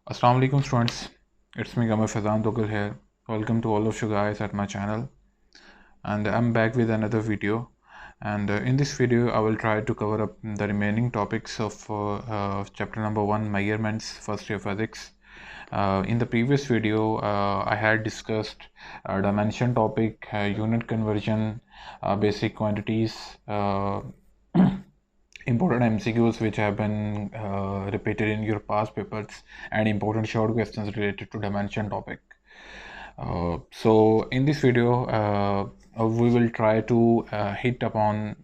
Assalamu alaikum students, it's me Gamal Fazan Togel here. Welcome to all of you guys at my channel, and I'm back with another video. And in this video I will try to cover up the remaining topics of chapter number 1, measurements, first year physics. In the previous video I had discussed dimension topic, unit conversion, basic quantities, important MCQs which have been repeated in your past papers, and important short questions related to dimension topic. So in this video we will try to hit upon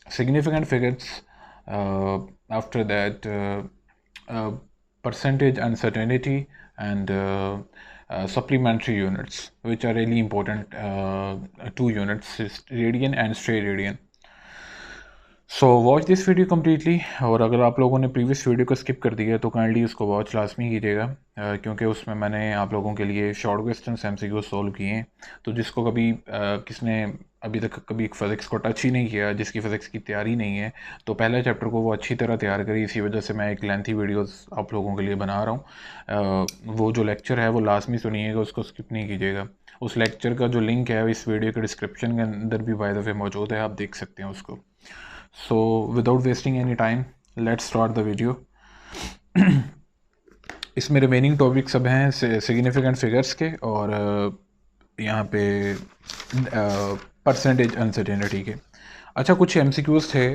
significant figures, after that percentage uncertainty, and supplementary units, which are really important, two units, radian and stray radian. So watch this video completely, और अगर आप लोगों ने previous video को skip कर दिया है तो काइंडली उसको वॉच लाजमी कीजिएगा, क्योंकि उसमें मैंने आप लोगों के लिए शॉर्ट क्वेश्चन MCQ सॉल्व किए हैं। तो जिसको कभी किसने अभी तक कभी फिज़िक्स को टच ही नहीं किया, जिसकी फ़िज़िक्स की तैयारी नहीं है, तो पहले चैप्टर को वो अच्छी तरह तैयार करी। इसी वजह से मैं एक लेंथी वीडियोस आप लोगों के लिए बना रहा हूँ। वो जो लेक्चर है वो लाजमी सुनिएगा, उसको स्किप नहीं कीजिएगा। उस लेक्चर का जो लिंक है इस वीडियो के डिस्क्रिप्शन के अंदर भी बाय द वे मौजूद है, आप देख सकते हैं उसको। So without wasting any time, let's start the video. इसमें रिमेनिंग टॉपिक सब हैं सिग्निफिकेंट फिगर्स के, और यहाँ पे परसेंटेज अनसर्टेनिटी के। अच्छा, कुछ MCQs थे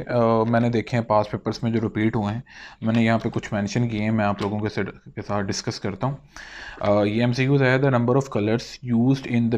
मैंने देखे हैं पास पेपर्स में जो रिपीट हुए हैं, मैंने यहाँ पे कुछ मेंशन किए हैं, मैं आप लोगों के साथ डिस्कस करता हूँ। ये MCQs है, the number of colours used in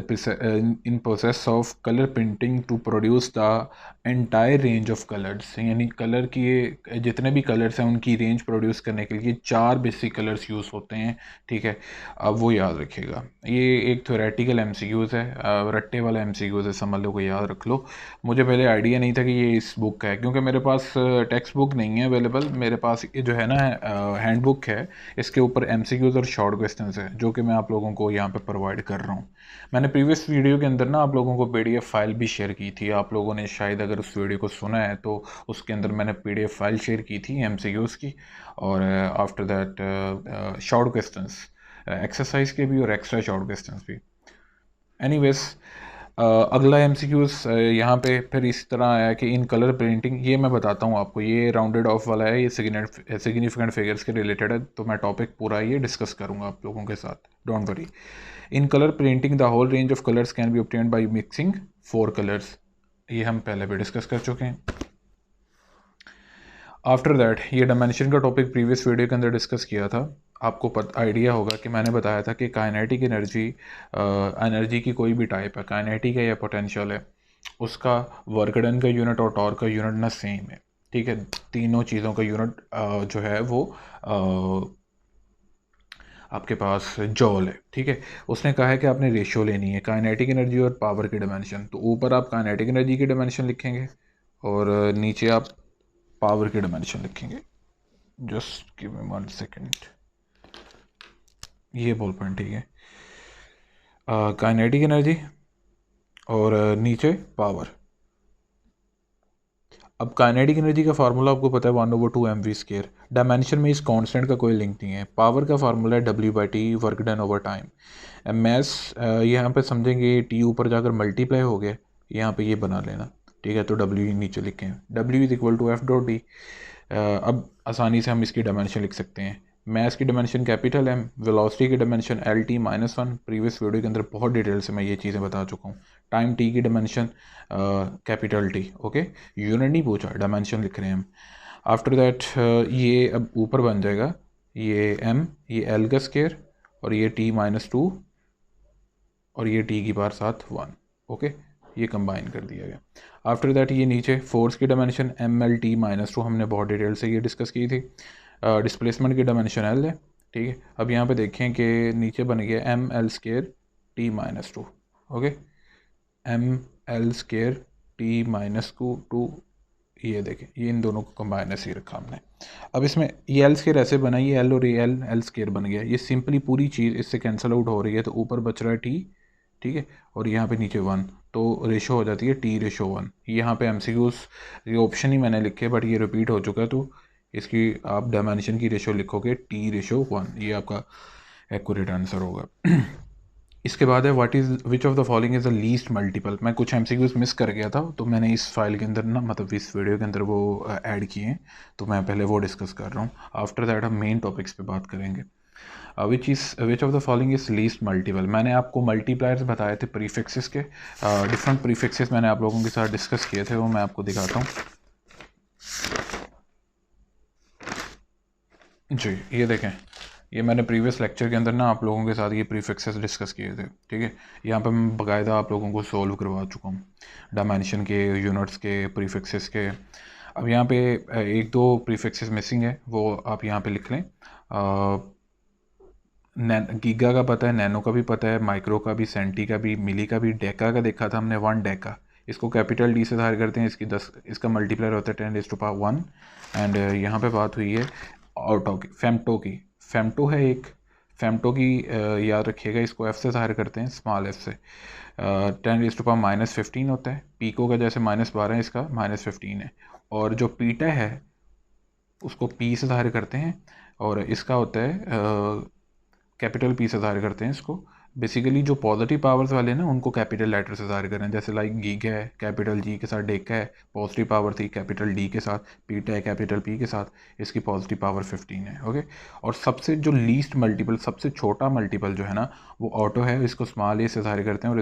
process of colour printing to produce the entire range of colours, यानी कलर की जितने भी कलर्स हैं उनकी रेंज प्रोड्यूस करने के लिए 4 बेसिक कलर्स यूज़ होते हैं। ठीक है, अब वो याद रखिएगा। ये एक थ्योरेटिकल MCQs है, रट्टे वाला MCQs है, समझ लो, को याद रख लो। मुझे पहले आइडिया नहीं था कि ये इस बुक का है, क्योंकि मेरे पास टेक्स्ट बुक नहीं है अवेलेबल। मेरे पास ये जो है ना हैंड बुक है, इसके ऊपर MCQs और शॉर्ट क्वेश्चंस है, जो कि मैं आप लोगों को यहाँ पे प्रोवाइड कर रहा हूँ। मैंने प्रीवियस वीडियो के अंदर ना आप लोगों को PDF फाइल भी शेयर की थी। आप लोगों ने शायद अगर उस वीडियो को सुना है तो उसके अंदर मैंने PDF फाइल शेयर की थी MCQs की, और after that short questions, exercise के भी और एक्स्ट्रा शॉर्ट क्वेश्चंस भी। एनीवेज, अगला MCQs यहाँ पे फिर इस तरह आया कि इन कलर प्रिंटिंग, ये मैं बताता हूँ आपको, ये राउंडेड ऑफ वाला है, ये सिग्निफिकेंट फिगर्स के रिलेटेड है, तो मैं टॉपिक पूरा ये डिस्कस करूँगा आप लोगों के साथ, don't worry. In colour printing the whole range of colours can be obtained by mixing 4 colours, ये हम पहले भी डिस्कस कर चुके हैं। आफ्टर दैट ये डायमेंशन का टॉपिक प्रीवियस वीडियो के अंदर डिस्कस किया था। आपको आइडिया होगा कि मैंने बताया था कि काइनेटिक एनर्जी की कोई भी टाइप है, काइनेटिक है या पोटेंशियल है, उसका वर्क डन का यूनिट और टॉर्क का यूनिट ना सेम है। ठीक है, तीनों चीज़ों का यूनिट जो है वो आपके पास जॉल है। ठीक है, उसने कहा है कि आपने रेशियो लेनी है काइनेटिक एनर्जी और पावर की डायमेंशन। तो ऊपर आप काइनेटिक एनर्जी की डायमेंशन लिखेंगे और नीचे आप पावर की डायमेंशन लिखेंगे। जस्ट गिव मी 1 सेकेंड, ये बॉल पॉइंट। ठीक है, काइनेटिक एनर्जी और नीचे पावर। अब काइनेटिक एनर्जी का फार्मूला आपको पता है 1/2 mv²। डायमेंशन में इस कांस्टेंट का कोई लिंक नहीं है। पावर का फार्मूला है W/T, work done over time. मैस यहाँ पे समझेंगे, T ऊपर जाकर मल्टीप्लाई हो गया, यहाँ पे ये बना लेना। ठीक है, तो W नीचे लिखें, W = F.D। अब आसानी से हम इसकी डायमेंशन लिख सकते हैं। मैस की डायमेंशन कैपिटल M, वेलोसिटी की डायमेंशन LT-1। प्रीवियस वीडियो के अंदर बहुत डिटेल से मैं ये चीज़ें बता चुका हूँ। टाइम T की dimension capital T। Okay, unit नहीं पूछा, डायमेंशन लिख रहे हैं हम। आफ्टर दैट ये अब ऊपर बन जाएगा, ये M, ये L का स्क्वायर, और ये T-2, और ये T की पावर 1। ओके, ये कंबाइन कर दिया गया। आफ्टर दैट ये नीचे फोर्स की डायमेंशन MLT-2, हमने बहुत डिटेल से ये डिस्कस की थी। डिस्प्लेसमेंट की डायमेंशन L है। ठीक है, अब यहाँ पे देखें कि नीचे बन गया ML² T-2। Okay, ML² T-2, ये देखें, ये इन दोनों को कंबाइन ऐसे ही रखा हमने। अब इसमें ये L² ऐसे बना, ये L और ये L² बन गया। ये सिंपली पूरी चीज़ इससे कैंसिल आउट हो रही है, तो ऊपर बच रहा है T। ठीक है, और यहाँ पे नीचे 1, तो रेशो हो जाती है T/1। यहाँ पे MCQs ये ऑप्शन ही मैंने लिखे, बट ये रिपीट हो चुका है, तो इसकी आप डायमेंशन की रेशो लिखोगे T/1, ये आपका एक्यूरेट आंसर होगा। इसके बाद है what is which of the following is the least multiple. मैं कुछ एमसीक्यूज मिस कर गया था, तो मैंने इस फाइल के अंदर ना, मतलब इस वीडियो के अंदर वो ऐड किए हैं, तो मैं पहले वो डिस्कस कर रहा हूँ। आफ्टर दैट हम मेन टॉपिक्स पे बात करेंगे। विच of the following is least multiple. मैंने आपको मल्टीप्लायर्स बताए थे प्रीफिक्सेस के, डिफरेंट प्रीफिक्सेस मैंने आप लोगों के साथ डिस्कस किए थे, वो मैं आपको दिखाता हूँ। जी, ये देखें, ये मैंने प्रीवियस लेक्चर के अंदर ना आप लोगों के साथ ये प्रीफिक्सेस डिस्कस किए थे, ठीक है। यहाँ पे मैं बाकायदा आप लोगों को सॉल्व करवा चुका हूँ, डायमेंशन के, यूनिट्स के, प्रीफिक्सेस के। अब यहाँ पे एक दो प्रीफिक्सेस मिसिंग है, वो आप यहाँ पे लिख लें। गीगा का पता है, नैनो का भी पता है, माइक्रो का भी, सेंटी का भी, मिली का भी, डेका का देखा था हमने, 1 डेका। इसको कैपिटल डी से ज़ाहिर करते हैं, इसकी 10, इसका मल्टीप्लायर होता है 10⁻1। एंड यहाँ पे बात हुई है ऑटो की, फेमटो की। फेमटो है एक, फेमटो की याद रखिएगा, इसको एफ से ज़ाहिर करते हैं, स्मॉल एफ से। 10⁻15 होता है। पीको का जैसे -12 है, इसका -15 है। और जो पीटा है उसको पी से ज़ाहिर करते हैं, और इसका होता है कैपिटल पी से ज़ाहिर करते हैं इसको। बेसिकली जो पॉजिटिव पावर्स वाले हैं ना, उनको कैपिटल लेटर से ज़ाहिर करें, जैसे लाइक गीगा है कैपिटल जी के साथ, डेका है पॉजिटिव पावर थी कैपिटल डी के साथ, पीटा है कैपिटल पी के साथ, इसकी पॉजिटिव पावर 15 है। ओके। और सबसे जो लीस्ट मल्टीपल, सबसे छोटा मल्टीपल जो है ना, वो ऑटो है, इसको स्मॉल ए से ज़ाहिर करते हैं, और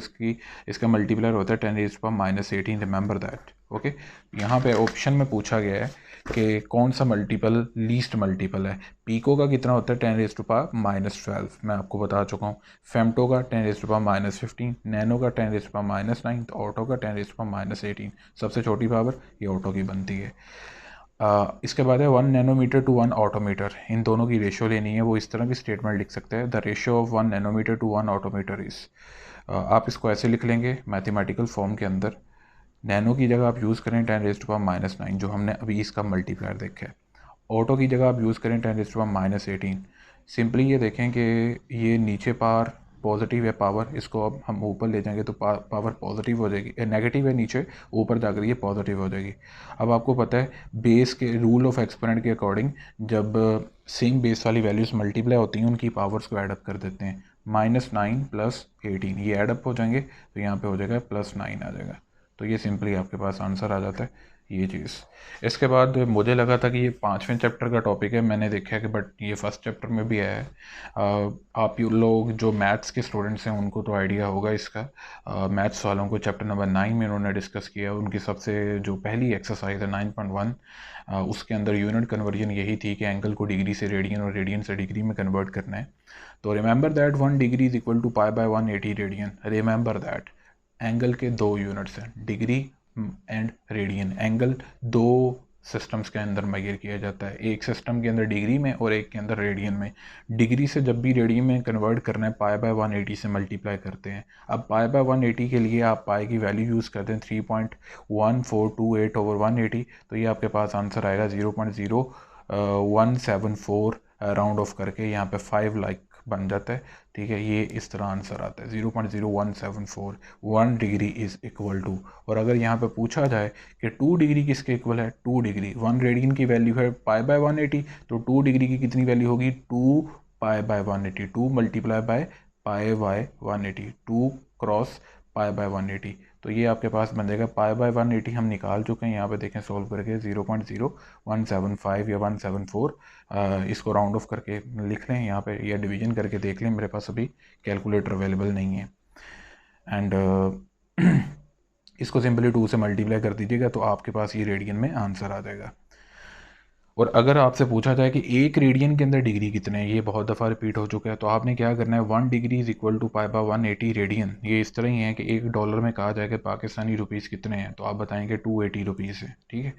इसका मल्टीप्लायर होता है 10⁻⁻18। Remember that. ओके। यहाँ पे ऑप्शन में पूछा गया है कि कौन सा मल्टीपल लीस्ट मल्टीपल है। पीको का कितना होता है 10⁻⁻12, मैं आपको बता चुका हूँ। फेमटो का 10⁻⁻15, नैनो का 10⁻⁻9, तो ऑटो का 10⁻⁻18। सबसे छोटी पावर ये ऑटो की बनती है। इसके बाद है 1 नैनोमीटर टू 1 ऑटोमीटर, इन दोनों की रेशो लेनी है। वो इस तरह की स्टेटमेंट लिख सकते हैं, the ratio of 1 nanometre to 1 attometre is. आप इसको ऐसे लिख लेंगे मैथमेटिकल फॉर्म के अंदर। नैनो की जगह आप यूज़ करें 10⁻⁻9, जो हमने अभी इसका मल्टीप्लायर देखा है। ऑटो की जगह आप यूज़ करें 10⁻18। सिंपली ये देखें कि ये नीचे पावर पॉजिटिव है पावर, इसको अब हम ऊपर ले जाएंगे तो पावर पॉजिटिव हो जाएगी, नेगेटिव है नीचे, ऊपर जाकर ये पॉजिटिव हो जाएगी। अब आपको पता है बेस के रूल ऑफ एक्सपोनेंट के अकॉर्डिंग, जब सेम बेस वाली वैल्यूज़ मल्टीप्लाई होती हैं, उनकी पावर्स को ऐडअप कर देते हैं। -9 + 18 ये ऐडअप हो जाएंगे, तो यहाँ पे हो जाएगा +9 आ जाएगा। तो ये सिंपली आपके पास आंसर आ जाता है, ये चीज़। इसके बाद मुझे लगा था कि ये 5वें चैप्टर का टॉपिक है, मैंने देखा है कि बट ये फर्स्ट चैप्टर में भी है। आप यू लोग जो मैथ्स के स्टूडेंट्स हैं उनको तो आइडिया होगा इसका। मैथ्स वालों को चैप्टर नंबर 9 में उन्होंने डिस्कस किया। उनकी सबसे जो पहली एक्सरसाइज है 9.1, उसके अंदर यूनिट कन्वर्जन यही थी कि एंगल को डिग्री से रेडियन और रेडियन से डिग्री में कन्वर्ट करना है। तो remember that 1 degree is equal to π/180 radian. Remember that angle के दो यूनिट्स हैं, डिग्री एंड रेडियन। एंगल दो सिस्टम्स के अंदर मेजर किया जाता है, एक सिस्टम के अंदर डिग्री में और एक के अंदर रेडियन में। डिग्री से जब भी रेडियन में कन्वर्ट करना है, π/180 से मल्टीप्लाई करते हैं। अब π/180 के लिए आप पाई की वैल्यू यूज़ करते हैं 3.1428/180, तो ये आपके पास आंसर आएगा 0.0174, राउंड ऑफ करके यहाँ पे 5 लाइक बन जाता है। ठीक है, ये इस तरह आंसर आता है 0.0174। 1 डिग्री इज़ इक्वल टू, और अगर यहाँ पे पूछा जाए कि 2 डिग्री किसके इक्वल है, 2 डिग्री, 1 रेडियन की वैल्यू है π/180, तो 2 डिग्री की कितनी वैल्यू होगी, 2 π/180, 2 मल्टीप्लाई बाय π/180, 2 क्रॉस π/180। तो ये आपके पास बन जाएगा π/180 हम निकाल चुके हैं, यहाँ पे देखें सॉल्व करके 0.0175 या 174। इसको राउंड ऑफ करके लिख लें यहाँ पे, या डिवीजन करके देख लें, मेरे पास अभी कैलकुलेटर अवेलेबल नहीं है। एंड इसको सिंपली 2 से मल्टीप्लाई कर दीजिएगा, तो आपके पास ये रेडियन में आंसर आ जाएगा। और अगर आपसे पूछा जाए कि 1 रेडियन के अंदर डिग्री कितने हैं, ये बहुत दफ़ा रिपीट हो चुका है, तो आपने क्या करना है, 1 degree is equal to π/180 radian. ये इस तरह ही है कि $1 में कहा जाए कि पाकिस्तानी रुपीज़ कितने हैं, तो आप बताएंगे 280 रुपीज़ है। ठीक है।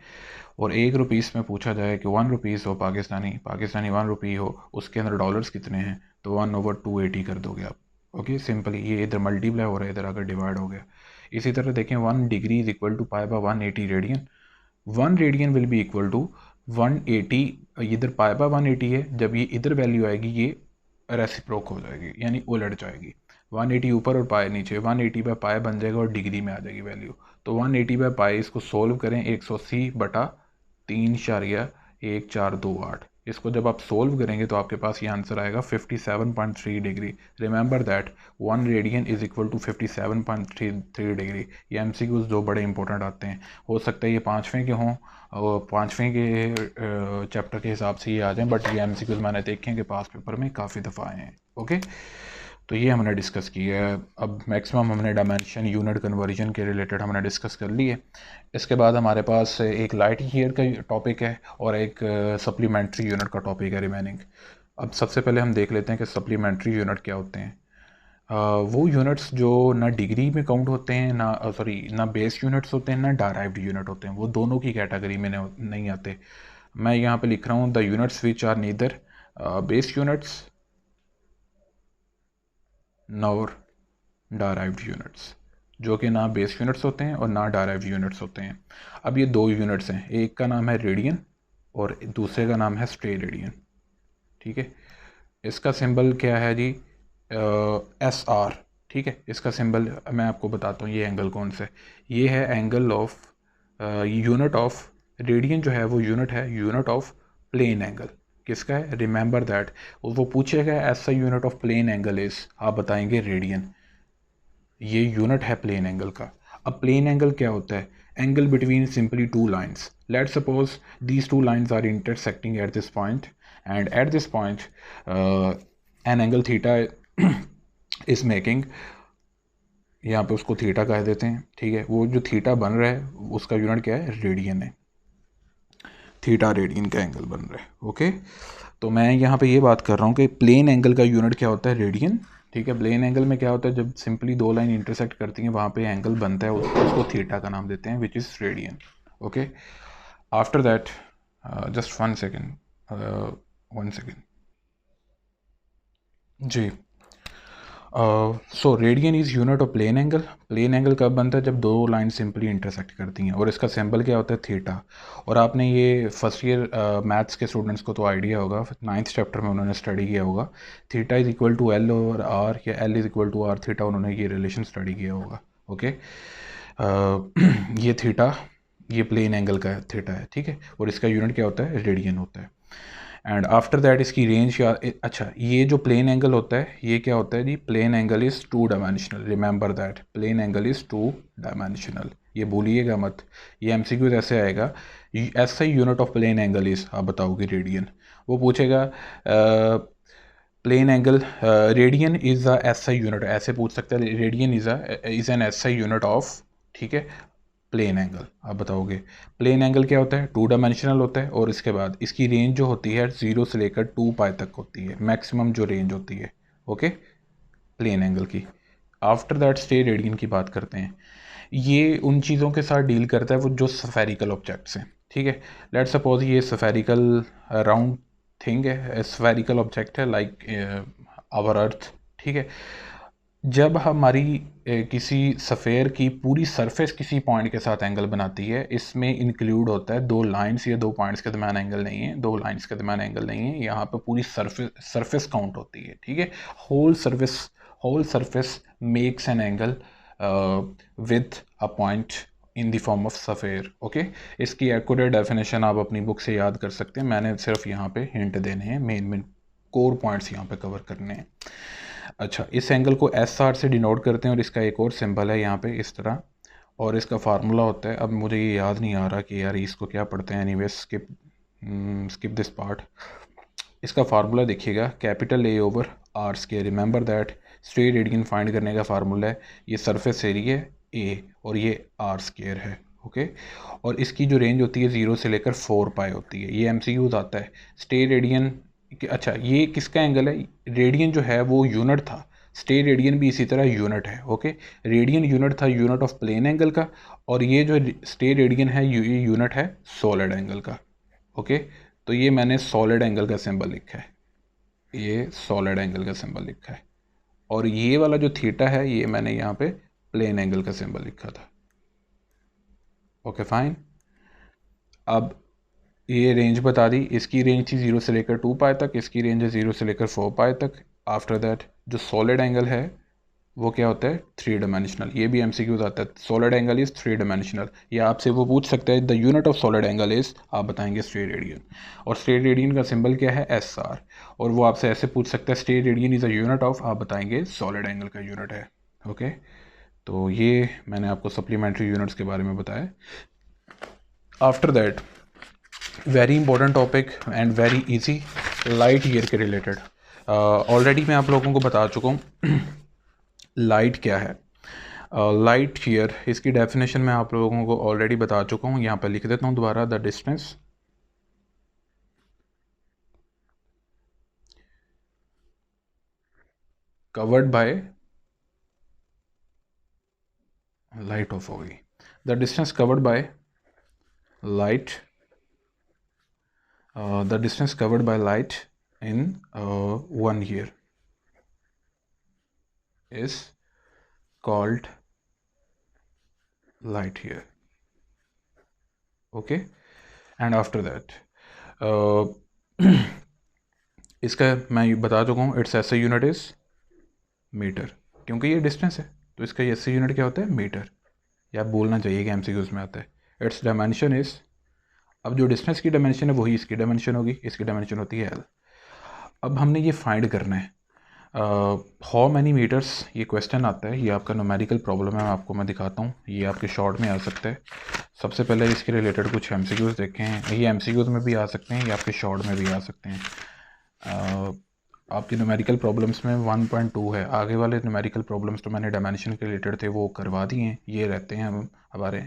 और 1 रुपीज़ में पूछा जाए कि 1 रुपीज़ हो, पाकिस्तानी 1 रुपी हो, उसके अंदर डॉलर्स कितने हैं, तो 1/280 कर दोगे आप। ओके, सिंपली ये इधर मल्टीप्लाई हो रहा है, इधर अगर डिवाइड हो गया। इसी तरह देखें 1 degree is equal to π/180 radian. 1 radian will be equal to 180, इधर π/180 है, जब ये इधर वैल्यू आएगी ये रेसिप्रोक हो जाएगी, यानी उलट जाएगी। 180 ऊपर और पाई नीचे, 180/π बन जाएगा और डिग्री में आ जाएगी वैल्यू। तो 180/π इसको सोल्व करें, 180/3 1428। इसको जब आप सोल्व करेंगे तो आपके पास ये आंसर आएगा 57.3 degree. Remember that 1 radian is equal to 57.3 degree. ये एमसीक्यूज जो बड़े इंपॉर्टेंट आते हैं, हो सकता है ये पाँचवें के हों और पाँचवें के चैप्टर के हिसाब से ये आ जाएं, बट ये एमसीक्यूज मैंने देखे हैं कि पास पेपर में काफ़ी दफ़ा आए हैं। ओके, तो ये हमने डिस्कस किया है। अब मैक्सिमम हमने डायमेंशन यूनिट कन्वर्जन के रिलेटेड हमने डिस्कस कर लिए। इसके बाद हमारे पास एक लाइट ईयर का टॉपिक है और एक सप्लीमेंट्री यूनिट का टॉपिक है रिमेनिंग। अब सबसे पहले हम देख लेते हैं कि सप्लीमेंट्री यूनिट क्या होते हैं। वो यूनिट्स जो ना डिग्री में काउंट होते हैं, ना बेस यूनिट्स होते हैं, ना डायराइव्ड यूनिट होते हैं, वो दोनों की कैटेगरी में नहीं आते। मैं यहाँ पे लिख रहा हूँ the units which are neither base units nor derived units, जो कि ना बेस यूनिट्स होते हैं और ना डायराइव्ड यूनिट्स होते हैं। अब ये दो यूनिट्स हैं, एक का नाम है रेडियन और दूसरे का नाम है स्टे रेडियन। ठीक है, इसका सिंबल क्या है जी? S R. ठीक है, इसका सिंबल मैं आपको बताता हूँ। ये एंगल कौन सा है? ये है angle of unit of radian जो है वो यूनिट है, यूनिट ऑफ प्लेन एंगल। किसका है? रिमेंबर दैट वो पूछेगा ऐसा unit of plane angle is, आप बताएंगे रेडियन। ये यूनिट है प्लेन एंगल का। अब प्लेन एंगल क्या होता है? Angle between simply two lines. Let's suppose these two lines are intersecting at this point and at this point an angle theta is making, यहाँ पे उसको थीटा कह देते हैं। ठीक है, वो जो थीटा बन रहा है उसका यूनिट क्या है? रेडियन है। थीटा रेडियन का एंगल बन रहा है। ओके, तो मैं यहाँ पे ये बात कर रहा हूँ कि प्लेन एंगल का यूनिट क्या होता है? रेडियन। ठीक है, प्लेन एंगल में क्या होता है? जब सिंपली दो लाइन इंटरसेक्ट करती हैं वहाँ पे एंगल बनता है, उसको थीटा का नाम देते हैं, which is radian. Okay, after that just 1 second, 1 second जी। So radian is unit of plane angle. Plane angle कब बनता है? जब दो लाइन सिंपली इंटरसेक्ट करती हैं, और इसका सिंबल क्या होता है? थीटा। और आपने ये फर्स्ट ईयर मैथ्स के स्टूडेंट्स को तो आइडिया होगा, 9th चैप्टर में उन्होंने स्टडी किया होगा। Theta is equal to L और आर, या L is equal to R theta, उन्होंने ये रिलेशन स्टडी किया होगा। ओके, ये थीटा, ये प्लेन एंगल का थीटा है। ठीक है, और इसका यूनिट क्या होता है? रेडियन होता है। एंड आफ्टर दैट इसकी रेंज क्या? अच्छा, ये जो प्लेन एंगल होता है ये क्या होता है जी? Plane angle is two dimensional. Remember that plane angle is two dimensional, ये भूलिएगा मत। ये एमसीक्यू ऐसे आएगा, ऐसा ही unit of plane angle is, आप बताओगे रेडियन। वो पूछेगा plane angle radian is a SI unit, ऐसे पूछ सकता है radian is an SI unit of, ठीक है, प्लेन एंगल। आप बताओगे प्लेन एंगल क्या होता है? टू डायमेंशनल होता है, और इसके बाद इसकी रेंज जो होती है 0 से लेकर 2π तक होती है, मैक्सिमम जो रेंज होती है। ओके, प्लेन एंगल की। आफ्टर दैट स्टे रेडियन की बात करते हैं। ये उन चीज़ों के साथ डील करता है वो जो स्फेरिकल ऑब्जेक्ट्स हैं। ठीक है, लेट सपोज ये स्फेरिकल राउंड थिंग है, स्फेरिकल ऑब्जेक्ट है, लाइक आवर अर्थ। ठीक है, जब हमारी किसी सफ़ेयर की पूरी सरफेस किसी पॉइंट के साथ एंगल बनाती है, इसमें इंक्लूड होता है दो लाइंस या दो पॉइंट्स के दरम्यान एंगल नहीं है, दो लाइंस के दरम्यान एंगल नहीं है, यहाँ पे पूरी सरफेस काउंट होती है। ठीक है, whole surface makes an angle with a point in the form of sphere. Okay, इसकी एक्यूरेट डेफिनेशन आप अपनी बुक से याद कर सकते हैं, मैंने सिर्फ यहाँ पे हिंट देने हैं, मेन कोर पॉइंट्स यहाँ पे कवर करने हैं। अच्छा, इस एंगल को एस आर से डिनोट करते हैं, और इसका एक और सिंबल है यहाँ पे इस तरह, और इसका फार्मूला होता है, अब मुझे ये याद नहीं आ रहा कि यार इसको क्या पढ़ते हैं, एनीवे स्किप दिस पार्ट। इसका फार्मूला देखिएगा, capital A over R square. Remember that steradian find करने का फार्मूला है, ये सरफेस एरिया ए और ये आर स्क्वायर है। ओके, और इसकी जो रेंज होती है 0 से लेकर 4π होती है। ये एमसीक्यूज आता है। स्टे रेडियन, अच्छा ये किसका एंगल है? रेडियन जो है वो यूनिट था, स्टे रेडियन भी इसी तरह यूनिट है। ओके, रेडियन यूनिट था, यूनिट ऑफ प्लेन एंगल का, और ये जो स्टे रेडियन है ये यूनिट है सॉलिड एंगल का। ओके, तो ये मैंने सॉलिड एंगल का सिंबल लिखा है, ये सॉलिड एंगल का सिंबल लिखा है, और ये वाला जो थीटा है ये मैंने यहाँ पे प्लेन एंगल का सिंबल लिखा था। ओके फाइन, अब ये रेंज बता दी, इसकी रेंज थी 0 से लेकर 2π तक, इसकी रेंज है 0 से लेकर 4π तक। आफ्टर दैट जो सॉलिड एंगल है वो क्या होता है, 3 डायमेंशनल। ये भी एमसीक्यूज आता है, सॉलिड एंगल इज़ 3 डायमेंशनल। या आपसे वो पूछ सकता है the unit of solid angle is, आप बताएंगे स्ट्रेट रेडियन। और स्ट्रेट रेडियन का सिंबल क्या है, एस आर। और वो आपसे ऐसे पूछ सकता है straight radian is a unit of, आप बताएंगे सॉलिड एंगल का यूनिट है। ओके, तो ये मैंने आपको सप्लीमेंट्री यूनिट्स के बारे में बताया। After that very important topic and very easy, light year के रिलेटेड। ऑलरेडी मैं आप लोगों को बता चुका हूँ लाइट क्या है। लाइट ईयर, इसकी डेफिनेशन मैं आप लोगों को ऑलरेडी बता चुका हूँ, यहाँ पर लिख देता हूँ दोबारा। The distance covered by light of होगी, the distance covered by light, the distance covered by light in 1 year is called light year. Okay, and after that इसका मैं बता चुका हूँ, इट्स ऐसे यूनिट इज मीटर, क्योंकि ये डिस्टेंस है तो इसका ऐसे यूनिट क्या होता है, मीटर। या बोलना चाहिए कि एमसीक्यूज में आता है। इट्स डायमेंशन इज, अब जो डिस्टेंस की डायमेंशन है वही इसकी डायमेंशन होगी, इसकी डायमेंशन होती है एल। अब हमने ये फाइंड करना है हाउ मैनी मीटर्स, ये क्वेश्चन आता है, ये आपका न्यूमेरिकल प्रॉब्लम है, आपको मैं दिखाता हूँ, ये आपके शॉर्ट में आ सकता है। सबसे पहले इसके रिलेटेड कुछ एमसीक्यूज देखें, ये एमसीक्यूज में भी आ सकते हैं, ये आपके शॉर्ट में भी आ सकते हैं। आपकी न्यूमेरिकल प्रॉब्लम्स में 1.2 है, आगे वाले न्यूमेरिकल प्रॉब्लम्स तो मैंने डायमेंशन के रिलेटेड थे वो करवा दिए हैं, ये रहते हैं हम हमारे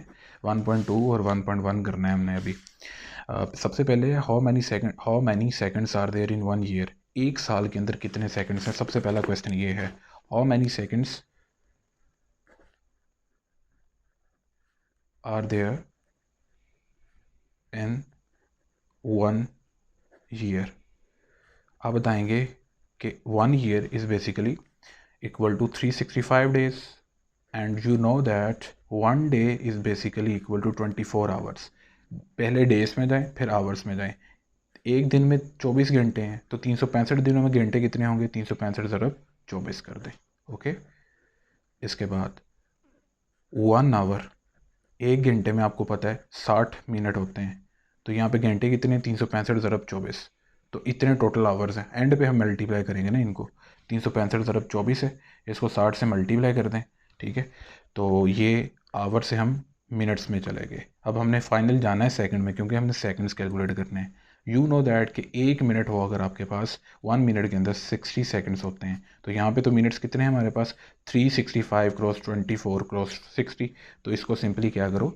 1.2 और 1.1 करना है हमने अभी। सबसे पहले how many seconds are there in 1 year, एक साल के अंदर कितने सेकंड्स हैं। सबसे पहला क्वेश्चन ये है, how many seconds are there in 1 year। आप बताएंगे कि 1 year is basically equal to 365 days and you know that 1 day is basically equal to 24 hours। पहले डेज में जाएं फिर आवर्स में जाएं। एक दिन में 24 घंटे हैं तो 365 दिनों में घंटे कितने होंगे, 365 ज़रब 24 कर दें। ओके, इसके बाद 1 आवर, एक घंटे में आपको पता है 60 मिनट होते हैं, तो यहाँ पे घंटे कितने, 365 ज़रब 24, तो इतने टोटल आवर्स हैं। एंड पे हम मल्टीप्लाई करेंगे ना इनको, 365 ज़रब 24 है, इसको 60 से मल्टीप्लाई कर दें, ठीक है। तो ये आवर से हम मिनट्स में चले गए। अब हमने फाइनल जाना है सेकंड में, क्योंकि हमने सेकंड्स कैलकुलेट करने हैं। यू नो दैट कि एक मिनट हो अगर आपके पास, 1 मिनट के अंदर 60 सेकंड्स होते हैं, तो यहाँ पे तो मिनट्स कितने हैं हमारे पास, 365 क्रॉस 24 क्रॉस 60। तो इसको सिंपली क्या करो,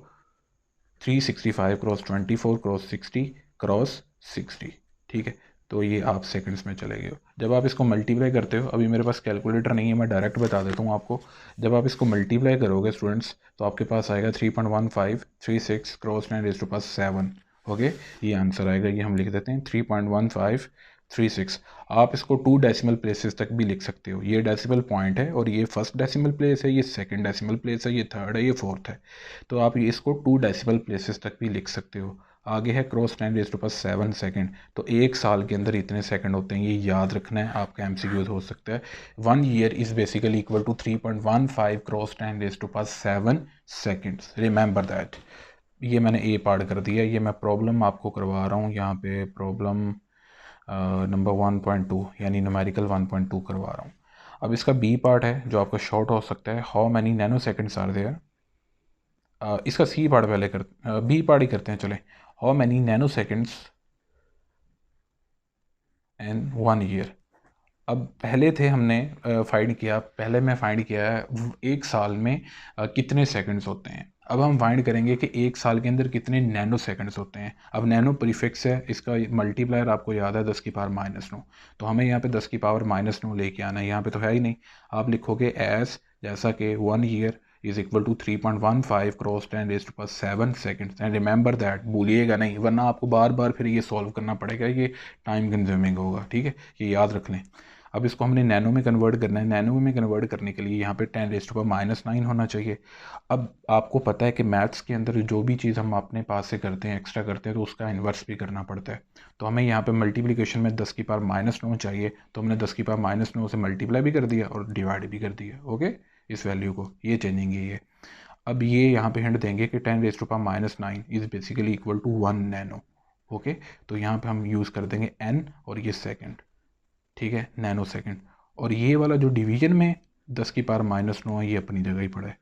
365 क्रॉस 24 क्रॉस 60 क्रॉस 60, ठीक है। तो ये आप सेकंड्स में चले गए हो। जब आप इसको मल्टीप्लाई करते हो, अभी मेरे पास कैलकुलेटर नहीं है, मैं डायरेक्ट बता देता हूँ आपको। जब आप इसको मल्टीप्लाई करोगे स्टूडेंट्स, तो आपके पास आएगा 3.1536 क्रॉस 10⁻7। ओके, ये आंसर आएगा, ये हम लिख देते हैं 3.1536। आप इसको 2 डेसिमल प्लेसेस तक भी लिख सकते हो। ये डेसिमल पॉइंट है और ये फर्स्ट डेसिमल प्लेस है, ये सेकंड डेसिमल प्लेस है, ये थर्ड है, ये फोर्थ है। तो आप इसको 2 डेसिमल प्लेसेस तक भी लिख सकते हो। आगे है क्रॉस 10⁻7 सेकंड, तो एक साल के अंदर इतने सेकंड होते हैं, ये याद रखना है, आपका एमसीक्यूज हो सकता है। 1 year is basically equal to 3.15 cross 10⁻7 seconds, remember that. ये मैंने ए पार्ट कर दिया, ये मैं प्रॉब्लम आपको करवा रहा हूँ यहाँ पे, प्रॉब्लम नंबर 1.2 यानी न्यूमेरिकल 1.2 करवा रहा हूँ। अब इसका बी पार्ट है जो आपका शॉर्ट हो सकता है, how many nano seconds are there. इसका सी पार्ट पहले बी पार्ट ही करते हैं चले, how many nano seconds in 1 year। अब पहले थे हमने फाइंड किया, पहले मैं फाइंड किया है एक साल में कितने सेकंड्स होते हैं। अब हम फाइंड करेंगे कि एक साल के अंदर कितने नैनो सेकंड्स होते हैं। अब नैनो प्रीफिक्स है, इसका मल्टीप्लायर आपको याद है 10 की पावर -9, तो हमें यहाँ पे 10 की पावर -9 लेके आना है, यहाँ पे तो है ही नहीं। आप लिखोगे एस, जैसा कि 1 year is equal to 3.15 cross 10⁻7 seconds. And remember that, भूलिएगा नहीं, वरना आपको बार बार फिर ये सॉल्व करना पड़ेगा, ये टाइम कंज्यूमिंग होगा, ठीक है, ये याद रख लें। अब इसको हमने नैनो में कन्वर्ट करना है। नैनो में कन्वर्ट करने के लिए यहाँ पे 10⁻⁹ होना चाहिए। अब आपको पता है कि मैथ्स के अंदर जो भी चीज़ हम अपने पास से करते हैं, एक्स्ट्रा करते हैं, तो उसका इन्वर्स भी करना पड़ता है। तो हमें यहाँ पे मल्टीप्लिकेशन में 10⁻⁹ चाहिए, तो हमने 10⁻⁹ से मल्टीप्लाई भी कर दिया और डिवाइड भी कर दिया। ओके, इस वैल्यू को ये चेंजिंग है ये। अब ये यहाँ पे हिंट देंगे कि 10⁻⁹ is basically equal to 1 nano. Okay, तो यहाँ पे हम यूज़ कर देंगे n और ये सेकंड, ठीक है, नैनो सेकंड। और ये वाला जो डिवीजन में 10⁻⁹ है ये अपनी जगह ही पड़ा है।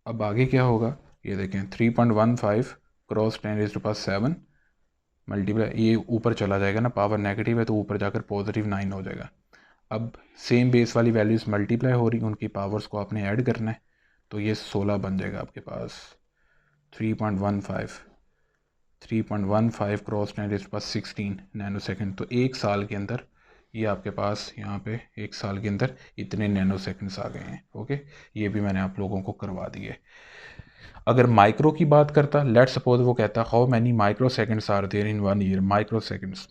अब आगे क्या होगा ये देखें, 3.15 क्रॉस 10⁻⁷ मल्टीप्लाई, ये ऊपर चला जाएगा ना, पावर नेगेटिव है तो ऊपर जाकर +9 हो जाएगा। अब सेम बेस वाली वैल्यूज़ मल्टीप्लाई हो रही, उनकी पावर्स को आपने ऐड करना है, तो ये 16 बन जाएगा आपके पास। 3.15 क्रॉस 10⁻16 नैनो सेकंड। तो एक साल के अंदर ये आपके पास यहाँ पे एक साल के अंदर इतने नैनो सेकंड्स आ गए हैं। ओके, ये भी मैंने आप लोगों को करवा दिए। अगर माइक्रो की बात करता, लेट सपोज वो कहता how many microseconds are there in 1 year. Microseconds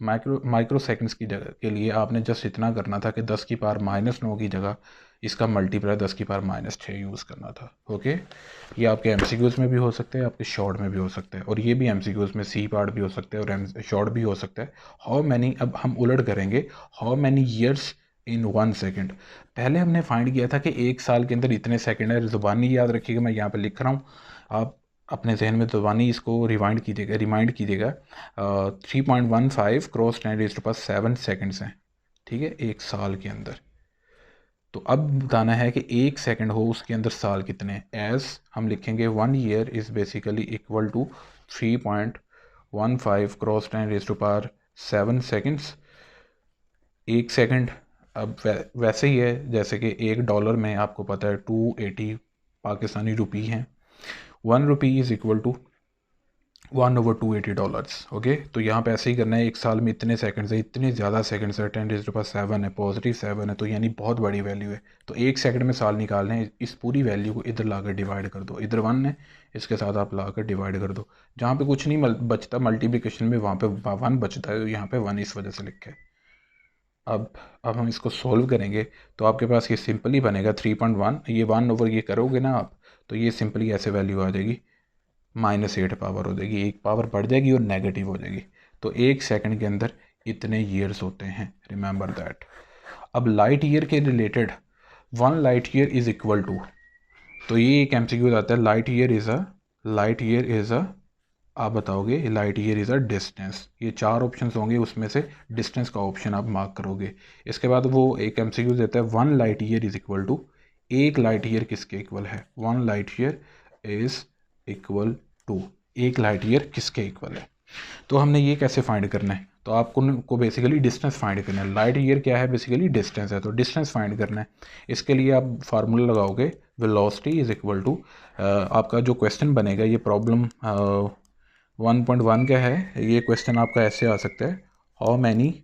की जगह के लिए आपने जस्ट इतना करना था कि 10⁻⁹ की जगह इसका मल्टीप्लाई 10⁻⁶ यूज़ करना था। ओके, ये आपके एमसीक्यूज़ में भी हो सकता है, आपके शॉर्ट में भी हो सकता है, और ये भी एमसीक्यूज़ में सी पार्ट भी हो सकता है और शॉर्ट भी हो सकता है। हाउ मैनी, अब हम उलट करेंगे, how many years in 1 second. पहले हमने फाइंड किया था कि एक साल के अंदर इतने सेकेंड है। ज़ुबानी याद रखिएगा, मैं यहाँ पर लिख रहा हूँ, आप अपने जहन में ज़ुबानी इसको रिमाइंड कीजिएगा। 3.15 क्रॉस 10⁻⁷ सेकेंड्स हैं, ठीक है, एक साल के अंदर। तो अब बताना है कि एक सेकंड हो उसके अंदर साल कितने। एज हम लिखेंगे 1 year is basically equal to 3.15 cross 10⁻⁷ seconds, एक सेकंड। अब वैसे ही है जैसे कि $1 में आपको पता है 280 पाकिस्तानी रुपी हैं। 1 rupee is equal to 1/280 okay, तो यहाँ पे ऐसे ही करना है। एक साल में इतने सेकंड्स है, इतने ज़्यादा सेकंड्स है, 10⁻⁷ है, +7 है, तो यानी बहुत बड़ी वैल्यू है। तो एक सेकंड में साल निकालने हैं, इस पूरी वैल्यू को इधर लाकर डिवाइड कर दो। इधर 1 है, इसके साथ आप लाकर डिवाइड कर दो। जहाँ पे कुछ नहीं बचता मल्टीप्लिकेशन में, वहाँ पे 1 बचता है, यहाँ पे 1 इस वजह से लिखा है। अब हम इसको सोल्व करेंगे तो आपके पास ये सिंपल ही बनेगा 3.1, ये 1 ओवर ये करोगे ना आप, तो ये सिंपली ऐसे वैल्यू आ जाएगी, -8 पावर हो जाएगी, एक पावर बढ़ जाएगी और नेगेटिव हो जाएगी। तो एक सेकंड के अंदर इतने ईयर्स होते हैं, रिमेंबर दैट। अब लाइट ईयर के related 1 light year is equal to, तो ये एक एमसीक्यू आता है, लाइट ईयर इज़ अ, आप बताओगे light year is a distance. ये 4 ऑप्शन होंगे, उसमें से डिस्टेंस का ऑप्शन आप मार्क करोगे। इसके बाद वो एक एमसीक्यू देता है 1 light year is equal to, एक लाइट ईयर किसके इक्वल है। 1 light year is equal to, एक लाइट ईयर किसके इक्वल है। तो हमने ये कैसे फाइंड करना है, तो आपको बेसिकली डिस्टेंस फाइंड करना है। लाइट ईयर क्या है, बेसिकली डिस्टेंस है, तो डिस्टेंस फाइंड करना है। इसके लिए आप फार्मूला लगाओगे, वेलोसिटी इज़ इक्वल टू, आपका जो क्वेश्चन बनेगा, ये प्रॉब्लम 1.1 का है, ये क्वेश्चन आपका ऐसे आ सकता है, how many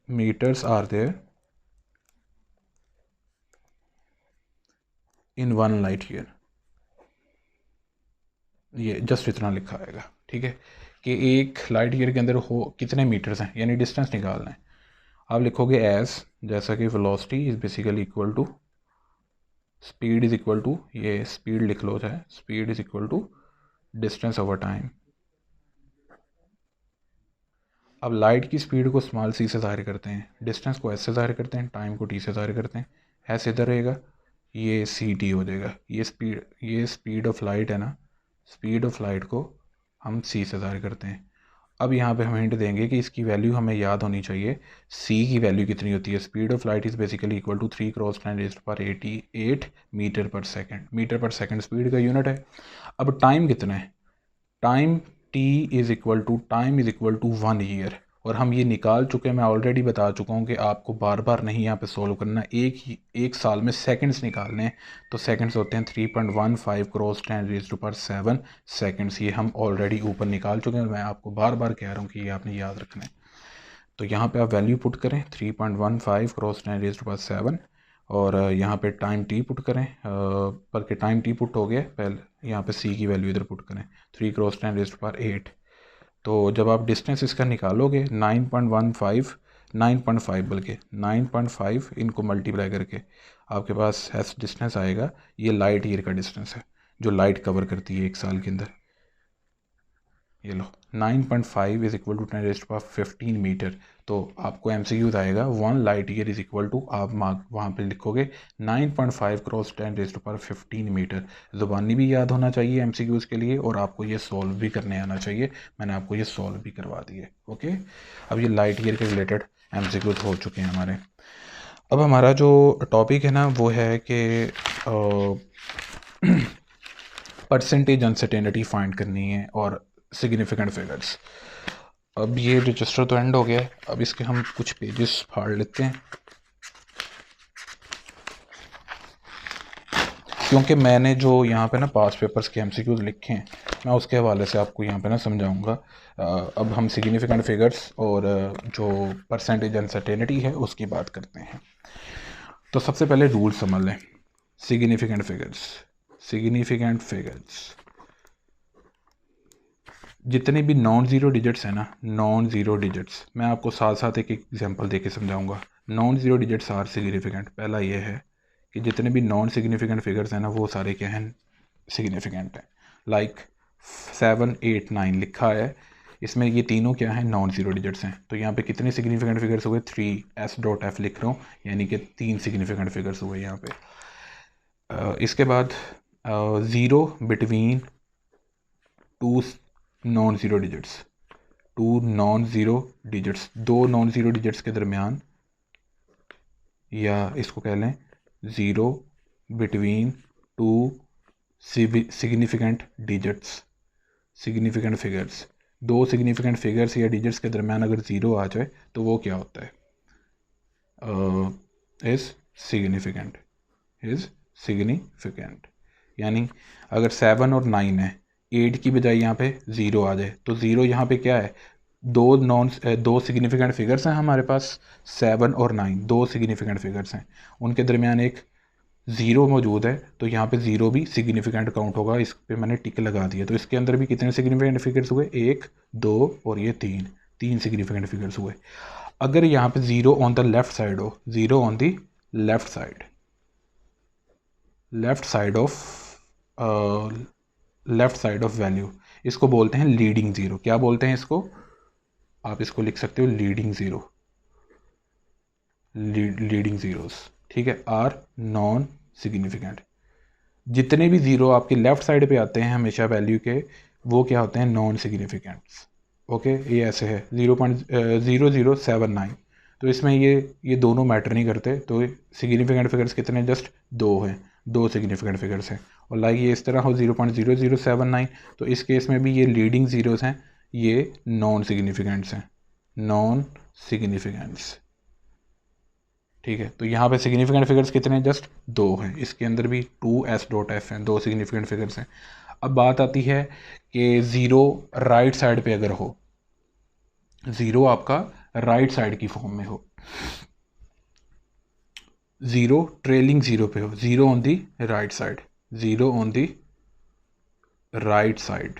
metres are there in 1 light year. ये जस्ट इतना लिखा आएगा, ठीक है, कि एक लाइट ईयर के अंदर हो कितने मीटर्स हैं, यानी डिस्टेंस निकालना है। आप लिखोगे एज, जैसा कि velocity is basically equal to speed is equal to, ये स्पीड लिख लो चाहे, speed is equal to distance over time. अब लाइट की स्पीड को स्मॉल सी से ज़ाहिर करते हैं, डिस्टेंस को एस से ज़ाहिर करते हैं, टाइम को टी से ज़ाहिर करते हैं। एस इधर रहेगा, ये सी टी हो जाएगा। ये स्पीड ऑफ लाइट है ना, स्पीड ऑफ लाइट को हम सी से ज़ाहिर करते हैं। अब यहाँ पे हम हिंट देंगे कि इसकी वैल्यू हमें याद होनी चाहिए, सी की वैल्यू कितनी होती है। Speed of light is basically equal to 3 cross 10⁻88 metre per second. Metre per second speed का यूनिट है। अब टाइम कितना है, time is equal to 1 year, और हम ये निकाल चुके हैं। मैं ऑलरेडी बता चुका हूँ कि आपको बार बार नहीं यहाँ पे सोल्व करना, एक साल में सेकंड्स निकालने हैं। तो सेकंड्स होते हैं 3.15 क्रॉस 10⁻⁷ सेकंड्स। ये हम ऑलरेडी ऊपर निकाल चुके हैं, मैं आपको बार बार कह रहा हूँ कि ये आपने याद रखना है। तो यहाँ पे आप वैल्यू पुट करें 3.15 क्रॉस 10⁻⁷, और यहाँ पे टाइम टी पुट करें, बल्कि टाइम टी पुट हो गया, पहले यहाँ पे सी की वैल्यू इधर पुट करें, 3 क्रॉस 10⁸। तो जब आप डिस्टेंस इसका निकालोगे 9.5 बल्कि 9.5 इनको मल्टीप्लाई करके आपके पास एस डिस्टेंस आएगा। ये लाइट ईयर का डिस्टेंस है जो लाइट कवर करती है एक साल के अंदर। ये लो 9.5 इज इक्वल टू 10⁻15 मीटर। तो आपको MCQ आएगा 1 light year is equal to, आप मार्क वहाँ पे लिखोगे 9.5 क्रॉस 10⁻15 मीटर। ज़ुबानी भी याद होना चाहिए MCQs के लिए, और आपको ये सॉल्व भी करने आना चाहिए। मैंने आपको ये सॉल्व भी करवा दिए। ओके, अब ये लाइट ईयर के रिलेटेड MCQs हो चुके हैं हमारे। अब हमारा जो टॉपिक है ना वो है कि परसेंटेज अनसर्टेनिटी फाइंड करनी है और सिग्निफिकेंट फिगर्स। अब ये रजिस्टर तो एंड हो गया है, अब इसके हम कुछ पेजेस फाड़ लेते हैं, क्योंकि मैंने जो यहाँ पे ना पास पेपर्स के MCQs लिखे हैं मैं उसके हवाले से आपको यहाँ पे ना समझाऊंगा। अब हम सिग्निफिकेंट फिगर्स और जो परसेंटेज अनसर्टेनिटी है उसकी बात करते हैं। तो सबसे पहले रूल समझ लें। सिग्निफिकेंट फिगर्स जितने भी नॉन ज़ीरो डिजिट्स हैं ना, नॉन ज़ीरो डिजिट्स, मैं आपको साथ साथ एक एग्जांपल देके समझाऊंगा। Non zero digits are significant. पहला ये है कि जितने भी नॉन सिग्निफिकेंट फिगर्स हैं ना वो सारे क्या हैं, सिग्निफिकेंट हैं। लाइक 7, 8, 9 लिखा है, इसमें ये तीनों क्या हैं, नॉन ज़ीरो डिजिट्स हैं। तो यहाँ पे कितने सिग्निफिकेंट फिगर्स हुए, 3 S.F लिख रहा हूँ, यानी कि 3 सिग्निफिकेंट फिगर्स हुए यहाँ पे। इसके बाद 0 between 2 non zero digits, 2 non zero digits, 2 non zero digits के दरमियान, या इसको कह लें 0 between 2 significant digits, significant figures. 2 significant figures या डिजिट्स के दरमियान अगर 0 आ जाए तो वो क्या होता है, इज़ सिग्निफिकेंट, यानी अगर 7 और 9 है, 8 की बजाय यहाँ पे 0 आ जाए तो 0 यहाँ पे क्या है, दो सिग्निफिकेंट फिगर्स हैं हमारे पास, 7 और 9 दो सिग्निफिकेंट फिगर्स हैं, उनके दरमियान एक 0 मौजूद है, तो यहाँ पे 0 भी सिग्निफिकेंट काउंट होगा। इस पे मैंने टिक लगा दिया। तो इसके अंदर भी कितने सिग्निफिकेंट फिगर्स हुए, 1, 2 और ये 3 सिग्निफिकेंट फिगर्स हुए। अगर यहाँ पे 0 ऑन द लेफ्ट साइड हो, 0 on the left side of value, इसको बोलते हैं लीडिंग ज़ीरो। क्या बोलते हैं इसको, आप इसको लिख सकते हो लीडिंग ज़ीरोस, ठीक है, आर नॉन सिग्निफिकेंट। जितने भी ज़ीरो आपके लेफ्ट साइड पे आते हैं हमेशा वैल्यू के, वो क्या होते हैं, नॉन सिग्निफिकेंट्स। ओके, ये ऐसे है 0.0079। तो इसमें ये दोनों मैटर नहीं करते। तो सिग्निफिकेंट फिगर्स कितने, जस्ट 2 हैं, 2 सिग्निफिकेंट फिगर्स हैं। और लाइक ये इस तरह हो 0.0079, तो इस केस में भी ये लीडिंग ज़ीरोस हैं, ये नॉन सिग्निफिकेंट्स हैं, नॉन सिग्निफिकेंट्स, ठीक है। तो यहाँ पे सिग्निफिकेंट फिगर्स कितने हैं, जस्ट 2 हैं। इसके अंदर भी 2S.F हैं, 2 सिग्निफिकेंट फिगर्स हैं। अब बात आती है कि 0 राइट साइड पे अगर हो, 0 आपका राइट साइड की फॉर्म में हो, 0 ट्रेलिंग 0 पे हो, 0 on the right side, 0 on the right side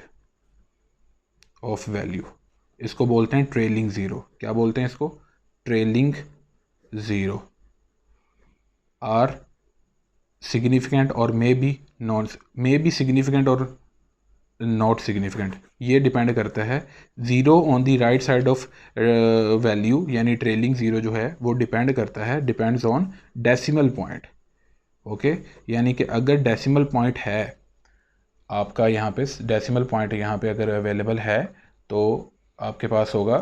of value, इसको बोलते हैं ट्रेलिंग 0। क्या बोलते हैं इसको, ट्रेलिंग 0, आर सिग्निफिकेंट और मे बी सिग्निफिकेंट और नॉट सिग्निफिकेंट। ये डिपेंड करता है 0 on the right side of value, यानी ट्रेलिंग 0 जो है वो depends on decimal point. Okay, यानी कि अगर डेसिमल पॉइंट है आपका, यहाँ पे डेसिमल पॉइंट यहाँ पे अगर अवेलेबल है तो आपके पास होगा,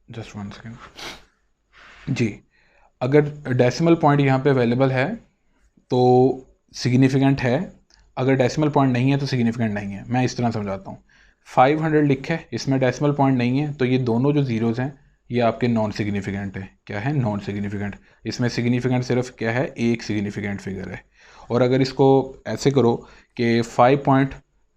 जस्ट 1 सेकेंड जी, अगर डेसिमल पॉइंट यहाँ पे अवेलेबल है तो सिग्निफिकेंट है, अगर डेसिमल पॉइंट नहीं है तो सिग्निफिकेंट नहीं है। मैं इस तरह समझाता हूँ। 500 लिखा है, इसमें डेसिमल पॉइंट नहीं है, तो ये दोनों जो ज़ीरोज़ हैं ये आपके नॉन सिग्निफिकेंट है। क्या है, नॉन सिग्निफिकेंट। इसमें सिग्निफिकेंट सिर्फ क्या है, एक सिग्निफिकेंट फिगर है। और अगर इसको ऐसे करो कि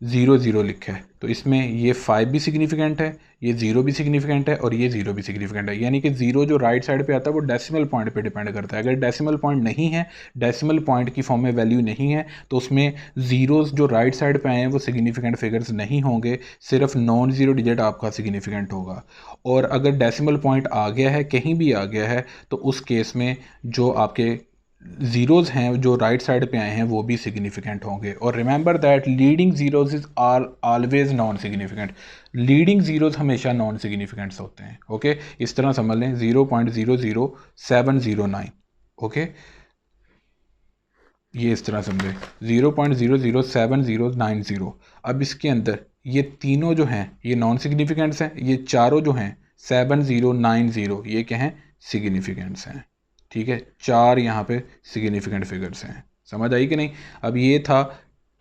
0 0 लिखा है, तो इसमें ये 5 भी सिग्निफिकेंट है, ये 0 भी सिग्निफिकेंट है और ये 0 भी सिग्निफिकेंट है। यानी कि 0 जो राइट साइड पे आता है वो डेसिमल पॉइंट पे डिपेंड करता है। अगर डेसिमल पॉइंट नहीं है, डेसिमल पॉइंट की फॉर्म में वैल्यू नहीं है, तो उसमें ज़ीरोज़ जो राइट साइड पे आए हैं वो सिग्निफिकेंट फिगर्स नहीं होंगे, सिर्फ नॉन ज़ीरो डिजिट आपका सिग्निफिकेंट होगा। और अगर डेसिमल पॉइंट आ गया है, कहीं भी आ गया है, तो उस केस में जो आपके ज़ीरोज़ हैं जो राइट साइड पे आए हैं वो भी सिग्निफिकेंट होंगे। और remember that leading zeros is always non significant, leading zeros हमेशा नॉन सिग्निफिकेंट्स होते हैं। ओके, इस तरह समझ लें 0.00709। ओके, ये इस तरह समझे 0.007090। अब इसके अंदर ये तीनों जो हैं ये नॉन सिग्निफिकेंट्स हैं, ये चारों जो हैं 7090 ये क्या हैं, सिग्निफिकेंट्स हैं। ठीक है, चार यहाँ पे सिग्निफिकेंट फिगर्स हैं। समझ आई कि नहीं? अब ये था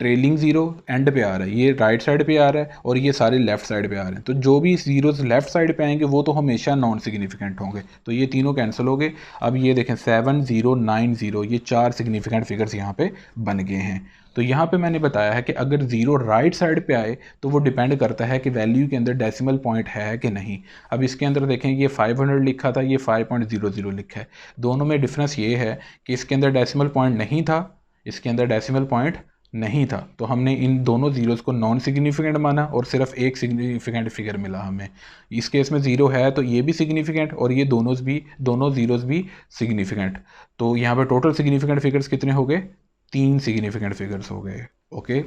ट्रेलिंग ज़ीरो एंड पे आ रहा है, ये राइट साइड पे आ रहा है और ये सारे लेफ्ट साइड पे आ रहे हैं। तो जो भी ज़ीरोज़ लेफ्ट साइड पे आएंगे वो तो हमेशा नॉन सिग्निफिकेंट होंगे, तो ये तीनों कैंसिल हो गए। अब ये देखें 7090 ये चार सिग्निफिकेंट फिगर्स यहाँ पे बन गए हैं। तो यहाँ पे मैंने बताया है कि अगर ज़ीरो राइट साइड पे आए तो वो डिपेंड करता है कि वैल्यू के अंदर डेसिमल पॉइंट है कि नहीं। अब इसके अंदर देखें ये 500 लिखा था, ये 5.00 लिखा है। दोनों में डिफरेंस ये है कि इसके अंदर डेसिमल पॉइंट नहीं था, इसके अंदर डेसिमल पॉइंट नहीं था, तो हमने इन दोनों ज़ीरोज़ को नॉन सिग्निफिकेंट माना और सिर्फ एक सिग्निफिकेंट फिगर मिला हमें। इस केस में ज़ीरो है तो ये भी सिग्निफिकेंट और ये दोनों ज़ीरोज़ भी सिग्निफिकेंट। तो यहाँ पे टोटल सिग्निफिकेंट फिगर्स कितने हो गए, 3 सिग्निफिकेंट फिगर्स हो गए। ओके,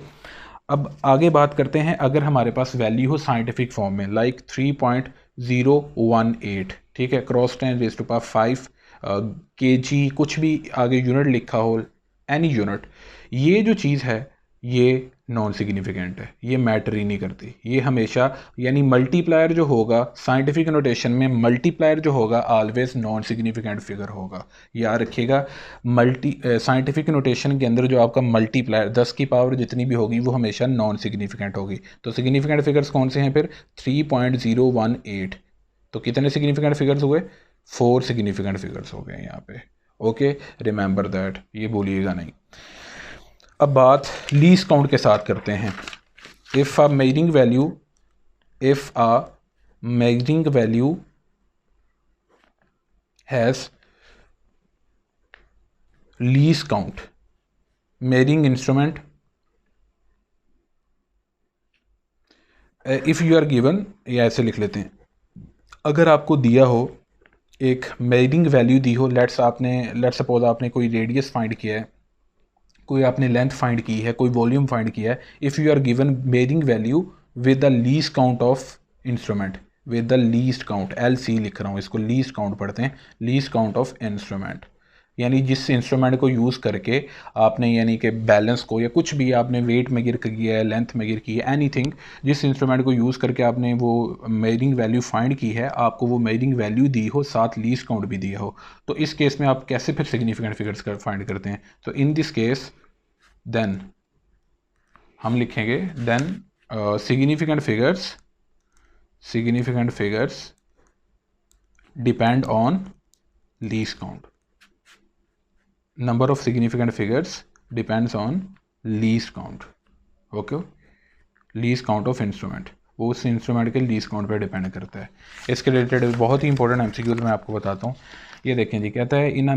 अब आगे बात करते हैं अगर हमारे पास वैल्यू हो साइंटिफिक फॉर्म में लाइक 3.018, ठीक है, क्रॉस 10⁵ kg, कुछ भी आगे यूनिट लिखा हो, एनी यूनिट, ये जो चीज़ है ये नॉन सिग्निफिकेंट है, ये मैटर ही नहीं करती। ये हमेशा यानी मल्टीप्लायर जो होगा साइंटिफिक नोटेशन में, मल्टीप्लायर जो होगा ऑलवेज नॉन सिग्निफिकेंट फिगर होगा। याद रखिएगा, साइंटिफिक नोटेशन के अंदर जो आपका मल्टीप्लायर 10 की पावर जितनी भी होगी वो हमेशा नॉन सिग्निफिकेंट होगी। तो सिग्निफिकेंट फिगर्स कौन से हैं फिर, 3.018। तो कितने सिग्निफिकेंट फिगर्स हुए, 4 सिग्निफिकेंट फिगर्स हो गए यहाँ पे। ओके, रिमेंबर दैट, ये भूलिएगा नहीं। अब बात लीस्ट काउंट के साथ करते हैं। If a measuring value has least count, measuring instrument, if you are given, या ऐसे लिख लेते हैं, अगर आपको दिया हो एक मेजरिंग वैल्यू दी हो, लेट्स सपोज आपने कोई रेडियस फाइंड किया है, कोई आपने लेंथ फाइंड की है, कोई वॉल्यूम फाइंड किया है। If you are given measuring value with the least count of instrument, with the least count, LC लिख रहा हूँ, इसको लीस्ट काउंट पढ़ते हैं, लीस्ट काउंट ऑफ इंस्ट्रूमेंट, यानी जिस इंस्ट्रूमेंट को यूज़ करके आपने यानी कि बैलेंस को या कुछ भी आपने वेट मेजर किया है, लेंथ मेजर की है, एनीथिंग, जिस इंस्ट्रूमेंट को यूज़ करके आपने वो मेजरिंग वैल्यू फाइंड की है, आपको वो मेजरिंग वैल्यू दी हो, साथ लीस्ट काउंट भी दिया हो, तो इस केस में आप कैसे फिर सिग्निफिकेंट फिगर्स फाइंड करते हैं? तो इन दिस केस देन हम लिखेंगे then significant figures depend on least count, number of significant figures depends on least count. Okay, least count of instrument, वो उस इंस्ट्रूमेंट के लीस्ट काउंट पर डिपेंड करता है। इसके रिलेटेड बहुत ही इंपॉर्टेंट MCQs मैं आपको बताता हूँ। ये देखें जी, कहता है इन अ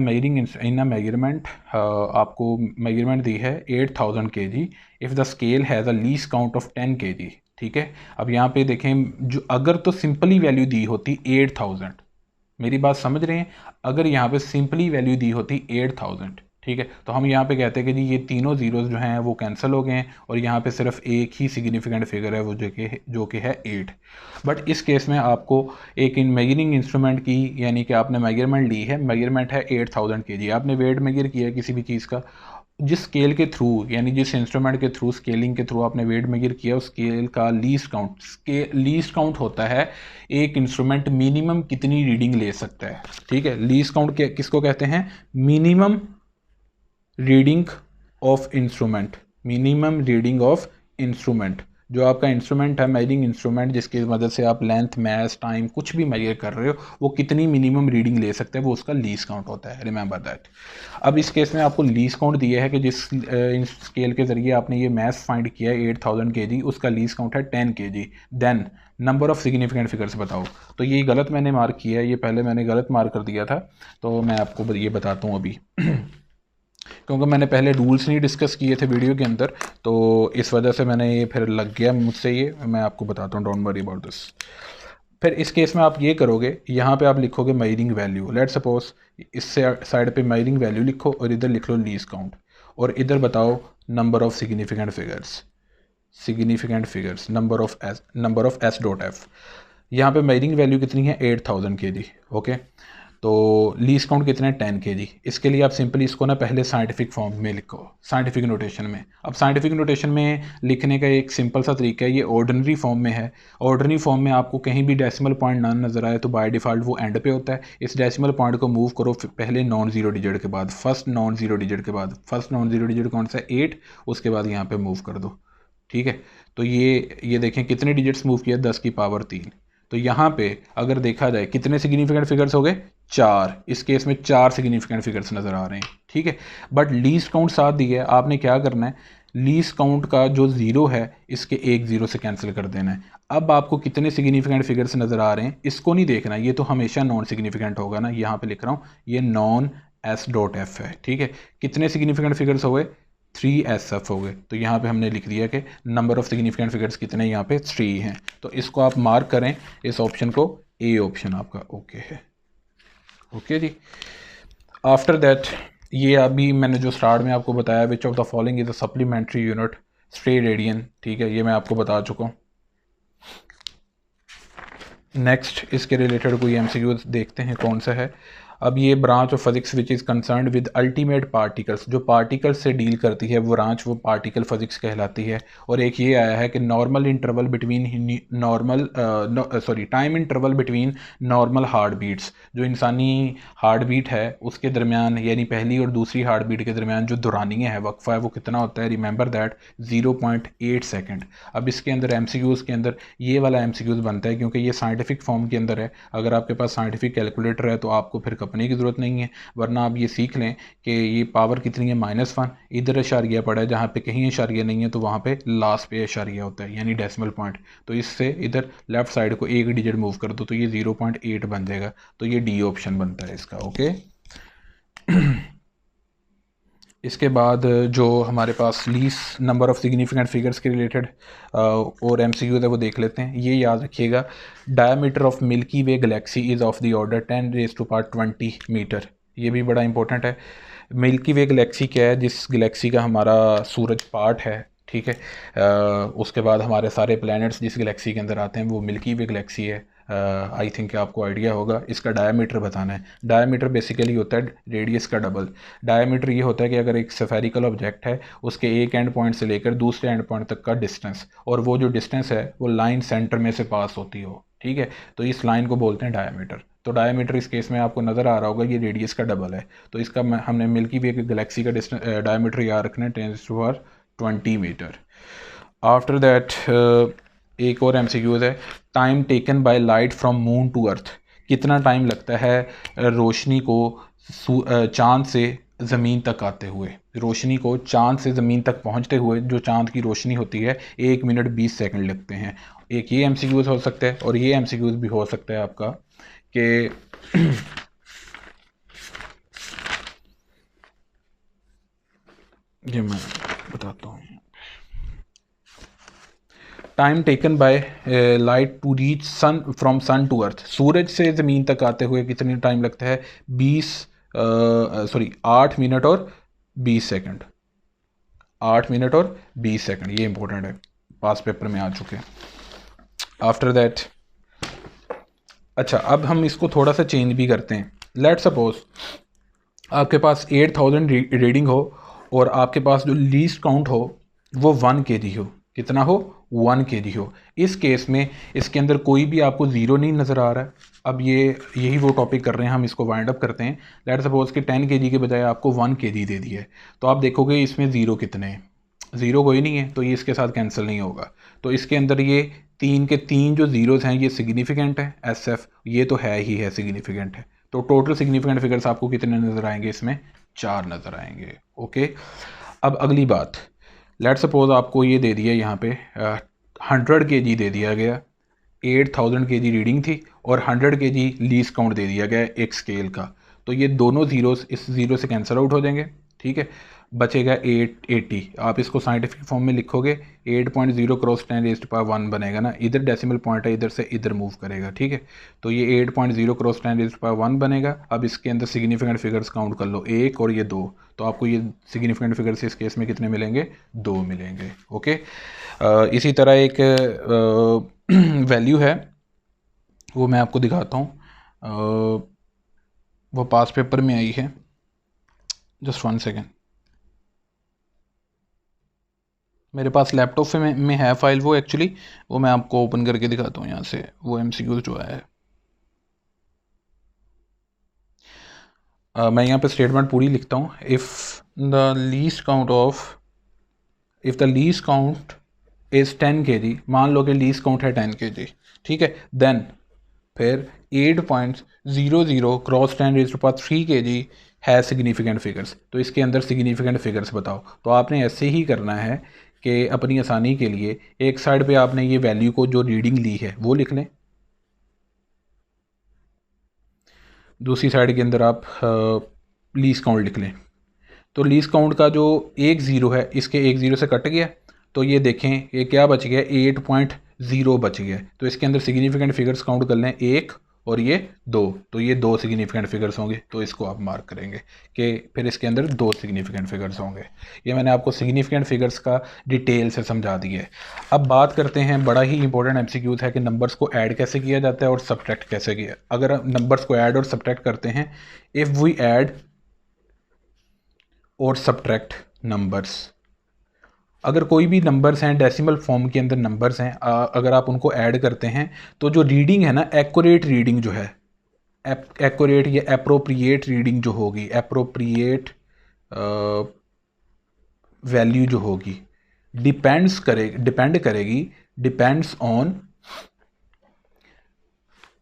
मेजरमेंट, आपको मेजरमेंट दी है 8000 kg if the scale has a least count of 10 kg। ठीक है, अब यहाँ पे देखें, जो अगर तो सिंपली वैल्यू दी होती 8000, मेरी बात समझ रहे हैं, अगर यहाँ पे सिंपली वैल्यू दी होती 8000, ठीक है, तो हम यहाँ पे कहते हैं कि जी ये तीनों ज़ीरोज़ जो हैं वो कैंसिल हो गए हैं और यहाँ पे सिर्फ एक ही सिग्निफिकेंट फिगर है वो जो कि है 8। बट इस केस में आपको एक मेजरिंग इंस्ट्रूमेंट की यानी कि आपने मेजरमेंट ली है, मेजरमेंट है 8000 kg, आपने वेट मेजर किया है किसी भी चीज़ का, जिस स्केल के थ्रू यानी जिस इंस्ट्रूमेंट के थ्रू स्केलिंग के थ्रू आपने वेट मेजर किया, उस स्केल का लीस्ट काउंट होता है एक इंस्ट्रूमेंट मिनिमम कितनी रीडिंग ले सकता है। ठीक है, लीस्ट काउंट किसको कहते हैं, minimum reading of instrument, minimum reading of instrument, जो आपका इंस्ट्रूमेंट है, मेजरिंग इंस्ट्रूमेंट, जिसकी मदद से आप लेंथ, मास, टाइम कुछ भी मेजर कर रहे हो, वो कितनी मिनिमम रीडिंग ले सकते हैं, वो उसका लीस्ट काउंट होता है। Remember that. अब इस केस में आपको लीस्ट काउंट दिया है कि जिस स्केल के ज़रिए आपने ये मास फाइंड किया है 8000 kg, उसका लीस्ट काउंट है 10 kg। Then number of significant figures बताओ। तो ये गलत मैंने मार्क किया है, ये पहले मैंने गलत मार्क कर दिया था, तो मैं आपको ये बताता हूँ अभी क्योंकि मैंने पहले रूल्स नहीं डिस्कस किए थे वीडियो के अंदर, तो इस वजह से मैंने ये फिर लग गया मुझसे, ये मैं आपको बताता हूँ, डोंट वरी अबाउट दिस। फिर इस केस में आप ये करोगे, यहाँ पे आप लिखोगे मेजरिंग वैल्यू। लेट सपोज इस साइड पे मेजरिंग वैल्यू लिखो और इधर लिख लो लीस्ट काउंट, और इधर बताओ number of significant figures, number of S dot F. यहाँ पे मेजरिंग वैल्यू कितनी है 8000 kg। ओके, तो लीस्ट काउंट कितना है 10 kg। इसके लिए आप सिंपली इसको ना पहले साइंटिफिक फॉर्म में लिखो, साइंटिफिक नोटेशन में। अब साइंटिफिक नोटेशन में लिखने का एक सिंपल सा तरीका है, ये ऑर्डिनरी फॉर्म में है। ऑर्डिनरी फॉर्म में आपको कहीं भी डेसिमल पॉइंट ना नज़र आए तो बाय डिफ़ॉल्ट वो एंड पे होता है। इस डेसिमल पॉइंट को मूव करो पहले नॉन ज़ीरो डिजिट के बाद, फर्स्ट नॉन ज़ीरो डिजिट कौन सा है 8, उसके बाद यहाँ पर मूव कर दो। ठीक है, तो ये देखें कितने डिजिट्स मूव किया, 10 की पावर 3। तो यहाँ पे अगर देखा जाए कितने सिग्निफिकेंट फिगर्स हो गए, 4। इस केस में 4 सिग्निफिकेंट फिगर्स नज़र आ रहे हैं। ठीक है, बट लीस्ट काउंट साथ दिया है, आपने क्या करना है, लीस्ट काउंट का जो ज़ीरो है इसके एक ज़ीरो से कैंसिल कर देना है। अब आपको कितने सिग्निफिकेंट फिगर्स नज़र आ रहे हैं इसको नहीं देखना, ये तो हमेशा नॉन सिग्निफिकेंट होगा ना। यहाँ पे लिख रहा हूँ ये नॉन एस डॉट एफ है। ठीक है, कितने सिग्निफिकेंट फिगर्स हो गए, 3SF हो गए। तो यहाँ पे हमने लिख दिया कि नंबर ऑफ़ सिग्निफिकेंट फिगर्स कितने, यहाँ पे 3 हैं। तो इसको आप मार्क करें, इस ऑप्शन को, ए ऑप्शन आपका ओके है। ओके जी। आफ्टर दैट ये अभी मैंने जो स्टार्ट में आपको बताया, which of the following is a supplementary unit steradian. ठीक है, ये मैं आपको बता चुका हूँ। नेक्स्ट इसके रिलेटेड कोई MCQ देखते हैं कौन सा है। अब ये branch of physics which is concerned with ultimate particles, जो पार्टिकल्स से डील करती है वो ब्रांच, वो पार्टिकल फिजिक्स कहलाती है। और एक ये आया है कि normal interval between time interval between normal heart beats, जो इंसानी हार्ट बीट है उसके दरमियान, यानी पहली और दूसरी हार्ट बीट के दरमियान जो दौरानिया है, वक्फा है, वो कितना होता है, रिमेंबर दैट 0.8 सेकेंड। अब इसके अंदर MCQs के अंदर ये वाला MCQs बनता है, क्योंकि ये साइंटिफिक फॉर्म के अंदर है। अगर आपके पास साइंटिफिक कैलकुलेटर है तो आपको फिर कपने की ज़रूरत नहीं है, वरना आप ये सीख लें कि ये पावर कितनी है, -1। इधर इशारिया पड़ा है, जहाँ पे कहीं इशारिया नहीं है तो वहाँ पे लास्ट पे इशारिया होता है, यानी डेसिमल पॉइंट। तो इससे इधर लेफ्ट साइड को एक डिजिट मूव कर दो तो ये 0.8 बन जाएगा। तो ये डी ऑप्शन बनता है इसका। ओके, इसके बाद जो हमारे पास least number of significant figures के रिलेटेड और MCQ है वो देख लेते हैं। ये याद रखिएगा, diameter of milky way galaxy is of the order 10⁻20 metre. ये भी बड़ा इंपॉर्टेंट है। मिल्की वे गैलेक्सी क्या है, जिस गैलेक्सी का हमारा सूरज पार्ट है। ठीक है, उसके बाद हमारे सारे प्लैनेट्स जिस गैलेक्सी के अंदर आते हैं वो मिल्की वे गैलेक्सी है। आई थिंक आपको आइडिया होगा। इसका डायमीटर बताना है। डायमीटर बेसिकली होता है रेडियस का डबल। डायमीटर ये होता है कि अगर एक स्फेरिकल ऑब्जेक्ट है, उसके एक एंड पॉइंट से लेकर दूसरे एंड पॉइंट तक का डिस्टेंस, और वो जो डिस्टेंस है वो लाइन सेंटर में से पास होती हो। ठीक है, तो इस लाइन को बोलते हैं डायमीटर। तो डायमीटर इस केस में आपको नज़र आ रहा होगा ये रेडियस का डबल है। तो इसका हमने मिल्की वे गैलेक्सी का डायमीटर याद रखना है 10⁻20 मीटर। आफ्टर दैट एक और MCQ है, time taken by light from moon to earth. कितना टाइम लगता है रोशनी को चाँद से ज़मीन तक आते हुए, रोशनी को चाँद से ज़मीन तक पहुंचते हुए जो चाँद की रोशनी होती है 1 मिनट 20 सेकंड लगते हैं। एक ये MCQ हो सकता है, और ये MCQ भी हो सकता है आपका कि ये मैं बताता हूँ, time taken by light to reach sun from sun to earth. सूरज से ज़मीन तक आते हुए कितनी टाइम लगता है, 8 मिनट और 20 सेकंड। 8 मिनट और 20 सेकंड, ये इंपॉर्टेंट है, पास पेपर में आ चुके हैं। आफ्टर दैट अच्छा, अब हम इसको थोड़ा सा चेंज भी करते हैं। लेट सपोज आपके पास 8000 रीडिंग हो और आपके पास जो लीस्ट काउंट हो वो 1 kg हो। कितना हो, 1 kg हो। इस केस में इसके अंदर कोई भी आपको ज़ीरो नहीं नज़र आ रहा है। अब यही वो टॉपिक कर रहे हैं, हम इसको वाइंड अप करते हैं। लेट सपोज कि 10 kg के बजाय आपको 1 kg दे दिया है, तो आप देखोगे इसमें ज़ीरो कितने हैं। ज़ीरो कोई नहीं है तो ये इसके साथ कैंसिल नहीं होगा। तो इसके अंदर ये 3 के 3 जो ज़ीरोज़ हैं ये सिग्निफिकेंट है, SF ये तो है ही है, सिग्निफिकेंट है। तो टोटल सिग्निफिकेंट फिगर्स आपको कितने नज़र आएंगे इसमें? 4 नज़र आएंगे। ओके, अब अगली बात, लेट सपोज आपको ये दे दिया यहाँ पे 100 kg दे दिया गया, 8000 kg रीडिंग थी और 100 kg लीज काउंट दे दिया गया एक स्केल का। तो ये दोनों ज़ीरोज़ इस ज़ीरो से कैंसिल आउट हो जाएंगे, ठीक है, बचेगा 880। आप इसको साइंटिफिक फॉर्म में लिखोगे 8.0 क्रॉस 10⁻1 बनेगा ना, इधर डेसिमल पॉइंट है, इधर से इधर मूव करेगा, ठीक है। तो ये 8.0 क्रॉस 10⁻1 बनेगा। अब इसके अंदर सिग्निफिकेंट फिगर्स काउंट कर लो, 1 और ये 2, तो आपको ये सिग्निफिकेंट फिगर्स इस केस में कितने मिलेंगे? 2 मिलेंगे। ओके, इसी तरह एक वैल्यू है, वो मैं आपको दिखाता हूँ, वो पास पेपर में आई है, जस्ट 1 सेकेंड। मेरे पास लैपटॉप में है फाइल, वो एक्चुअली वो मैं आपको ओपन करके दिखाता हूँ यहाँ से, वो MCQ जो है। मैं यहाँ पे स्टेटमेंट पूरी लिखता हूँ। If the least count is 10 kg, मान लो कि लीस्ट काउंट है 10 kg, ठीक है, देन फिर 8.00 क्रॉस 10⁻³ kg है सिग्निफिकेंट फिगर्स। तो इसके अंदर सिग्निफिकेंट फिगर्स बताओ। तो आपने ऐसे ही करना है कि अपनी आसानी के लिए एक साइड पे आपने ये वैल्यू को जो रीडिंग ली है वो लिख लें, दूसरी साइड के अंदर आप लीज काउंट लिख लें। तो लीज काउंट का जो एक ज़ीरो है इसके एक ज़ीरो से कट गया, तो ये देखें ये क्या बच गया? 8.0 बच गया। तो इसके अंदर सिग्निफिकेंट फिगर्स काउंट कर लें, 1 और ये 2, तो ये 2 सिग्निफिकेंट फिगर्स होंगे। तो इसको आप मार्क करेंगे कि फिर इसके अंदर 2 सिग्निफिकेंट फिगर्स होंगे। ये मैंने आपको सिग्निफिकेंट फिगर्स का डिटेल से समझा दिया है। अब बात करते हैं, बड़ा ही इंपॉर्टेंट MCQ है कि नंबर्स को ऐड कैसे किया जाता है और सब्ट्रैक्ट कैसे किया। अगर नंबर्स को ऐड और सब्ट्रैक्ट करते हैं, इफ़ वी ऐड और सब्ट्रैक्ट नंबर्स, अगर कोई भी नंबर्स हैं डेसिमल फॉर्म के अंदर नंबर्स हैं, अगर आप उनको ऐड करते हैं तो जो रीडिंग है ना, एक्यूरेट रीडिंग जो है, एक्यूरेट या एप्रोप्रिएट रीडिंग जो होगी, एप्रोप्रिएट वैल्यू जो होगी, depends on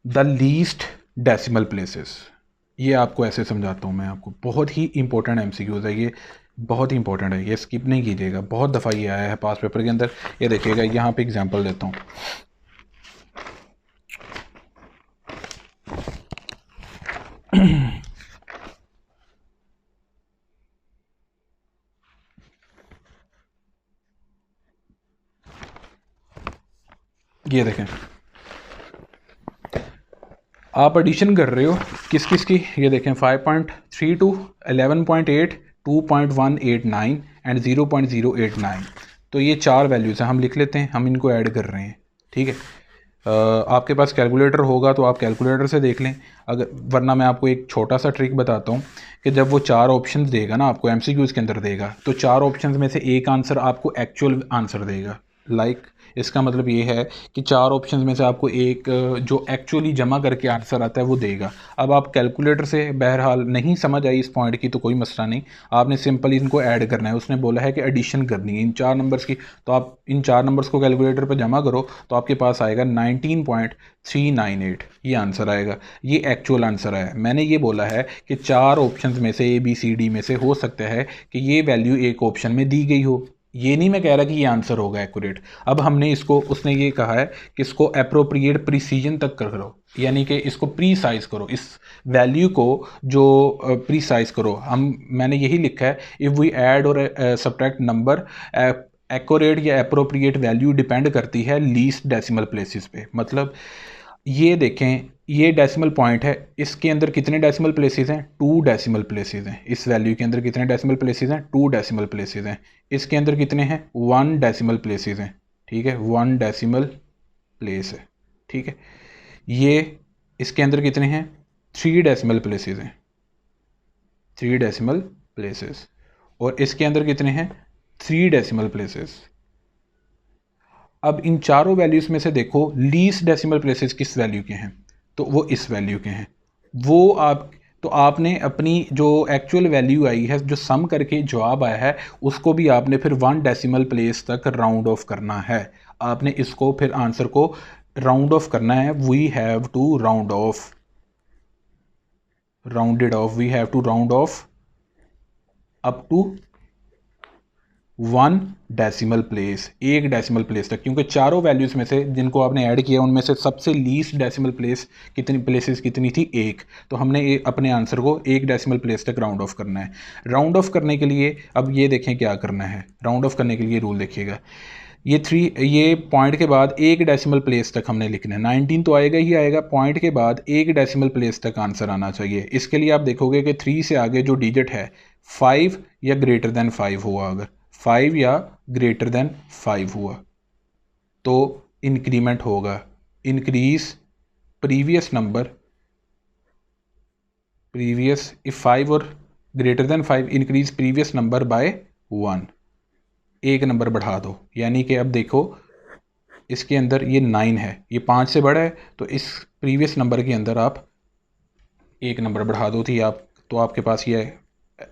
the least decimal places. ये आपको ऐसे समझाता हूँ मैं आपको, बहुत ही इंपॉर्टेंट MCQs है ये, बहुत ही इंपॉर्टेंट है, ये स्किप नहीं कीजिएगा। बहुत दफ़ा ये आया है पास पेपर के अंदर। ये देखिएगा, यहाँ पे एग्जांपल देता हूँ। ये देखें, आप एडिशन कर रहे हो किस किस की, ये देखें 5.32, 11.8, 2.189 एंड 0.089। तो ये 4 वैल्यूज़ हैं, हम लिख लेते हैं, हम इनको ऐड कर रहे हैं, ठीक है। आपके पास कैलकुलेटर होगा तो आप कैलकुलेटर से देख लें, अगर वरना मैं आपको एक छोटा सा ट्रिक बताता हूँ कि जब वो 4 ऑप्शंस देगा ना आपको MCQs के अंदर देगा, तो 4 ऑप्शंस में से एक आंसर आपको एक्चुअल आंसर देगा। इसका मतलब ये है कि 4 ऑप्शंस में से आपको एक जो एक्चुअली जमा करके आंसर आता है वो देगा। अब आप कैलकुलेटर से बहरहाल नहीं समझ आई इस पॉइंट की तो कोई मसला नहीं, आपने सिंपल इनको ऐड करना है। उसने बोला है कि एडिशन करनी है इन 4 नंबर्स की, तो आप इन 4 नंबर्स को कैलकुलेटर पर जमा करो तो आपके पास आएगा 19.398, ये आंसर आएगा। ये एक्चुअल आंसर है। मैंने ये बोला है कि 4 ऑप्शंस में से ABCD में से हो सकता है कि ये वैल्यू एक ऑप्शन में दी गई हो, ये नहीं मैं कह रहा कि ये आंसर होगा एक्यूरेट। अब हमने इसको, उसने ये कहा है कि इसको अप्रोप्रिएट प्रिसीजन तक करो, यानी कि इसको प्रीसाइज करो, इस वैल्यू को जो प्रीसाइज करो। मैंने यही लिखा है, इफ़ वी ऐड और सब्ट्रैक्ट नंबर, एक्यूरेट या अप्रोप्रिएट वैल्यू डिपेंड करती है लीस्ट डेसिमल प्लेसेस पे। मतलब ये देखें, ये डेसिमल पॉइंट है, इसके अंदर कितने डेसिमल प्लेसेस हैं? 2 डेसिमल प्लेसेस हैं। इस वैल्यू के अंदर कितने डेसिमल प्लेसेस हैं? 2 डेसिमल प्लेसेस हैं। इसके अंदर कितने हैं? 1 डेसिमल प्लेसेस हैं, ठीक है, 1 डेसिमल प्लेस है, ठीक है। ये इसके अंदर कितने हैं? 3 डेसिमल प्लेसेस हैं, 3 डेसिमल प्लेसेस। और इसके अंदर कितने हैं? 3 डेसिमल प्लेसेस। अब इन चारों वैल्यूज में से देखो लीस्ट डेसिमल प्लेसेस किस वैल्यू के हैं, तो वो इस वैल्यू के हैं। वो आप तो आपने अपनी जो एक्चुअल वैल्यू आई है, जो सम करके जवाब आया है, उसको भी आपने फिर 1 डेसिमल प्लेस तक राउंड ऑफ करना है। आपने इसको फिर आंसर को राउंड ऑफ करना है। We have to round off, rounded off, we have to round off up to 1 decimal place, 1 decimal place तक, क्योंकि चारों वैल्यूज़ में से जिनको आपने ऐड किया उनमें से सबसे लीस्ट डेसिमल प्लेस कितनी प्लेसेस कितनी थी, 1। तो हमने अपने आंसर को 1 डेसिमल प्लेस तक राउंड ऑफ करना है। राउंड ऑफ करने के लिए अब ये देखें क्या करना है। राउंड ऑफ करने के लिए रूल देखिएगा, ये पॉइंट के बाद 1 डेसिमल प्लेस तक हमने लिखना है। 19 तो आएगा ही आएगा, पॉइंट के बाद 1 डेसिमल प्लेस तक आंसर आना चाहिए। इसके लिए आप देखोगे कि 3 से आगे जो डिजिट है 5 या ग्रेटर देन 5 हुआ, अगर 5 या ग्रेटर देन 5 हुआ तो इंक्रीमेंट होगा, increase previous number, previous if 5 और greater than 5 increase previous number by 1, एक नंबर बढ़ा दो। यानी कि अब देखो इसके अंदर ये 9 है, ये 5 से बड़ा है, तो इस प्रीवियस नंबर के अंदर आप एक नंबर बढ़ा दो थी आप, तो आपके पास ये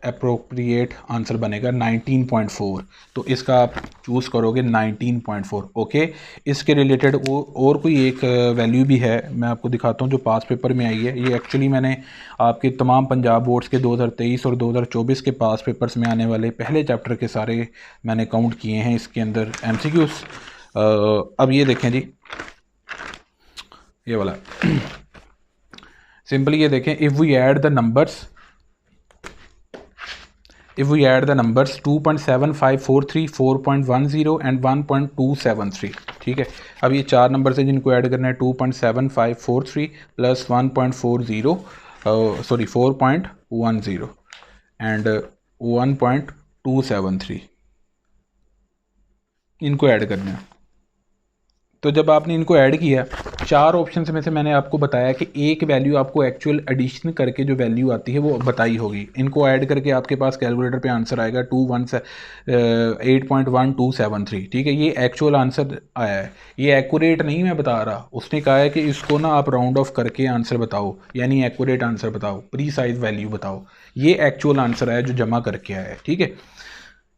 अप्रोप्रिएट आंसर बनेगा 19.4। तो इसका आप चूज़ करोगे 19.4। ओके, इसके रिलेटेड वो और कोई एक वैल्यू भी है, मैं आपको दिखाता हूँ जो पास पेपर में आई है। ये एक्चुअली मैंने आपके तमाम पंजाब बोर्ड्स के 2023 और 2024 के पास पेपर्स में आने वाले पहले चैप्टर के सारे मैंने काउंट किए हैं इसके अंदर MCQs। अब ये देखें जी, ये वाला सिंपली ये देखें, if we add the numbers, if we add the numbers 2.7543, 4.10 and 1.273, ठीक है। अब ये 4 नंबर है जिनको ऐड करना है, 2.7543 प्लस 1.40 सॉरी 4.10 एंड 1.273, इनको ऐड करना है। तो जब आपने इनको ऐड किया, 4 ऑप्शन में से मैंने आपको बताया कि एक वैल्यू आपको एक्चुअल एडिशन करके जो वैल्यू आती है वो बताई होगी। इनको ऐड करके आपके पास कैलकुलेटर पे आंसर आएगा 8.1273, ठीक है। ये एक्चुअल आंसर आया है, ये एक्यूरेट नहीं मैं बता रहा। उसने कहा है कि इसको ना आप राउंड ऑफ करके आंसर बताओ, यानी एक्यूरेट आंसर बताओ, प्रीसाइज वैल्यू बताओ। ये एक्चुअल आंसर आया जो जमा करके आया है, ठीक है।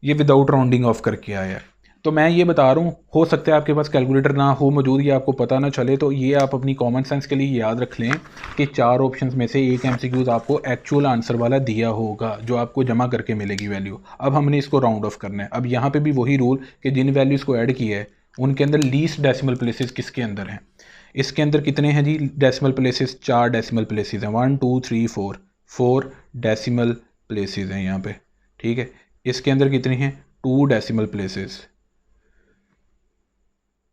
ये विदाउट राउंडिंग ऑफ करके आया है। तो मैं ये बता रहा हूँ, हो सकता है आपके पास कैलकुलेटर ना हो मौजूद या आपको पता ना चले, तो ये आप अपनी कॉमन सेंस के लिए याद रख लें कि 4 ऑप्शंस में से एक MCQs आपको एक्चुअल आंसर वाला दिया होगा जो आपको जमा करके मिलेगी वैल्यू। अब हमने इसको राउंड ऑफ करना है। अब यहाँ पे भी वही रूल कि जिन वैल्यूज़ को ऐड किया है उनके अंदर लीस्ट डेसिमल प्लेसेस किसके अंदर हैं। इसके अंदर कितने हैं जी डेसिमल प्लेसेस? 4 डेसिमल प्लेसेस हैं, 1 2 3 4 डेसिमल प्लेसेस हैं यहाँ पे, ठीक है। इसके अंदर कितनी हैं? 2 डेसिमल प्लेसेस।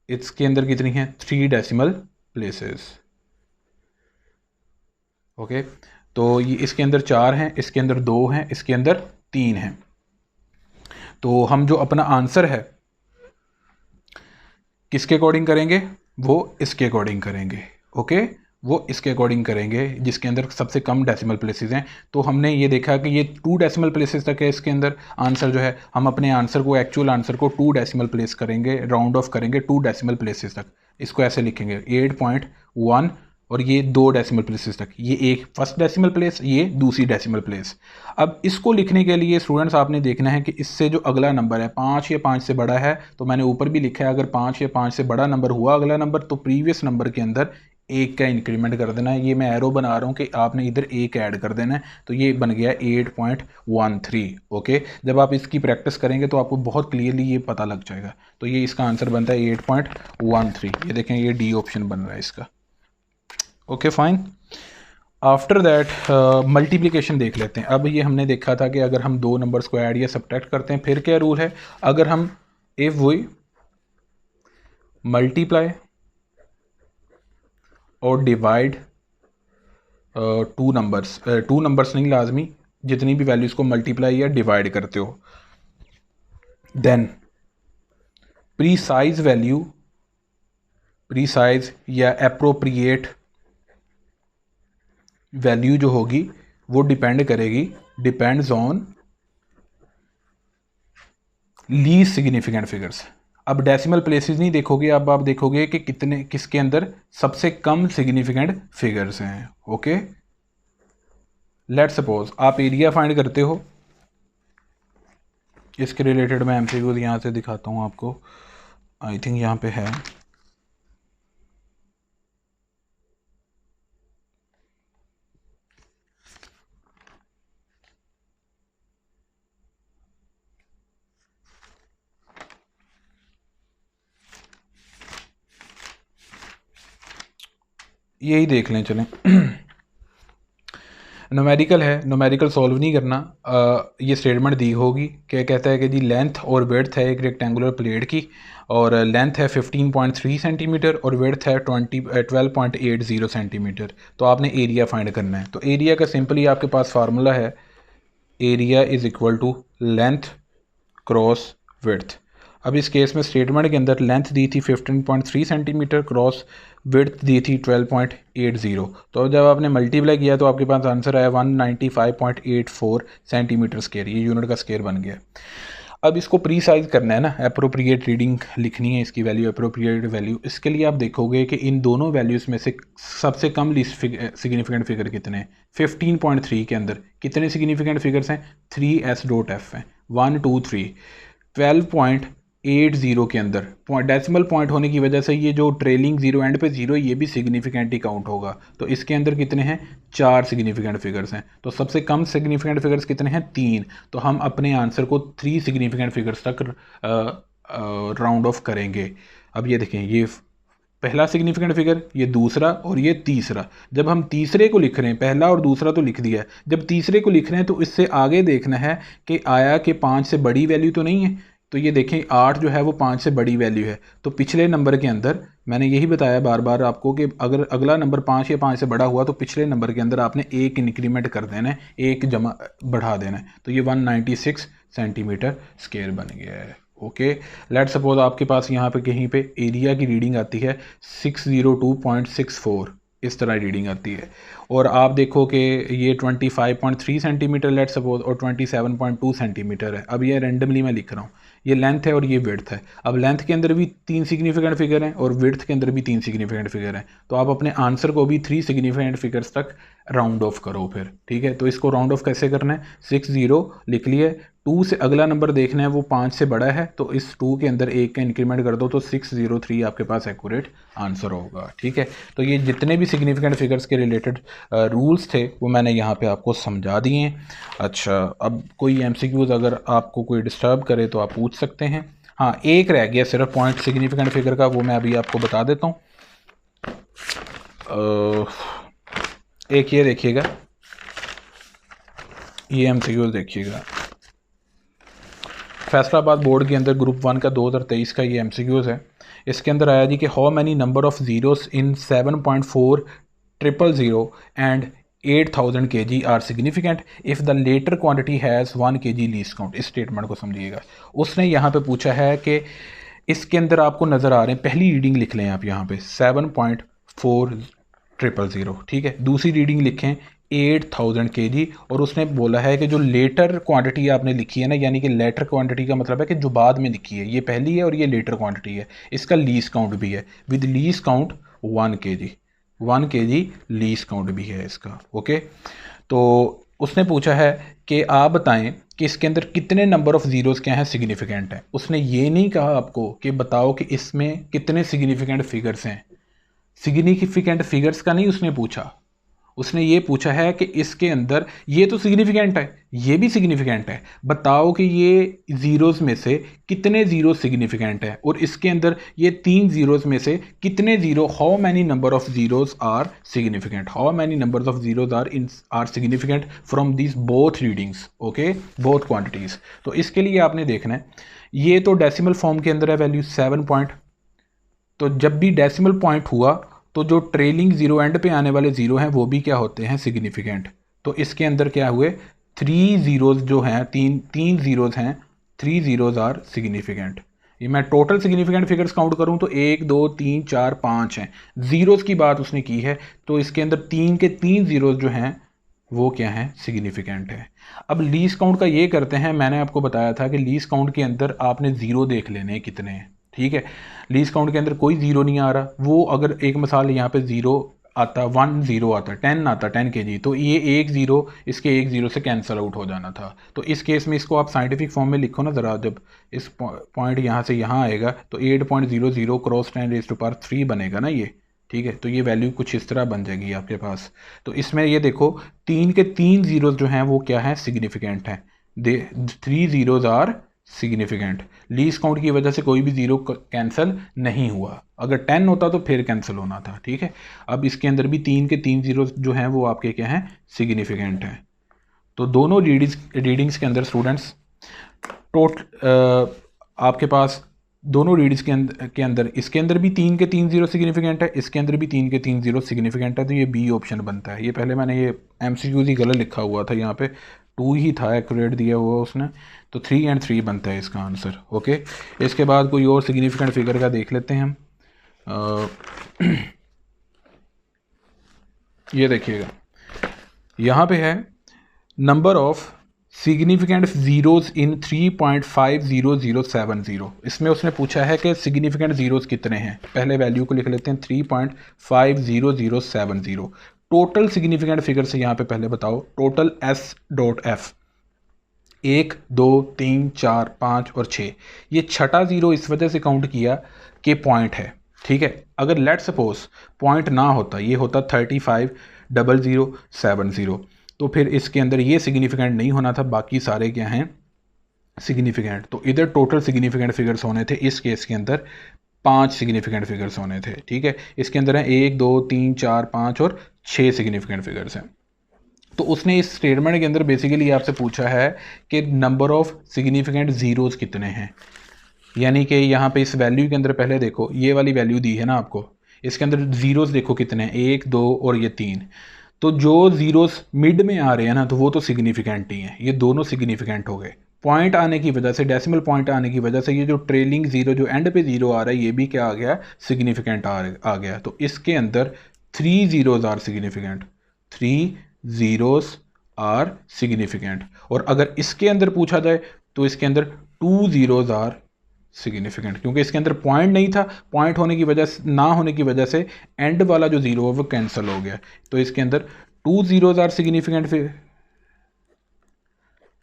इसके अंदर कितनी हैं? 3 डेसिमल प्लेसेस। ओके, तो ये इसके अंदर 4 हैं, इसके अंदर 2 हैं, इसके अंदर 3 हैं। तो हम जो अपना आंसर है किसके अकॉर्डिंग करेंगे? वो इसके अकॉर्डिंग करेंगे। ओके, वो इसके अकॉर्डिंग करेंगे जिसके अंदर सबसे कम डेसिमल प्लेसेस हैं। तो हमने ये देखा कि ये 2 डेसिमल प्लेसेस तक है इसके अंदर आंसर जो है। हम अपने आंसर को, एक्चुअल आंसर को 2 डेसिमल प्लेस करेंगे, राउंड ऑफ करेंगे 2 डेसिमल प्लेसेस तक। इसको ऐसे लिखेंगे 8.1 और ये 2 डेसिमल प्लेसेस तक, ये एक फर्स्ट डेसिमल प्लेस, ये दूसरी डेसिमल प्लेस। अब इसको लिखने के लिए स्टूडेंट्स आपने देखना है कि इससे जो अगला नंबर है 5 या 5 से बड़ा है, तो मैंने ऊपर भी लिखा है अगर 5 या 5 से बड़ा नंबर हुआ अगला नंबर, तो प्रीवियस नंबर के अंदर 1 का इंक्रीमेंट कर देना है। ये मैं एरो बना रहा हूँ कि आपने इधर 1 ऐड कर देना है, तो ये बन गया 8.13। ओके, जब आप इसकी प्रैक्टिस करेंगे तो आपको बहुत क्लियरली ये पता लग जाएगा। तो ये इसका आंसर बनता है 8.13। ये देखें, ये डी ऑप्शन बन रहा है इसका। Okay fine. After that multiplication देख लेते हैं। अब ये हमने देखा था कि अगर हम 2 नंबर्स को ऐड या सब्ट्रैक्ट करते हैं फिर क्या रूल है। अगर हम इफ वी मल्टीप्लाई और डिवाइड 2 नंबर्स, 2 नंबर्स नहीं लाजमी, जितनी भी वैल्यूज़ को मल्टीप्लाई या डिवाइड करते हो, देन प्रीसाइज वैल्यू, प्रीसाइज या एप्रोप्रिएट वैल्यू जो होगी वो डिपेंड करेगी, depends on least significant figures. अब डेसिमल प्लेसेस नहीं देखोगे, अब आप देखोगे कि कितने, किसके अंदर सबसे कम सिग्निफिकेंट फिगर्स हैं। ओके, लेट सपोज आप एरिया फाइंड करते हो, इसके रिलेटेड मैं एमसीक्यूज यहाँ से दिखाता हूँ आपको, आई थिंक यहाँ पे है। यही देख लें चलें। न्यूमेरिकल है, न्यूमेरिकल सॉल्व नहीं करना। ये स्टेटमेंट दी होगी, क्या कहता है कि जी लेंथ और विड्थ है एक रेक्टेंगुलर प्लेट की, और लेंथ है 15.3 सेंटीमीटर और विड्थ है 12.80 सेंटीमीटर। तो आपने एरिया फाइंड करना है। तो एरिया का सिंपली आपके पास फार्मूला है, area is equal to length cross width. अब इस केस में स्टेटमेंट के अंदर लेंथ दी थी 15.3 सेंटीमीटर, क्रॉस विड्थ दी थी 12.80। तो जब आपने मल्टीप्लाई किया तो आपके पास आंसर आया 195.84 सेंटीमीटर स्क्वायर। ये यूनिट का स्क्वायर बन गया। अब इसको प्रीसाइज करना है ना, अप्रोप्रिएट रीडिंग लिखनी है, इसकी वैल्यू अप्रोप्रिएट वैल्यू। इसके लिए आप देखोगे कि इन दोनों वैल्यूज़ में से सबसे कम लीस्ट सिग्निफिकेंट फिगर कितने हैं। 15.3 के अंदर कितने सिग्निफिकेंट फिगर्स हैं, 3s.f हैं, 1 2 3। 12.80 के अंदर डेसिमल पॉइंट होने की वजह से ये जो ट्रेलिंग जीरो एंड पे जीरो, ये भी सिग्निफिकेंट ही काउंट होगा। तो इसके अंदर कितने हैं, 4 सिग्निफिकेंट फिगर्स हैं। तो सबसे कम सिग्निफिकेंट फिगर्स कितने हैं, 3। तो हम अपने आंसर को 3 सिग्निफिकेंट फिगर्स तक राउंड ऑफ करेंगे। अब ये देखें, ये पहला सिग्निफिकेंट फिगर, ये दूसरा और ये तीसरा। जब हम तीसरे को लिख रहे हैं, पहला और दूसरा तो लिख दिया है, जब तीसरे को लिख रहे हैं तो इससे आगे देखना है कि आया कि 5 से बड़ी वैल्यू तो नहीं है। तो ये देखें 8 जो है वो 5 से बड़ी वैल्यू है। तो पिछले नंबर के अंदर मैंने यही बताया बार बार आपको कि अगर अगला नंबर 5 या 5 से बड़ा हुआ तो पिछले नंबर के अंदर आपने एक इंक्रीमेंट कर देना है, एक जमा बढ़ा देना है। तो ये 196 सेंटीमीटर स्क्वायर बन गया है। ओके, लेट सपोज आपके पास यहाँ पे कहीं पे एरिया की रीडिंग आती है 602.64, इस तरह रीडिंग आती है। और आप देखो कि ये 25.3 सेंटीमीटर लेट सपोज और 27.2 सेंटीमीटर है। अब ये रैंडमली मैं लिख रहा हूँ, ये लेंथ है और ये विड्थ है। अब लेंथ के अंदर भी 3 सिग्निफिकेंट फिगर हैं और विड्थ के अंदर भी 3 सिग्निफिकेंट फिगर हैं। तो आप अपने आंसर को भी 3 सिग्निफिकेंट फिगर्स तक राउंड ऑफ करो फिर, ठीक है। तो इसको राउंड ऑफ कैसे करना है, 60 लिख लिए, 2 से अगला नंबर देखना है वो 5 से बड़ा है, तो इस 2 के अंदर एक का इंक्रीमेंट कर दो तो 603 आपके पास एक्यूरेट आंसर होगा, ठीक है। तो ये जितने भी सिग्निफिकेंट फिगर्स के रिलेटेड रूल्स थे वो मैंने यहाँ पे आपको समझा दिए हैं। अच्छा, अब कोई एमसीक्यूज अगर आपको कोई डिस्टर्ब करे तो आप पूछ सकते हैं। हाँ, एक रह गया सिर्फ पॉइंट सिग्निफिकेंट फिगर का, वो मैं अभी आपको बता देता हूँ। एक ये देखिएगा, ये एमसीक्यूज देखिएगा, फैसलाबाद बोर्ड के अंदर ग्रुप 1 का 2023 का ये एमसीक्यूज है। इसके अंदर आया जी कि how many number of zeros in 7.400 and 8000 kg are significant if the latter quantity has 1 kg least count. इस स्टेटमेंट को समझिएगा। उसने यहाँ पे पूछा है कि इसके अंदर आपको नज़र आ रहे हैं, पहली रीडिंग लिख लें आप यहाँ पे 7.400, ठीक है। दूसरी रीडिंग लिखें 8000 kg, और उसने बोला है कि जो लेटर क्वांटिटी आपने लिखी है ना, यानी कि लेटर क्वांटिटी का मतलब है कि जो बाद में लिखी है, ये पहली है और ये लेटर क्वांटिटी है, इसका लीस्ट काउंट भी है, with least count 1 kg, 1 kg least count भी है इसका। ओके, तो उसने पूछा है कि आप बताएं कि इसके अंदर कितने नंबर ऑफ जीरोस क्या हैं सिग्निफिकेंट हैं। उसने ये नहीं कहा आपको कि बताओ कि इसमें कितने सिग्निफिकेंट फिगर्स हैं। सिग्निफिकेंट फिगर्स का नहीं उसने पूछा, उसने ये पूछा है कि इसके अंदर ये तो सिग्निफिकेंट है, ये भी सिग्निफिकेंट है, बताओ कि ये जीरोस में से कितने जीरो सिग्निफिकेंट है, और इसके अंदर ये 3 जीरोस में से कितने zero, how many number of zeros are significant, how many numbers of zeros are significant from this both readings, okay, both quantities. तो इसके लिए आपने देखना है, ये तो डेसिमल फॉर्म के अंदर है वैल्यू 7 पॉइंट, तो जब भी डेसिमल पॉइंट हुआ तो जो ट्रेलिंग जीरो एंड पे आने वाले जीरो हैं वो भी क्या होते हैं, सिग्निफिकेंट। तो इसके अंदर क्या हुए, 3 जीरोज जो हैं, तीन जीरोज हैं, 3 जीरोज आर सिग्निफिकेंट। ये मैं टोटल सिग्निफिकेंट फिगर्स काउंट करूं तो 1 2 3 4 5 हैं। जीरोज की बात उसने की है, तो इसके अंदर 3 के 3 जीरोज जो हैं वो क्या हैं, सिग्निफिकेंट है। अब लीस्ट काउंट का ये करते हैं, मैंने आपको बताया था कि लीस्ट काउंट के अंदर आपने जीरो देख लेने हैं कितने हैं, ठीक है। लीस्ट काउंट के अंदर कोई जीरो नहीं आ रहा, वो अगर एक मिसाल यहाँ पे जीरो आता 1 0 आता 10 आता 10 kg, तो ये एक ज़ीरो इसके एक ज़ीरो से कैंसिल आउट हो जाना था। तो इस केस में इसको आप साइंटिफिक फॉर्म में लिखो ना ज़रा, जब इस पॉइंट यहाँ से यहाँ आएगा तो 8.00 क्रॉस 10⁻³ बनेगा ना ये, ठीक है। तो ये वैल्यू कुछ इस तरह बन जाएगी आपके पास। तो इसमें ये देखो 3 के 3 ज़ीरोज़ जो हैं वो क्या हैं, सिग्निफिकेंट हैं। 3 zeros are significant. Least count की वजह से कोई भी ज़ीरो कैंसिल नहीं हुआ, अगर 10 होता तो फिर कैंसिल होना था, ठीक है। अब इसके अंदर भी 3 के 3 ज़ीरो जो हैं वो आपके क्या हैं, सिग्निफिकेंट हैं। तो दोनों रीडिंग्स के अंदर स्टूडेंट्स आपके पास दोनों रीड्स के अंदर इसके अंदर भी 3 के 3 ज़ीरो सिग्निफिकेंट है, इसके अंदर भी 3 के 3 ज़ीरो सिग्निफिकेंट है। तो ये बी ऑप्शन बनता है। ये पहले मैंने ये MCQ ही गलत लिखा हुआ था, यहाँ पे 2 ही था एक्यूरेट दिया हुआ उसने, तो 3 और 3 बनता है इसका आंसर। ओके, इसके बाद कोई और सिग्निफिकेंट फिगर का देख लेते हैं हम। ये देखिएगा यहाँ पे है नंबर ऑफ सिग्निफिकेंट ज़ीरोज़ इन 3.50070। इसमें उसने पूछा है कि सिग्निफिकेंट ज़ीरोज़ कितने हैं। पहले वैल्यू को लिख लेते हैं 3.50070। टोटल सिग्निफिकेंट फिगर से यहाँ पे पहले बताओ टोटल S.F 1 2 3 4 5 और 6। ये छठा ज़ीरो इस वजह से काउंट किया कि पॉइंट है, ठीक है। अगर लेट सपोज पॉइंट ना होता, ये होता 350070, तो फिर इसके अंदर ये सिग्निफिकेंट नहीं होना था, बाकी सारे क्या हैं, सिग्निफिकेंट। तो इधर टोटल सिग्निफिकेंट फिगर्स होने थे, इस केस के अंदर 5 सिग्निफिकेंट फिगर्स होने थे, ठीक है। इसके अंदर है 1 2 3 4 5 और 6 सिग्निफिकेंट फिगर्स हैं। तो उसने इस स्टेटमेंट के अंदर बेसिकली आपसे पूछा है कि नंबर ऑफ सिग्निफिकेंट ज़ीरोज़ कितने हैं। यानी कि यहाँ पे इस वैल्यू के अंदर पहले देखो, ये वाली वैल्यू दी है ना आपको, इसके अंदर ज़ीरोज़ देखो कितने हैं, 1 2 और ये 3। तो जो ज़ीरोज़ मिड में आ रहे हैं ना, तो वो तो सिग्निफिकेंट ही हैं, ये दोनों सिग्निफिकेंट हो गए। पॉइंट आने की वजह से, डेसिमल पॉइंट आने की वजह से ये जो ट्रेलिंग ज़ीरो, जो एंड पे ज़ीरो आ रहा है, ये भी क्या आ गया, सिग्निफिकेंट आ गया। तो इसके अंदर 3 zeros are significant, 3 zeros are significant. और अगर इसके अंदर पूछा जाए तो इसके अंदर 2 ज़ीरोज़ आर सिग्निफिकेंट, क्योंकि इसके अंदर पॉइंट नहीं था, पॉइंट होने की वजह से, ना होने की वजह से एंड वाला जो ज़ीरो है वो कैंसिल हो गया। तो इसके अंदर 2 ज़ीरोज़ आर सिग्निफिकेंट फिर,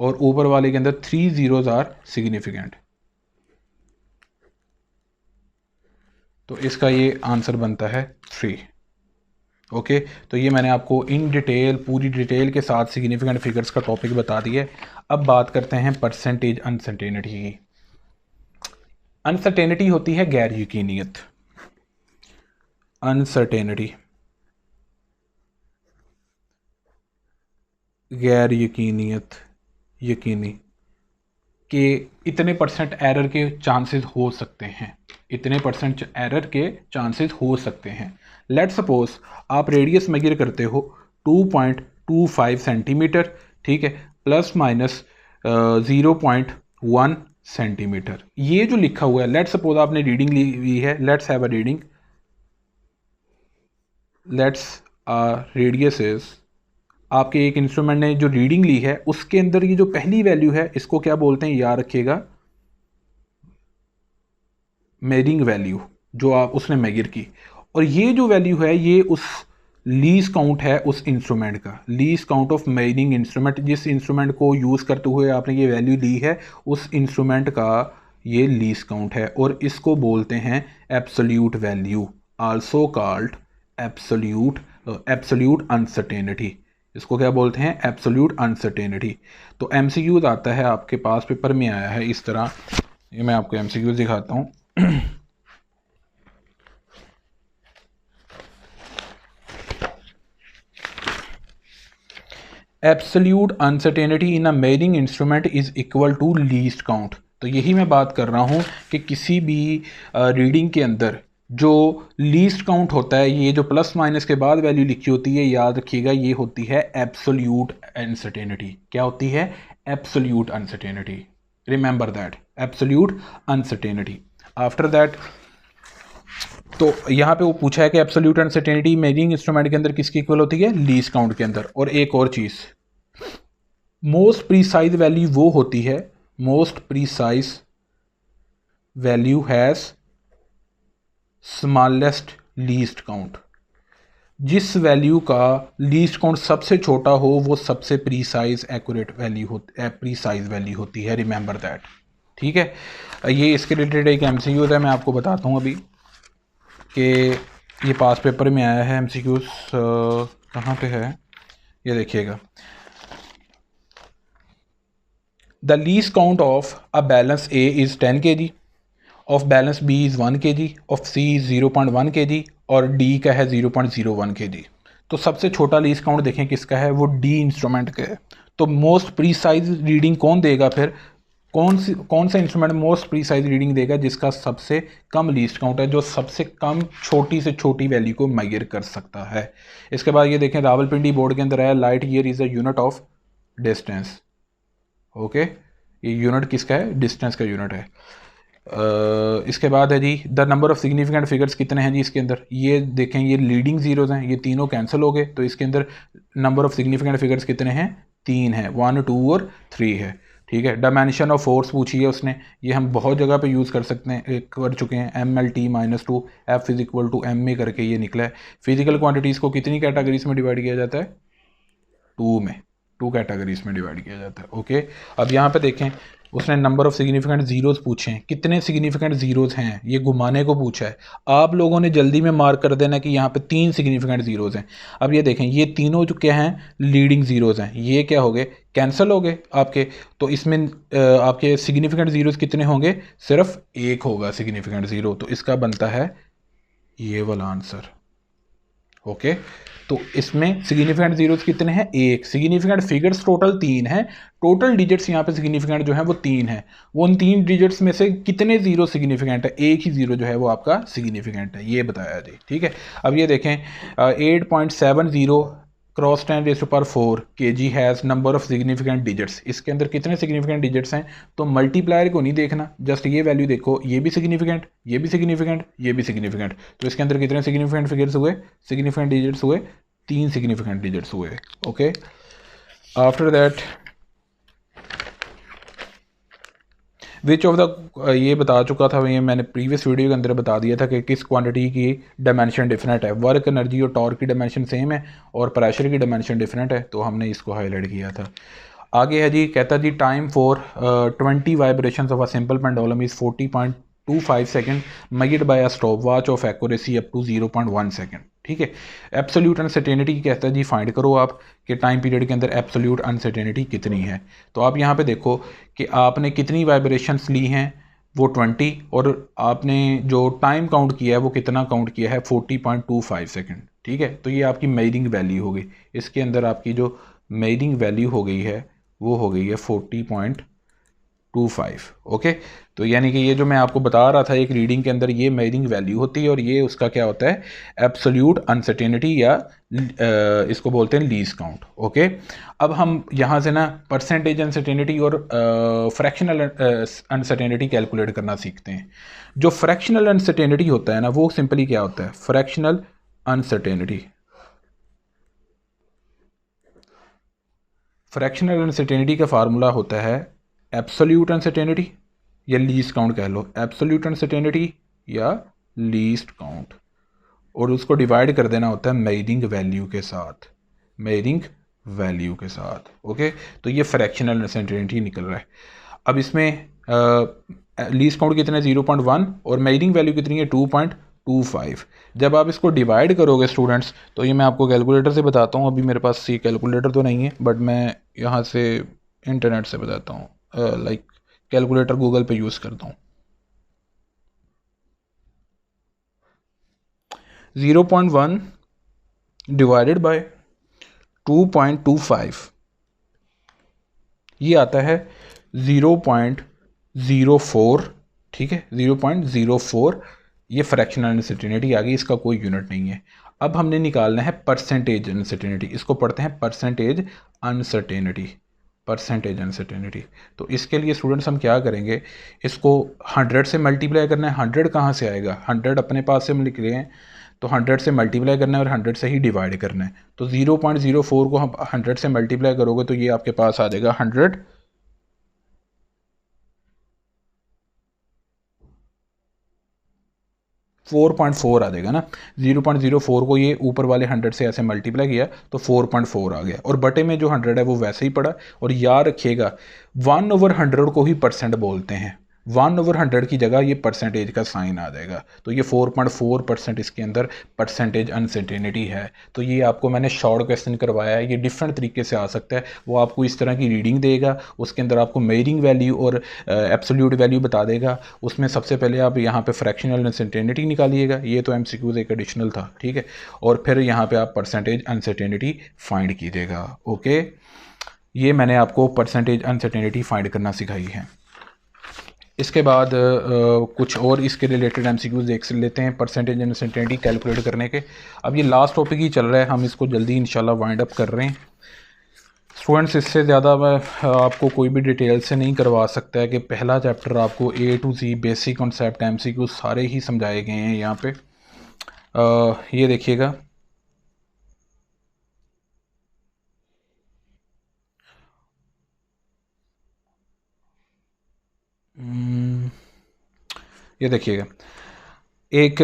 और ऊपर वाले के अंदर 3 ज़ीरोज़ आर सिग्निफिकेंट। तो इसका ये आंसर बनता है 3। ओके, तो ये मैंने आपको इन डिटेल, पूरी डिटेल के साथ सिग्निफिकेंट फिगर्स का टॉपिक बता दिया। अब बात करते हैं परसेंटेज अनसर्टेनिटी की। अनसर्टेनिटी होती है गैर यकीनियत। अनसर्टेनिटी, गैर यकीनियत, यकीनी कि इतने परसेंट एरर के चांसेस हो सकते हैं, इतने परसेंट एरर के चांसेस हो सकते हैं। लेट सपोज आप रेडियस मेजर करते हो 2.25 सेंटीमीटर, ठीक है, प्लस माइनस 0.1 सेंटीमीटर। ये जो लिखा हुआ है, लेट सपोज आपने रीडिंग ली हुई है, let's have a reading, let's radius is, आपके एक इंस्ट्रूमेंट ने जो रीडिंग ली है उसके अंदर ये जो पहली वैल्यू है इसको क्या बोलते हैं, याद रखिएगा, मेजरिंग वैल्यू, जो आप उसने मेजर की। और ये जो वैल्यू है ये उस लीस्ट काउंट है उस इंस्ट्रूमेंट का, least count of measuring instrument, जिस इंस्ट्रूमेंट को यूज़ करते हुए आपने ये वैल्यू ली है उस इंस्ट्रूमेंट का ये लीस्ट काउंट है, और इसको बोलते हैं absolute value, also called absolute uncertainty. इसको क्या बोलते हैं, एब्सोल्यूट अनसर्टेनिटी। तो MCQ आता है आपके पास, पेपर में आया है इस तरह, ये मैं आपको MCQ दिखाता हूँ। Absolute uncertainty in a measuring instrument is equal to least count. तो यही मैं बात कर रहा हूँ कि किसी भी रीडिंग के अंदर जो लीस्ट काउंट होता है, ये जो प्लस माइनस के बाद वैल्यू लिखी होती है, याद रखिएगा ये होती है एब्सोल्यूट अनसर्टेनिटी। क्या होती है, absolute uncertainty. Remember that, absolute uncertainty. After that, तो यहाँ पे वो पूछा है कि एब्सोल्यूट अनसर्टेनिटी मेजरिंग इंस्ट्रूमेंट के अंदर किसकी इक्वल होती है, लीस्ट काउंट के अंदर। और एक और चीज़, मोस्ट प्रीसाइज वैल्यू वो होती है, most precise value has smallest least count. जिस वैल्यू का लीस्ट काउंट सबसे छोटा हो वो सबसे precise accurate value precise value होती है, रिमेंबर दैट। ठीक है, ये इसके रिलेटेड एक एमसीक्यूज है, मैं आपको बताता हूँ अभी कि ये पास पेपर में आया है एमसीक्यूज। कहाँ पे है ये देखिएगा। The least count of a balance A is 10 kg, of balance B is 1 kg, of C is 0.1 kg और डी का है 0.01 kg। तो सबसे छोटा लीस्ट काउंट देखें किसका है, वो डी इंस्ट्रूमेंट का है। तो मोस्ट प्रीसाइज रीडिंग कौन देगा फिर, कौन सा इंस्ट्रूमेंट मोस्ट प्रीसाइज रीडिंग देगा, जिसका सबसे कम लीस्ट काउंट है, जो सबसे कम छोटी से छोटी वैल्यू को मेजर कर सकता है। इसके बाद ये देखें, रावलपिंडी बोर्ड के अंदर है light year is a unit of distance. Okay, ये यूनिट किसका है, डिस्टेंस का यूनिट है। इसके बाद है जी the number of significant figures कितने हैं जी इसके अंदर, ये देखें ये लीडिंग जीरोज हैं, ये तीनों कैंसिल हो गए, तो इसके अंदर नंबर ऑफ सिग्निफिकेंट फिगर्स कितने हैं, 3 हैं, 1 2 और 3 है। ठीक है, डायमेंशन ऑफ फोर्स पूछी है उसने, ये हम बहुत जगह पे यूज़ कर सकते हैं, कर चुके हैं, MLT-2 F is equal to M A करके ये निकला है। फिजिकल क्वांटिटीज़ को कितनी कैटेगरीज में डिवाइड किया जाता है, 2 में, 2 कैटेगरीज में डिवाइड किया जाता है। ओके, अब यहाँ पे देखें उसने नंबर ऑफ सिग्निफिकेंट जीरोज़ पूछे हैं, कितने सिग्निफिकेंट जीरोज़ हैं, ये घुमाने को पूछा है। आप लोगों ने जल्दी में मार्क कर देना कि यहाँ पे 3 सिग्निफिकेंट जीरोज़ हैं। अब ये देखें ये तीनों जो क्या हैं, लीडिंग जीरोज़ हैं, ये क्या हो गए, कैंसिल हो गए आपके। तो इसमें आपके सिग्निफिकेंट जीरोज़ कितने होंगे, सिर्फ एक होगा सिग्निफिकेंट जीरो, तो इसका बनता है ये वाला आंसर। ओके, तो इसमें सिग्निफिकेंट जीरोस कितने हैं, एक। सिग्निफिकेंट फिगर्स टोटल 3 हैं, टोटल डिजिट्स यहाँ पे सिग्निफिकेंट जो है वो 3 है। वो उन 3 डिजिट्स में से कितने जीरो सिग्निफिकेंट है, एक ही जीरो जो है वो आपका सिग्निफिकेंट है, ये बताया जी। ठीक है, अब ये देखें 8.70 cross 10⁴ kg has number of significant digits, इसके अंदर कितने सिग्निफिकेंट डिजिट्स हैं। तो मल्टीप्लायर को नहीं देखना, जस्ट ये वैल्यू देखो, ये भी सिग्निफिकेंट, ये भी सिग्निफिकेंट, ये भी सिग्निफिकेंट, तो इसके अंदर कितने सिग्निफिकेंट फिगर्स हुए, सिग्निफिकेंट डिजिट्स हुए, 3 सिग्निफिकेंट डिजिट्स हुए। Okay, after that which of the, ये बता चुका था, ये मैंने प्रीवियस वीडियो के अंदर बता दिया था कि किस क्वांटिटी की डायमेंशन डिफरेंट है। वर्क एनर्जी और टॉर्क की डायमेंशन सेम है और प्रेशर की डायमेंशन डिफरेंट है, तो हमने इसको हाईलाइट किया था। आगे है जी, कहता जी time for 20 vibration of a simple pendulum is 40.25 second measured by a stop watch of accuracy up to 0.1 second. ठीक है, एब्सोल्यूट अनसर्टेनिटी कहता है जी फाइंड करो आप कि टाइम पीरियड के अंदर एब्सोल्यूट अनसर्टेनिटी कितनी है। तो आप यहाँ पे देखो कि आपने कितनी वाइब्रेशंस ली हैं, वो 20, और आपने जो टाइम काउंट किया है वो कितना काउंट किया है, 40.25 सेकेंड। ठीक है, तो ये आपकी मेजरिंग वैल्यू हो गई, इसके अंदर आपकी जो मेजरिंग वैल्यू हो गई है वो हो गई है 40.25। ओके, तो यानी कि ये जो मैं आपको बता रहा था एक रीडिंग के अंदर ये मेजरिंग वैल्यू होती है और ये उसका क्या होता है, एब्सोल्यूट अनसर्टेनिटी या इसको बोलते हैं लीस्ट काउंट। ओके, अब हम यहाँ से ना परसेंटेज अनसर्टेनिटी और फ्रैक्शनल अनसर्टेनिटी कैलकुलेट करना सीखते हैं। जो फ्रैक्शनल अनसर्टेनिटी होता है ना, वो सिंपली क्या होता है, फ्रैक्शनल अनसर्टेनिटी, फ्रैक्शनल अनसर्टेनिटी का फार्मूला होता है एब्सोल्यूट अनसर्टेनिटी या लीस्ट काउंट कह लो, एब्सोल्यूट अनसर्टेनिटी या लीस्ट काउंट, और उसको डिवाइड कर देना होता है मेजरिंग वैल्यू के साथ, मेजरिंग वैल्यू के साथ। ओके, तो ये फ्रैक्शनल अनसर्टेनिटी निकल रहा है। अब इसमें लीस्ट काउंट कितना है, 0.1, और मेजरिंग वैल्यू कितनी है, 2.25। जब आप इसको डिवाइड करोगे स्टूडेंट्स, तो ये मैं आपको कैलकुलेटर से बताता हूँ, अभी मेरे पास ये कैलकुलेटर तो नहीं है, बट मैं यहाँ से इंटरनेट से बताता हूँ, लाइक कैलकुलेटर गूगल पे यूज़ करता हूँ। 0.1 डिवाइडेड बाय 2.25 ये आता है 0.04। ठीक है, 0.04, ये फ्रैक्शनल अनसर्टेनिटी आ गई, इसका कोई यूनिट नहीं है। अब हमने निकालना है परसेंटेज अनसर्टेनिटी, इसको पढ़ते हैं परसेंटेज अनसर्टेनिटी, परसेंटेज अनसर्टेनिटी। तो इसके लिए स्टूडेंट्स हम क्या करेंगे, इसको 100 से मल्टीप्लाई करना है। 100 कहाँ से आएगा, 100 अपने पास से हम लिख रहे हैं, तो 100 से मल्टीप्लाई करना है और 100 से ही डिवाइड करना है। तो 0.04 को हम 100 से मल्टीप्लाई करोगे तो ये आपके पास आ जाएगा 100 . 4.4 आ जाएगा ना। 0.04 को ये ऊपर वाले 100 से ऐसे मल्टीप्लाई किया तो 4.4 आ गया, और बटे में जो 100 है वो वैसे ही पड़ा। और याद रखिएगा 1/100 को ही परसेंट बोलते हैं, 1/100 की जगह ये परसेंटेज का साइन आ जाएगा। तो ये 4.4% इसके अंदर परसेंटेज अनसर्टेनिटी है। तो ये आपको मैंने शॉर्ट क्वेश्चन करवाया है, ये डिफरेंट तरीके से आ सकता है। वो आपको इस तरह की रीडिंग देगा, उसके अंदर आपको मेजरिंग वैल्यू और एब्सोल्यूट वैल्यू बता देगा। उसमें सबसे पहले आप यहाँ पे फ्रैक्शनल अनसर्टेनिटी निकालिएगा, ये तो एमसीक्यूज एक एडिशनल था, ठीक है। और फिर यहाँ पे आप परसेंटेज अनसर्टेनिटी फाइंड कीजिएगा। ओके, ये मैंने आपको परसेंटेज अनसर्टेनिटी फाइंड करना सिखाई है। इसके बाद कुछ और इसके रिलेटेड एमसीक्यूज देख लेते हैं परसेंटेज अनसर्टेनिटी कैलकुलेट करने के। अब ये लास्ट टॉपिक ही चल रहा है, हम इसको जल्दी इंशाल्लाह वाइंड अप कर रहे हैं। स्टूडेंट्स, इससे ज़्यादा मैं आपको कोई भी डिटेल से नहीं करवा सकता है कि पहला चैप्टर आपको A to Z basic concept MCQ सारे ही समझाए गए हैं यहाँ पे। ये देखिएगा, ये देखिएगा एक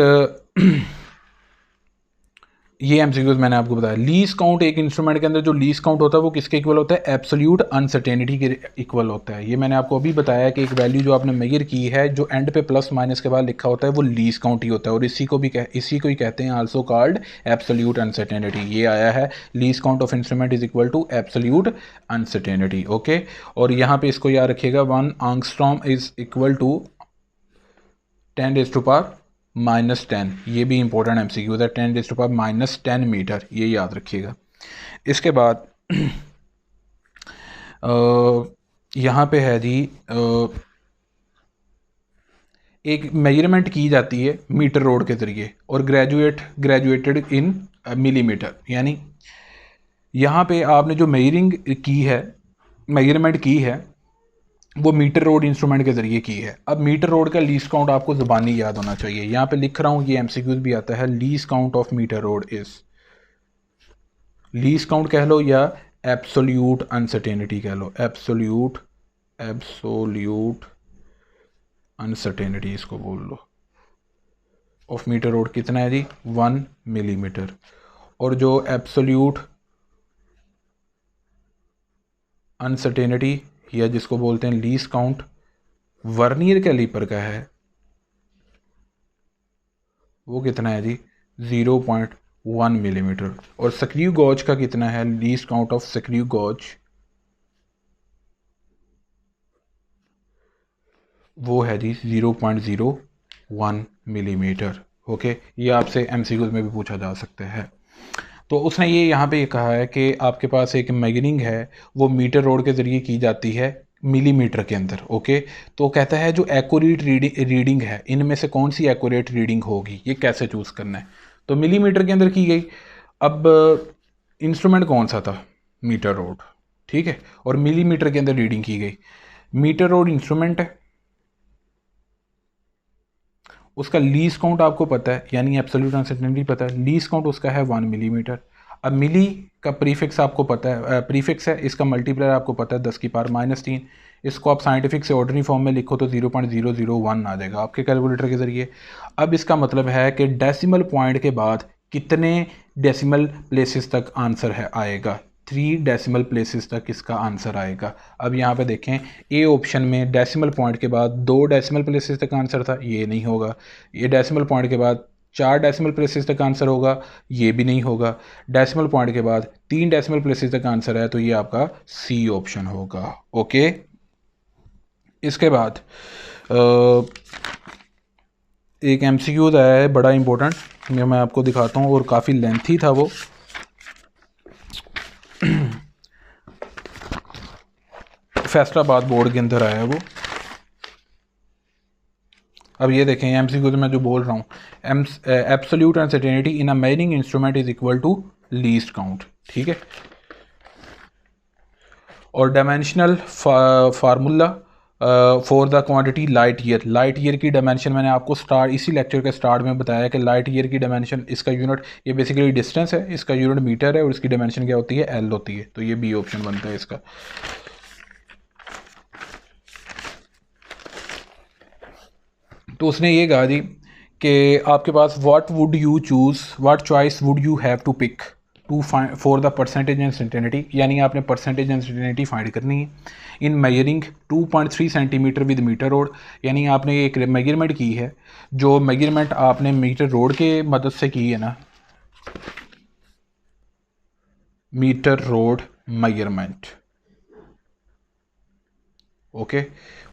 ये एमसीक्यूज मैंने आपको बताया। लीज काउंट, एक इंस्ट्रूमेंट के अंदर जो लीज काउंट होता है वो किसके इक्वल होता है? एब्सोल्यूट अनसर्टेनिटी के इक्वल होता है। ये मैंने आपको अभी बताया कि एक वैल्यू जो आपने मेजर की है, जो एंड पे प्लस माइनस के बाद लिखा होता है वो लीज काउंट ही होता है, और इसी को ही कहते हैं आल्सो कॉल्ड एब्सोल्यूट अनसर्टेनिटी। ये आया है least count of instrument is equal to absolute uncertainty. Okay, और यहाँ पे इसको याद रखिएगा, 1 एंगस्ट्रॉम इज इक्वल टू 10⁻⁻10। ये भी इंपॉर्टेंट एमसीक्यू है, 10⁻⁻10 मीटर, ये याद रखिएगा। इसके बाद यहाँ पे है जी, एक मेजरमेंट की जाती है मीटर रोड के ज़रिए और ग्रेजुएटेड इन मिलीमीटर। यानी यहाँ पे आपने जो मेजरमेंट की है वो मीटर रोड इंस्ट्रूमेंट के ज़रिए की है। अब मीटर रोड का लीस्ट काउंट आपको ज़बानी याद होना चाहिए। यहाँ पे लिख रहा हूँ, ये एमसीक्यूज भी आता है, least count of metre rod is, least count कह लो या एब्सोल्यूट अनसर्टेनिटी कह लो, एब्सोल्यूट अनसर्टेनिटी इसको बोल लो, ऑफ मीटर रोड कितना है जी? 1 मिलीमीटर। और जो एब्सोल्यूट अनसर्टेनिटी या जिसको बोलते हैं लीस्ट काउंट वर्नियर कैलिपर का है, वो कितना है जी? 0.1 मिलीमीटर। और स्क्रू गॉज का कितना है? Least count of screw gauge वो है जी 0.01 मिलीमीटर। ओके, ये आपसे एमसीक्यूज में भी पूछा जा सकता है। तो उसने ये यहाँ पे कहा है कि आपके पास एक मेजरिंग है, वो मीटर रोड के ज़रिए की जाती है मिलीमीटर के अंदर। ओके, तो कहता है जो एक्यूरेट रीडिंग है, इनमें से कौन सी एक्यूरेट रीडिंग होगी, ये कैसे चूज़ करना है? तो मिलीमीटर के अंदर की गई। अब इंस्ट्रूमेंट कौन सा था? मीटर रोड, ठीक है, और मिलीमीटर के अंदर रीडिंग की गई। मीटर रोड इंस्ट्रूमेंट है, उसका लीज काउंट आपको पता है, यानी एब्सोल्यूट अनसर्टेनिटी पता है, लीज काउंट उसका है 1 मिलीमीटर। अब मिली का प्रीफिक्स आपको पता है, प्रीफिक्स है, इसका मल्टीप्लायर आपको पता है 10⁻³ इसको आप साइंटिफिक से ऑर्डनरी फॉर्म में लिखो तो 0.001 आ जाएगा आपके कैलकुलेटर के ज़रिए। अब इसका मतलब है कि डेसिमल पॉइंट के बाद कितने डेसिमल प्लेसेस तक आंसर है आएगा? 3 डेसिमल प्लेसेस तक इसका आंसर आएगा। अब यहाँ पे देखें, ए ऑप्शन में डेसिमल पॉइंट के बाद 2 डेसिमल प्लेसेस तक आंसर था, ये नहीं होगा। ये डेसिमल पॉइंट के बाद 4 डेसिमल प्लेसेस तक आंसर होगा, ये भी नहीं होगा। डेसिमल पॉइंट के बाद 3 डेसिमल प्लेसेस तक आंसर है, तो ये आपका सी ऑप्शन होगा। ओके, इसके बाद एक एमसीक्यूज आया है बड़ा इंपॉर्टेंट, ये मैं आपको दिखाता हूँ, और काफ़ी लेंथी था वो। फैसलाबाद बोर्ड के अंदर आया है वो। अब ये देखें एमसीक्यू में जो बोल रहा हूँ, absolute uncertainty in a measuring instrument is equal to least count, ठीक है। और dimensional formula for the quantity light year. Light year की डायमेंशन मैंने आपको इसी लेक्चर के स्टार्ट में बताया कि लाइट ईयर की डायमेंशन, इसका यूनिट, ये बेसिकली डिस्टेंस है, इसका यूनिट मीटर है, और इसकी डायमेंशन क्या होती है? एल होती है। तो ये बी ऑप्शन बनता है इसका। तो उसने ये कहा जी कि आपके पास what choice would you have to pick to find for the percentage uncertainty, यानी आपने परसेंटेज अनसर्टेनिटी फाइंड करनी है in measuring 2.3 centimetre with metre rod, यानी आपने एक मेजरमेंट की है, जो मेजरमेंट आपने मीटर रोड के मदद से की है ना, मीटर रोड मेजरमेंट, ओके,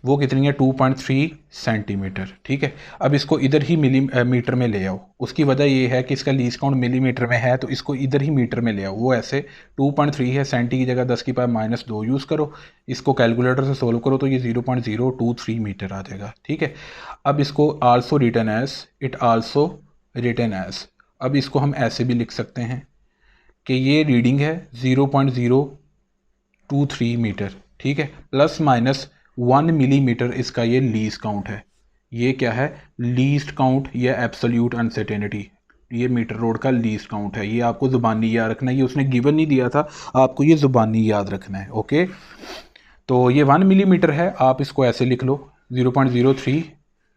वो कितनी है 2.3 सेंटीमीटर, ठीक है। अब इसको इधर ही मीटर में ले आओ। उसकी वजह ये है कि इसका लीस्ट काउंट मिलीमीटर में है, तो इसको इधर ही मीटर में ले आओ। वो ऐसे 2.3 है, सेंटी की जगह 10⁻⁻2 यूज़ करो, इसको कैलकुलेटर से सोल्व करो तो ये 0.023 मीटर आ जाएगा, ठीक है। अब इसको आल्सो रिटन एज, अब इसको हम ऐसे भी लिख सकते हैं कि ये रीडिंग है 0.023 मीटर, ठीक है, प्लस माइनस 1 मिलीमीटर इसका ये लीस्ट काउंट है। ये क्या है? लीस्ट काउंट या एब्सोल्यूट अनसर्टेनिटी, ये मीटर रोड का लीस्ट काउंट है। ये आपको ज़ुबानी याद रखना है, ये उसने गिवन नहीं दिया था, आपको ये ज़ुबानी याद रखना है, ओके। तो ये 1 मिलीमीटर है, आप इसको ऐसे लिख लो 0.03।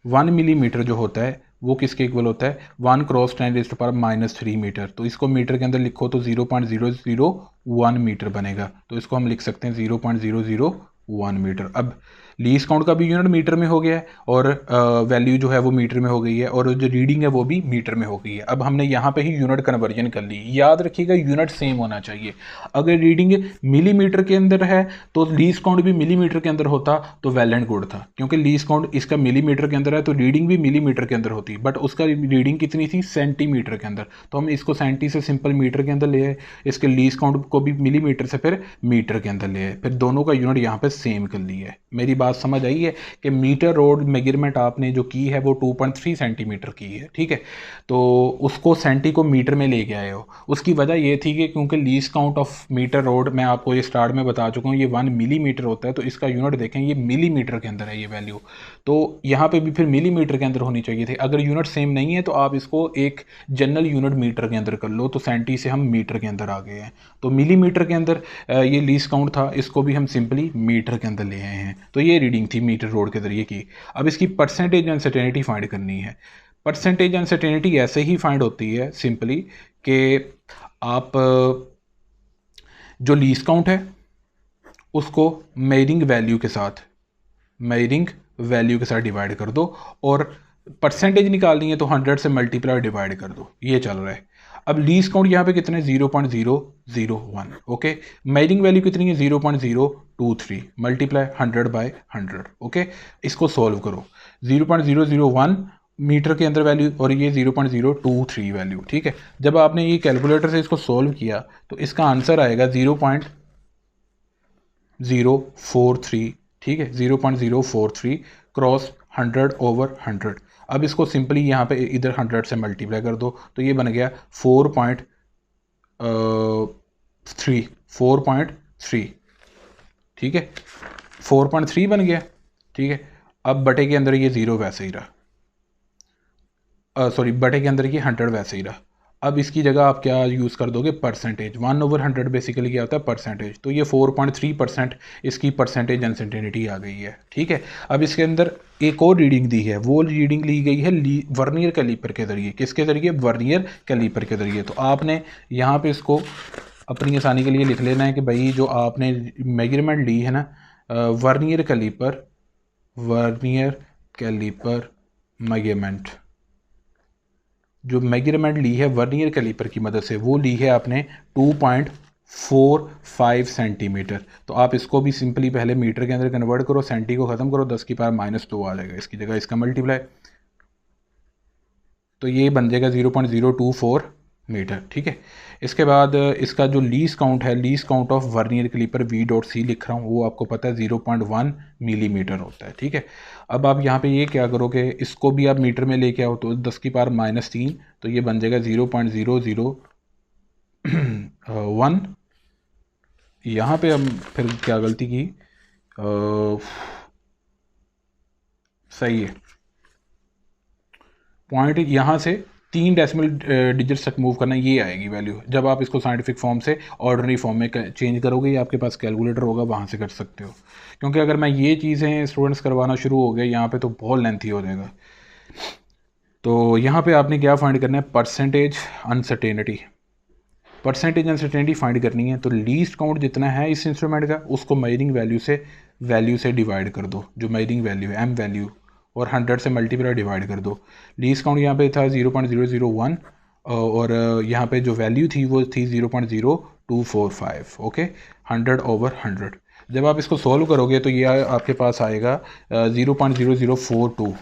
1 मिलीमीटर जो होता है वो किसके इक्वल होता है? 1 क्रॉस 10⁻³ मीटर। तो इसको मीटर के अंदर लिखो तो 0.001 मीटर बनेगा, तो इसको हम लिख सकते हैं 0.001 मीटर। अब लीस्ट काउंट का भी यूनिट मीटर में हो गया है और वैल्यू जो है वो मीटर में हो गई है और जो रीडिंग है वो भी मीटर में हो गई है। अब हमने यहाँ पे ही यूनिट कन्वर्जन कर ली। याद रखिएगा यूनिट सेम होना चाहिए। अगर रीडिंग मिलीमीटर के अंदर है तो लीस्ट काउंट भी मिलीमीटर के अंदर होता तो वेल एंड गुड था, क्योंकि लीस्ट काउंट इसका मिलीमीटर के अंदर है तो रीडिंग भी मिलीमीटर के अंदर होती, बट उसका रीडिंग कितनी थी? सेंटीमीटर के अंदर। तो हम इसको सेंटी से सिंपल मीटर के अंदर ले आए, इसके लीस्ट काउंट को भी मिलीमीटर से फिर मीटर के अंदर ले आए, फिर दोनों का यूनिट यहाँ पे सेम कर लिया है। मेरी बात समझ आई है कि मीटर रोड मेजरमेंट आपने जो की है वो 2.3 सेंटीमीटर की है, ठीक है। तो उसको सेंटी को मीटर में लेके आए हो। उसकी वजह ये थी कि क्योंकि least count of metre rod मैं आपको ये स्टार्ट में बता चुका हूँ, ये 1 मिलीमीटर होता है, तो इसका यूनिट देखें ये मिलीमीटर के अंदर है ये वैल्यू, तो यहाँ पे भी फिर मिलीमीटर के अंदर होनी चाहिए थी। अगर यूनिट सेम नहीं है तो आप इसको एक जनरल यूनिट मीटर के अंदर कर लो, तो सेंटी से हम मीटर के अंदर आ गए हैं। तो मिलीमीटर के अंदर ये लीस्ट काउंट था, इसको भी हम सिंपली मीटर के अंदर ले आए हैं। तो ये रीडिंग थी मीटर रोड के जरिए की। अब इसकी परसेंटेज अनसर्टेनिटी फाइंड करनी है। परसेंटेज अनसर्टेनिटी ऐसे ही फाइंड होती है सिंपली कि आप जो लीस्ट काउंट है उसको मेजरिंग वैल्यू के साथ डिवाइड कर दो और परसेंटेज निकालनी है तो 100 से मल्टीप्लाई डिवाइड कर दो। ये चल रहा है। अब लीस्ट काउंट यहाँ पे कितने? 0.001, ओके। मेजरिंग वैल्यू कितनी है? 0.023 मल्टीप्लाई 100/100, ओके। इसको सॉल्व करो। 0.001 मीटर के अंदर वैल्यू और ये 0.023 वैल्यू, ठीक है। जब आपने ये कैलकुलेटर से इसको सॉल्व किया तो इसका आंसर आएगा 0.043, ठीक है, 0.043 क्रॉस 100/100। अब इसको सिंपली यहाँ पे इधर 100 से मल्टीप्लाई कर दो तो ये बन गया 4.3, ठीक है, 4.3 बन गया, ठीक है। अब बटे के अंदर ये 0 वैसे ही रहा, सॉरी बटे के अंदर ये 100 वैसे ही रहा। अब इसकी जगह आप क्या यूज़ कर दोगे? परसेंटेज। 1/100 बेसिकली क्या होता है? परसेंटेज। तो ये 4.3% इसकी परसेंटेज अनसर्टेनिटी आ गई है, ठीक है। अब इसके अंदर एक और रीडिंग दी है, वो रीडिंग ली गई है वर्नियर कैलीपर के ज़रिए। किसके ज़रिए? वर्नियर कैलीपर के ज़रिए। तो आपने यहाँ पे इसको अपनी आसानी के लिए लिख लेना है कि भाई जो आपने मेजरमेंट ली है ना वर्नियर कैलीपर मेजरमेंट, जो मेजरमेंट ली है वर्नियर कैलीपर की मदद से वो ली है आपने 2.45 सेंटीमीटर। तो आप इसको भी सिंपली पहले मीटर के अंदर कन्वर्ट करो, सेंटी को ख़त्म करो, 10⁻⁻2 आ जाएगा, इसकी जगह इसका मल्टीप्लाई, तो ये बन जाएगा 0.024 मीटर, ठीक है। इसके बाद इसका जो लीस्ट काउंट है, least count of vernier calliper V.C लिख रहा हूँ, वो आपको पता है 0.1 मिलीमीटर होता है, ठीक है। अब आप यहाँ पे ये क्या करोगे? इसको भी आप मीटर में लेके आओ तो 10⁻³ तो ये बन जाएगा 0.001। यहाँ पे हम फिर क्या गलती की? सही है, पॉइंट यहाँ से 3 डेसिमल डिजिट्स तक मूव करना, ये आएगी वैल्यू। जब आप इसको साइंटिफिक फॉर्म से ऑर्डिनरी फॉर्म में चेंज करोगे, आपके पास कैलकुलेटर होगा, वहाँ से कर सकते हो। क्योंकि अगर मैं ये चीज़ें स्टूडेंट्स करवाना शुरू हो गए यहाँ पे तो बहुत लेंथी हो जाएगा। तो यहाँ पे आपने क्या फाइंड करना है, percentage uncertainty. Percentage uncertainty find करनी है तो लीस्ट काउंट जितना है इस इंस्ट्रूमेंट का उसको मेजरिंग वैल्यू से डिवाइड कर दो, जो मेजरिंग वैल्यू है एम वैल्यू, और 100 से मल्टीप्लाई डिवाइड कर दो। लीस्ट काउंट यहाँ पे था 0.001 और यहाँ पे जो वैल्यू थी वो थी 0.0245। ओके, 100/100। जब आप इसको सॉल्व करोगे तो ये आपके पास आएगा 0.0042।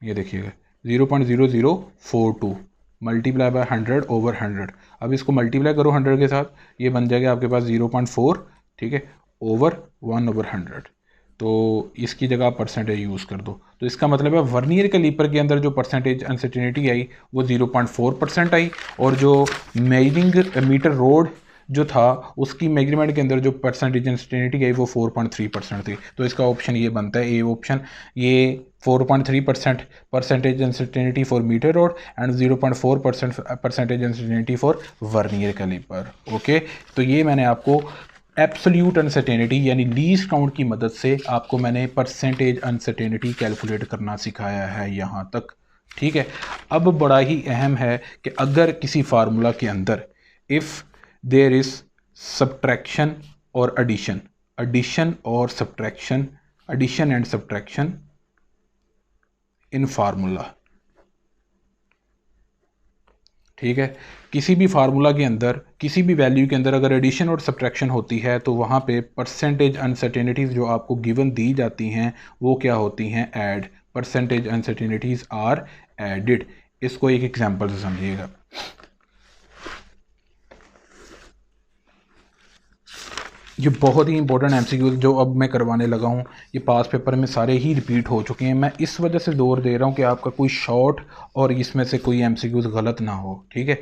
ये देखिएगा 0.0042 मल्टीप्लाई बाय 100/100। अब इसको मल्टीप्लाई करो 100 के साथ, ये बन जाएगा आपके पास 0.4, ठीक है, ओवर 1/100। तो इसकी जगह आप परसेंटेज यूज़ कर दो। तो इसका मतलब है वर्नियर कैलिपर के अंदर जो परसेंटेज अनसर्टेनिटी आई वो 0.4% आई, और जो मेजरिंग मीटर रोड जो था उसकी मेजरमेंट के अंदर जो परसेंटेज अनसर्टेनिटी आई वो 4.3% थी। तो इसका ऑप्शन ये बनता है, ए ऑप्शन, ये 4.3% percentage uncertainty for metre rod and 0.4% percentage uncertainty for vernier calliper. Okay, तो ये मैंने आपको एब्सोल्यूट अनसर्टेनिटी यानी लीस्ट काउंट की मदद से आपको मैंने परसेंटेज अनसर्टेनिटी कैलकुलेट करना सिखाया है यहाँ तक, ठीक है। अब बड़ा ही अहम है कि अगर किसी फार्मूला के अंदर इफ़ देयर इज सब्ट्रैक्शन और एडिशन और subtraction, addition and subtraction in formula, ठीक है, किसी भी फार्मूला के अंदर किसी भी वैल्यू के अंदर अगर एडिशन और सब्ट्रैक्शन होती है तो वहाँ पे परसेंटेज अनसर्टेनिटीज़ जो आपको गिवन दी जाती हैं वो क्या होती हैं, add. Percentage uncertainties are added. इसको एक एग्जांपल से समझिएगा। ये बहुत ही इंपॉर्टेंट एमसीक्यू जो अब मैं करवाने लगा हूँ, ये पास पेपर में सारे ही रिपीट हो चुके हैं। मैं इस वजह से जोर दे रहा हूँ कि आपका कोई शॉर्ट और इसमें से कोई एमसीक्यूज गलत ना हो, ठीक है।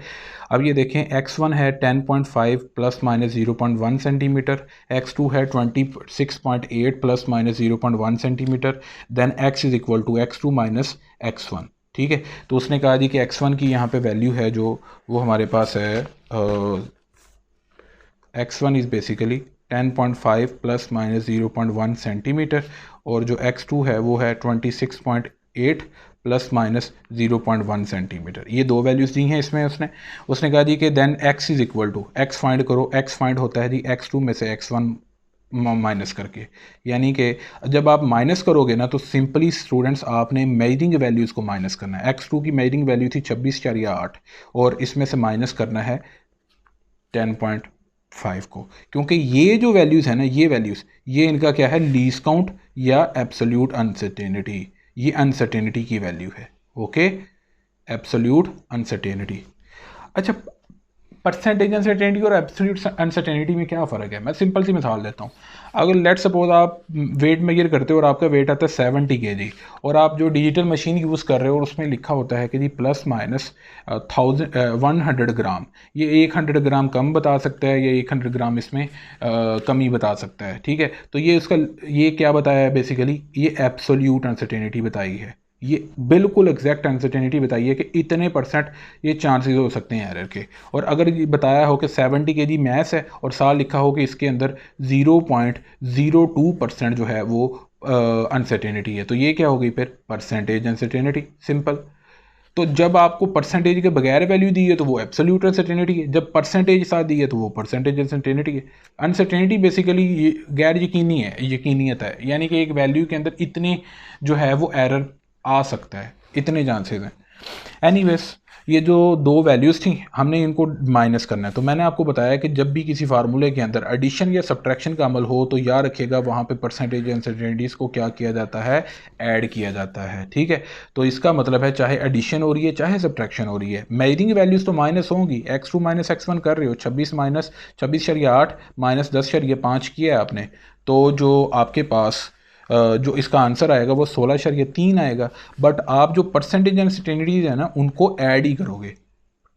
अब ये देखें, x1 है 10.5 प्लस माइनस 0.1 सेंटीमीटर, x2 है 26.8 plus minus 0.1 centimetre, then x is equal to x2 minus x1, ठीक है। तो उसने कहा जी कि x1 की यहाँ पे वैल्यू है जो वो हमारे पास है, x1 is basically 10.5 plus minus 0.1 centimetre, और जो x2 है वो है 26.8 प्लस माइनस 0.1 सेंटीमीटर। ये दो वैल्यूज़ दी हैं इसमें। उसने कहा जी कि then x is equal to, x find करो। x फाइंड होता है जी x2 में से x1 माइनस करके, यानी कि जब आप माइनस करोगे ना तो सिंपली स्टूडेंट्स आपने मेजरिंग वैल्यूज़ को माइनस करना है। x2 की मेजरिंग वैल्यू थी 26.8 और इसमें से माइनस करना है 10.5 को, क्योंकि ये जो वैल्यूज़ है ना, ये वैल्यूज़, ये इनका क्या है, लीस्ट काउंट या एब्सोल्यूट अनसर्टेनिटी। ये अनसर्टेनिटी की वैल्यू है। Okay, absolute uncertainty. अच्छा, परसेंटेज अनसर्टेनिटी और एब्सोल्यूट अनसर्टेनिटी में क्या फ़र्क है? मैं सिंपल सी मिसाल देता हूँ। अगर लेट सपोज आप वेट मेजर करते हो और आपका वेट आता है 70 kg, और आप जो डिजिटल मशीन यूज़ कर रहे हो और उसमें लिखा होता है कि जी प्लस माइनस 100 ग्राम, ये 100 ग्राम कम बता सकता है या 100 ग्राम इसमें कमी बता सकता है, ठीक है। तो ये उसका, ये क्या बताया है बेसिकली, ये एब्सोल्यूट अनसर्टेनिटी बताई है। ये बिल्कुल एग्जैक्ट अनसर्टेनिटी बताई है कि इतने % ये चांसेस हो सकते हैं एरर के। और अगर ये बताया हो कि 70 kg मैथ्स है और साल लिखा हो कि इसके अंदर 0.02% जो है वो अनसर्टेनिटी है, तो ये क्या हो गई फिर, परसेंटेज अनसर्टेनिटी, सिंपल। तो जब आपको परसेंटेज के बगैर वैल्यू दी है तो वो एब्सोल्यूट अनसर्टेनिटी है, जब परसेंटेज साथ दी है तो वो परसेंटेज अनसर्टेनिटी है। अनसर्टेनिटी बेसिकली गैर यकीनी है, यकीनियत है, यानी कि एक वैल्यू के अंदर इतने जो है वो एरर आ सकता है, इतने चांसेस हैं। एनीवेज, ये जो दो वैल्यूज़ थी हमने इनको माइनस करना है। तो मैंने आपको बताया कि जब भी किसी फार्मूले के अंदर एडिशन या सब्ट्रैक्शन का अमल हो तो याद रखिएगा वहाँ पे परसेंटेज अनसर्टेनिटीज़ को क्या किया जाता है, ऐड किया जाता है, ठीक है। तो इसका मतलब है चाहे एडिशन हो रही है चाहे सब्ट्रैक्शन हो रही है, मेजरिंग वैल्यूज़ तो माइनस होंगी। x2 माइनस x1 कर रहे हो, 26 माइनस 26.8 माइनस 10.5 किया है आपने, तो जो आपके पास जो इसका आंसर आएगा वो 16.3 आएगा। बट आप जो परसेंटेज अनसर्टेनिटीज है ना उनको ऐड ही करोगे,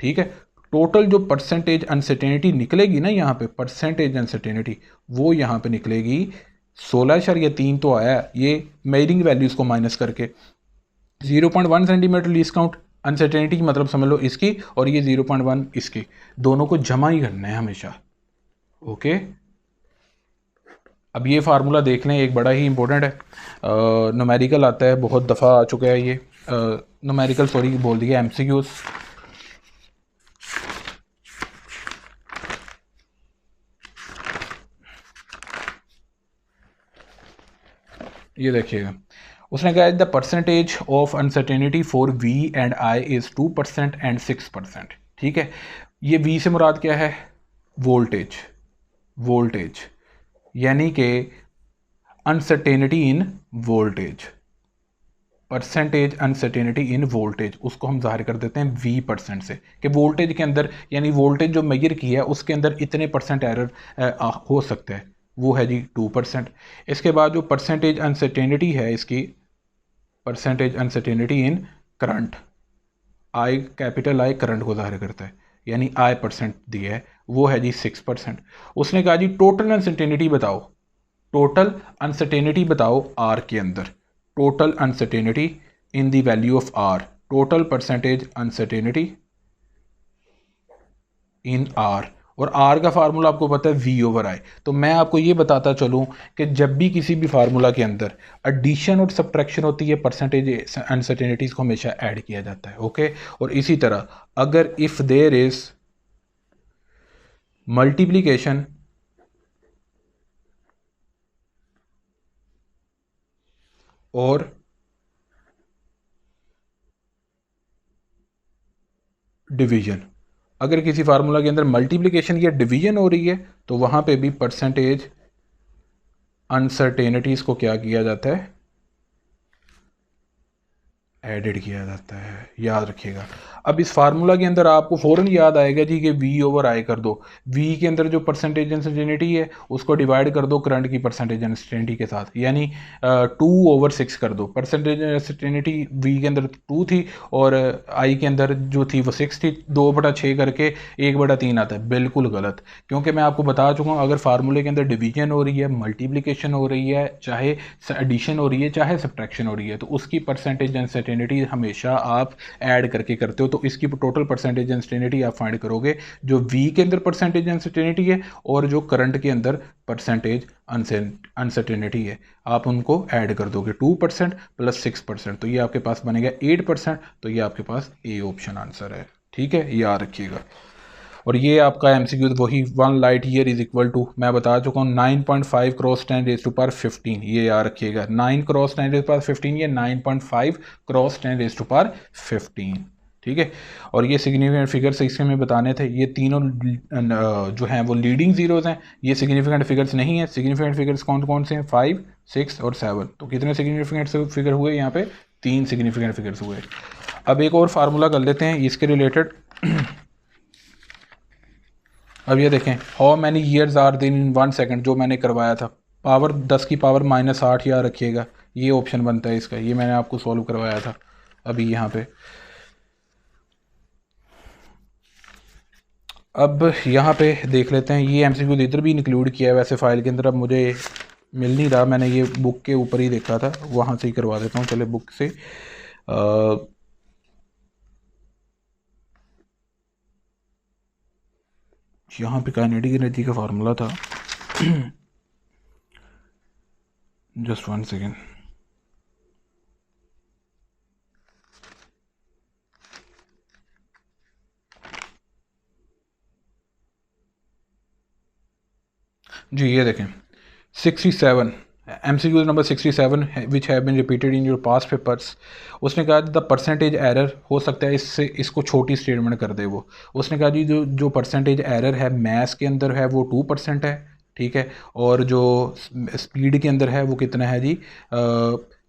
ठीक है। टोटल जो परसेंटेज अनसर्टेनिटी निकलेगी ना यहाँ पे, परसेंटेज अनसर्टेनिटी वो यहाँ पे निकलेगी 16.3 तो आया ये मेजरिंग वैल्यूज़ को माइनस करके। 0.1 सेंटीमीटर लीस्ट काउंट अनसर्टेनिटी की मतलब समझ लो इसकी, और ये 0.1 इसकी, दोनों को जमा ही करना है हमेशा। ओके, अब ये फार्मूला देख लें, एक बड़ा ही इंपॉर्टेंट है, न्यूमेरिकल आता है, बहुत दफ़ा आ चुका है ये। न्यूमेरिकल सॉरी बोल दिया, एमसीक्यूज। ये देखिएगा, उसने कहा the percentage of uncertainty for V and I is 2% and 6%। ठीक है, ये वी से मुराद क्या है? वोल्टेज। वोल्टेज यानी कि अनसर्टेनिटी इन वोल्टेज, परसेंटेज अनसर्टेनिटी इन वोल्टेज, उसको हम जाहिर कर देते हैं वी परसेंट से, कि वोल्टेज के अंदर यानी वोल्टेज जो मेजर की है उसके अंदर इतने परसेंट एरर हो सकता है, वो है जी 2%। इसके बाद जो परसेंटेज अनसर्टेनिटी है इसकी, percentage uncertainty in current, I capital I current को जाहिर करता है, यानी आई परसेंट दिया है, वो है जी 6%। उसने कहा जी टोटल अनसर्टेनिटी बताओ, टोटल अनसर्टेनिटी बताओ आर के अंदर, total uncertainty in the value of R, total percentage uncertainty in R. और आर का फार्मूला आपको पता है वी ओवर आई। तो मैं आपको ये बताता चलूँ कि जब भी किसी भी फार्मूला के अंदर एडिशन और सब्ट्रैक्शन होती है, परसेंटेज अनसर्टेनिटीज़ को हमेशा ऐड किया जाता है। ओके, और इसी तरह अगर इफ़ देयर इज़ मल्टीप्लिकेशन और डिवीजन, अगर किसी फार्मूला के अंदर मल्टीप्लिकेशन या डिवीजन हो रही है तो वहाँ पे भी परसेंटेज अनसर्टेनिटीज़ को क्या किया जाता है? एडिड किया जाता है, याद रखिएगा। अब इस फार्मूला के अंदर आपको फ़ौरन याद आएगा जी कि वी ओवर आई कर दो, वी के अंदर जो परसेंटेज अनसर्टेनिटी है उसको डिवाइड कर दो करंट की परसेंटेज अनसर्टेनिटी के साथ, यानी 2/6 कर दो। परसेंटेज अनसर्टेनिटी वी के अंदर 2 थी और आई के अंदर जो थी वो 6 थी, 2/6 करके 1/3 आता है। बिल्कुल गलत, क्योंकि मैं आपको बता चुका हूँ अगर फार्मूले के अंदर डिवीजन हो रही है, मल्टीप्लिकेशन हो रही है, चाहे एडिशन हो रही है, चाहे सब्ट्रैक्शन हो रही है, तो उसकी परसेंटेज अनसर्टेनिटी हमेशा आप ऐड करके करते हो। तो इसकी टोटल परसेंटेज अनसर्टेनिटी आप फाइंड करोगे जो वी के अंदर परसेंटेज अनसर्टेनिटी है और जो करंट के अंदर परसेंटेज अनसर्टेनिटी है, आप उनको ऐड कर दोगे 2% प्लस 6%, तो ये आपके पास बनेगा 8%। तो ये आपके पास ए ऑप्शन आंसर है। ठीक है, याद रखिएगा। और ये आपका एमसीक्यू वही 1 light year is equal to, मैं बता चुका हूँ 9.5 क्रॉस 10 रेज टू पावर 15, ये याद रखिएगा 9 क्रॉस 10 रेज टू पावर 15, ये 9.5 क्रॉस 10 रेज टू पावर 15। ठीक है, और ये सिग्निफिकेंट फिगर्स इसके में बताने थे, ये तीनों जो हैं वो लीडिंग जीरोज़ हैं, ये सिग्निफिकेंट फिगर्स नहीं है। सिग्निफिकेंट फिगर्स कौन कौन से हैं? 5, 6 और 7। तो कितने सिग्निफिकेंट फिगर हुए यहाँ पे? 3 सिग्निफिकेंट फिगर्स हुए। अब एक और फार्मूला कर लेते हैं इसके रिलेटेड। अब ये देखें, हाउ मैनी ईयर्स आर दिन इन 1 सेकेंड, जो मैंने करवाया था, पावर 10 की पावर -8 याद रखिएगा, ये ऑप्शन बनता है इसका, ये मैंने आपको सॉल्व करवाया था अभी यहाँ पे। अब यहाँ पे देख लेते हैं, ये एमसीक्यू इधर भी इंक्लूड किया है वैसे फाइल के अंदर, अब मुझे मिल नहीं रहा, मैंने ये बुक के ऊपर ही देखा था, वहाँ से ही करवा देता हूँ। चले बुक से यहाँ पे काइनेटिक एनर्जी का फार्मूला था। Just 1 second. जी ये देखें 67 MCQ number 67 which have been repeated in your past papers. उसने कहा द परसेंटेज एरर, हो सकता है इससे इसको छोटी स्टेटमेंट कर दे वो। उसने कहा जी जो जो परसेंटेज एरर है मैथ्स के अंदर है वो 2% है, ठीक है, और जो स्पीड के अंदर है वो कितना है जी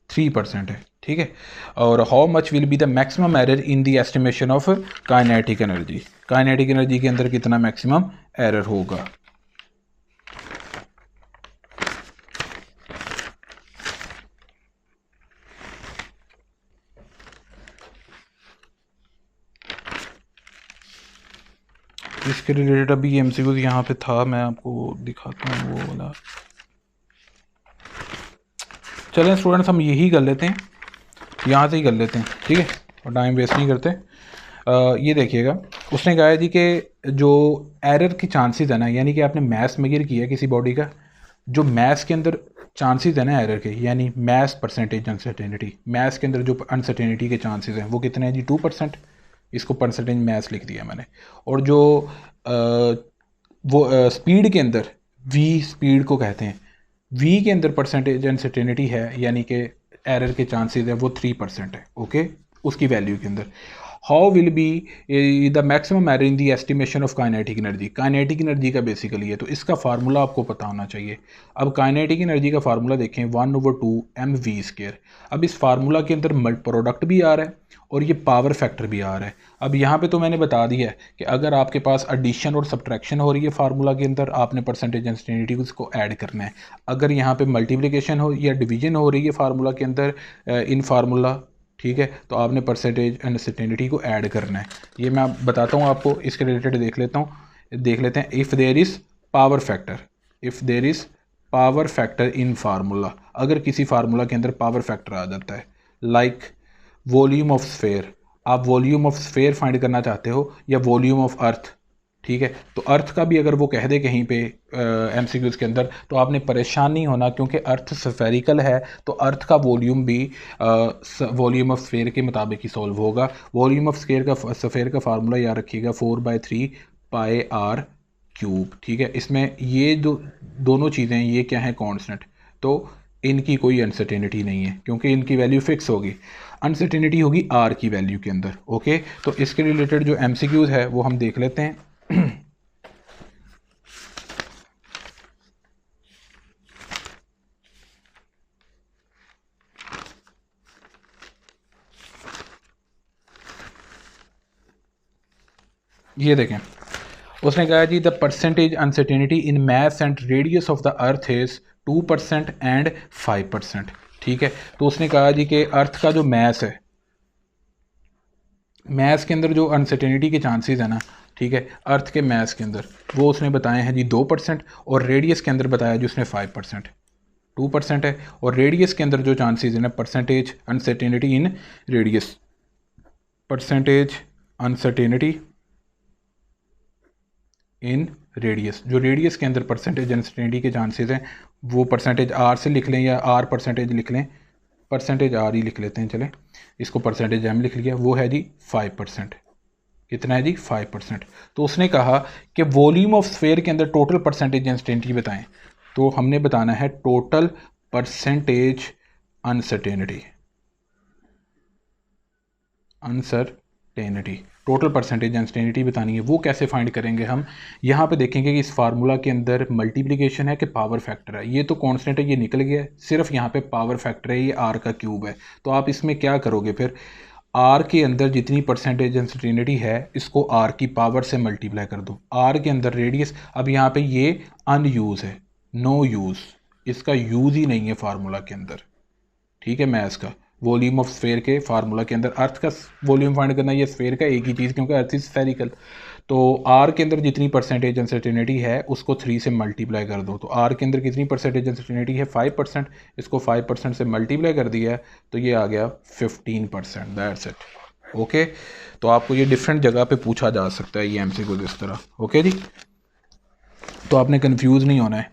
3% है, ठीक है। और how much will be the maximum error in the estimation of kinetic energy, kinetic energy के अंदर कितना मैक्सिमम एरर होगा। इसके रिलेटेड अभी एमसीक्यू यहाँ पे था, मैं आपको दिखाता हूँ वो वाला। चलें स्टूडेंट्स हम यही कर लेते हैं, यहाँ से ही कर लेते हैं, ठीक है, और टाइम वेस्ट नहीं करते। ये देखिएगा, उसने कहा है जी कि जो एरर की चांसेस है ना, यानी कि आपने मैथ्स मेजर किया किसी बॉडी का, जो मैथ्स के अंदर चांसेस है ना एरर के, यानी मैथ्स परसेंटेज अनसर्टेनिटी, मैथ्स के अंदर जो अनसर्टेनिटी के चांसेस हैं वो कितने हैं जी 2%। इसको परसेंटेज मैथ्स लिख दिया मैंने। और जो वो स्पीड के अंदर वी स्पीड को कहते हैं, वी के अंदर परसेंटेज अनसर्टेनिटी है यानी कि एरर के चांसेस है वो 3% है। ओके, उसकी वैल्यू के अंदर how will be the maximum error in the estimation of kinetic energy. Kinetic energy का बेसिकली है, तो इसका फार्मूला आपको पता होना चाहिए। अब काइनेटिक एनर्जी का फार्मूला देखें 1/2 mv²। अब इस फार्मूला के अंदर प्रोडक्ट भी आ रहा है और ये पावर फैक्टर भी आ रहा है। अब यहाँ पे तो मैंने बता दिया है कि अगर आपके पास एडिशन और सब्ट्रैक्शन हो रही है फार्मूला के अंदर, आपने परसेंटेज अनसर्टेनिटी उसको ऐड करना है। अगर यहाँ पे मल्टीप्लिकेशन हो या डिवीजन हो रही है फार्मूला के अंदर इन फार्मूला, ठीक है, तो आपने परसेंटेज अनसर्टेनिटी को ऐड करना है। ये मैं बताता हूँ आपको, इसके रिलेटेड देख लेते हैं। If there is power factor, if there is power factor in formula, अगर किसी फार्मूला के अंदर पावर फैक्टर आ जाता है, लाइक वॉल्यूम ऑफ स्फेयर, आप वॉल्यूम ऑफ स्फेयर फाइंड करना चाहते हो या वॉल्यूम ऑफ अर्थ, ठीक है, तो अर्थ का भी अगर वो कह दे कहीं पे एमसीक्यूज़ के अंदर, तो आपने परेशान नहीं होना, क्योंकि अर्थ स्फेरिकल है तो अर्थ का वॉल्यूम भी वॉल्यूम ऑफ स्फेयर के मुताबिक ही सॉल्व होगा। वॉल्यूम ऑफ स्फेयर का फार्मूला याद रखिएगा 4/3πr³। ठीक है, इसमें ये दोनों चीज़ें ये क्या हैं, कॉन्स्टेंट, तो इनकी कोई अनसर्टेनिटी नहीं है क्योंकि इनकी वैल्यू फिक्स होगी। अनसर्टेनिटी होगी आर की वैल्यू के अंदर। ओके, तो इसके रिलेटेड जो एमसीक्यूज़ है वो हम देख लेते हैं। ये देखें, उसने कहा जी the percentage uncertainty in mass and radius of the earth is 2% and 5%। ठीक है, तो उसने कहा जी कि अर्थ का जो मैस है, मैस के अंदर जो अनसर्टेनिटी के चांसेस है ना, ठीक है, अर्थ के मैस के अंदर वो उसने बताए हैं जी 2%, और रेडियस के अंदर बताया जी उसने 5%। 2% है, और रेडियस के अंदर जो चांसेस है ना, percentage uncertainty in radius, percentage uncertainty in radius, जो रेडियस के अंदर परसेंटेज अनसर्टेनिटी के चांसेस हैं वो परसेंटेज आर से लिख लें या आर परसेंटेज लिख लें, परसेंटेज आर ही लिख लेते हैं, चलें, इसको परसेंटेज एम लिख लिया, वो है जी 5%। कितना है जी 5%। तो उसने कहा कि वॉल्यूम ऑफ स्फेयर के अंदर टोटल परसेंटेज अनसर्टेनिटी बताएं, तो हमने बताना है total percentage uncertainty, total percentage uncertainty बतानी है। वो कैसे फाइंड करेंगे हम, यहाँ पे देखेंगे कि इस फार्मूला के अंदर मल्टीप्लिकेशन है कि पावर फैक्टर है, ये तो कांस्टेंट है, ये निकल गया, सिर्फ यहाँ पे पावर फैक्टर है, ये आर का क्यूब है। तो आप इसमें क्या करोगे फिर, आर के अंदर जितनी परसेंटेज अनसर्टेनिटी है इसको आर की पावर से मल्टीप्लाई कर दो। आर के अंदर रेडियस, अब यहाँ पे ये अनयूज़ है, नो यूज़, इसका यूज़ ही नहीं है फार्मूला के अंदर, ठीक है, मैथ्स का वॉल्यूम ऑफ स्फेयर के फार्मूला के अंदर अर्थ का वॉल्यूम फाइंड करना, ये स्फेयर का एक ही चीज़, क्योंकि अर्थ इज स्फेरिकल। तो आर के अंदर जितनी परसेंटेज अनसर्टेनिटी है उसको 3 से मल्टीप्लाई कर दो। तो आर के अंदर कितनी परसेंटेज अनसर्टेनिटी है 5%, इसको 5% से मल्टीप्लाई कर दिया तो ये आ गया 15%। That's it. ओके, तो आपको ये डिफरेंट जगह पे पूछा जा सकता है ये एमसीक्यू इस तरह। ओके जी, तो आपने कन्फ्यूज़ नहीं होना है।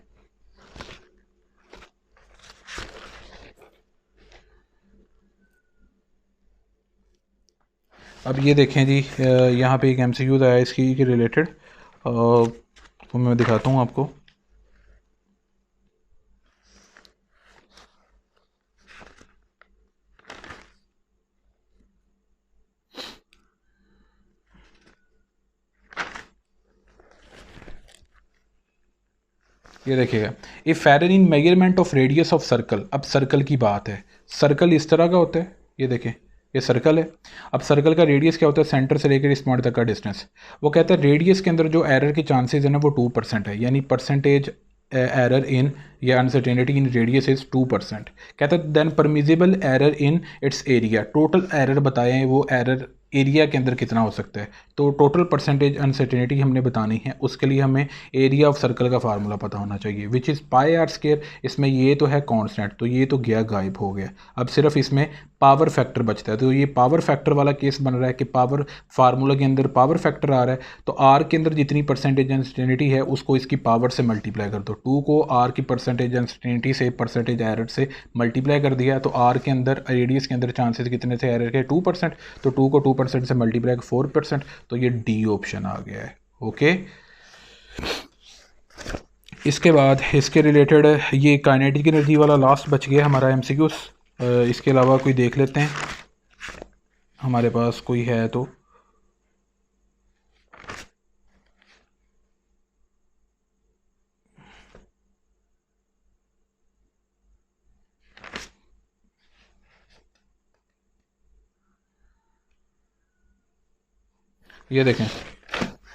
अब ये देखें जी, यहाँ पे एक एमसीक्यू आया इसकी के रिलेटेड, तो मैं दिखाता हूँ आपको। ये देखिएगा, if error in measurement of radius of circle. अब सर्कल की बात है, सर्कल इस तरह का होता है, ये देखें ये सर्कल है। अब सर्कल का रेडियस क्या होता है, सेंटर से लेकर इस पॉइंट तक का डिस्टेंस। वो कहता है रेडियस के अंदर जो एरर के चांसेस है ना वो 2% है, यानी परसेंटेज एरर इन या अनसर्टेनिटी इन रेडियस इज 2%। कहता है then permissible error in its area, total error बताए हैं वो एरर एरिया के अंदर कितना हो सकता है। तो टोटल परसेंटेज अनसर्टेनिटी हमने बतानी है, उसके लिए हमें एरिया ऑफ सर्कल का फार्मूला पता होना चाहिए, which is pi r square. इसमें ये तो है कांस्टेंट, तो ये तो गया गायब हो गया। अब सिर्फ इसमें पावर फैक्टर बचता है, तो ये पावर फैक्टर वाला केस बन रहा है कि पावर फार्मूला के अंदर पावर फैक्टर आ रहा है, तो आर के अंदर जितनी परसेंटेज अनसर्टेनिटी है उसको इसकी पावर से मल्टीप्लाई कर दो। 2 को आर की परसेंटेज अनसर्टेनिटी से परसेंटेज एरर से मल्टीप्लाई कर दिया, तो आर के अंदर रेडियस के अंदर चांसेस कितने थे एरर के, 2%। तो 2 को 2% से मल्टीप्लाई 4%, तो ये डी ऑप्शन आ गया है। ओके, इसके बाद इसके रिलेटेड ये काइनेटिक एनर्जी वाला लास्ट बच गया हमारा एमसीक्यूज। इसके अलावा कोई देख लेते हैं, हमारे पास कोई है तो। ये देखें,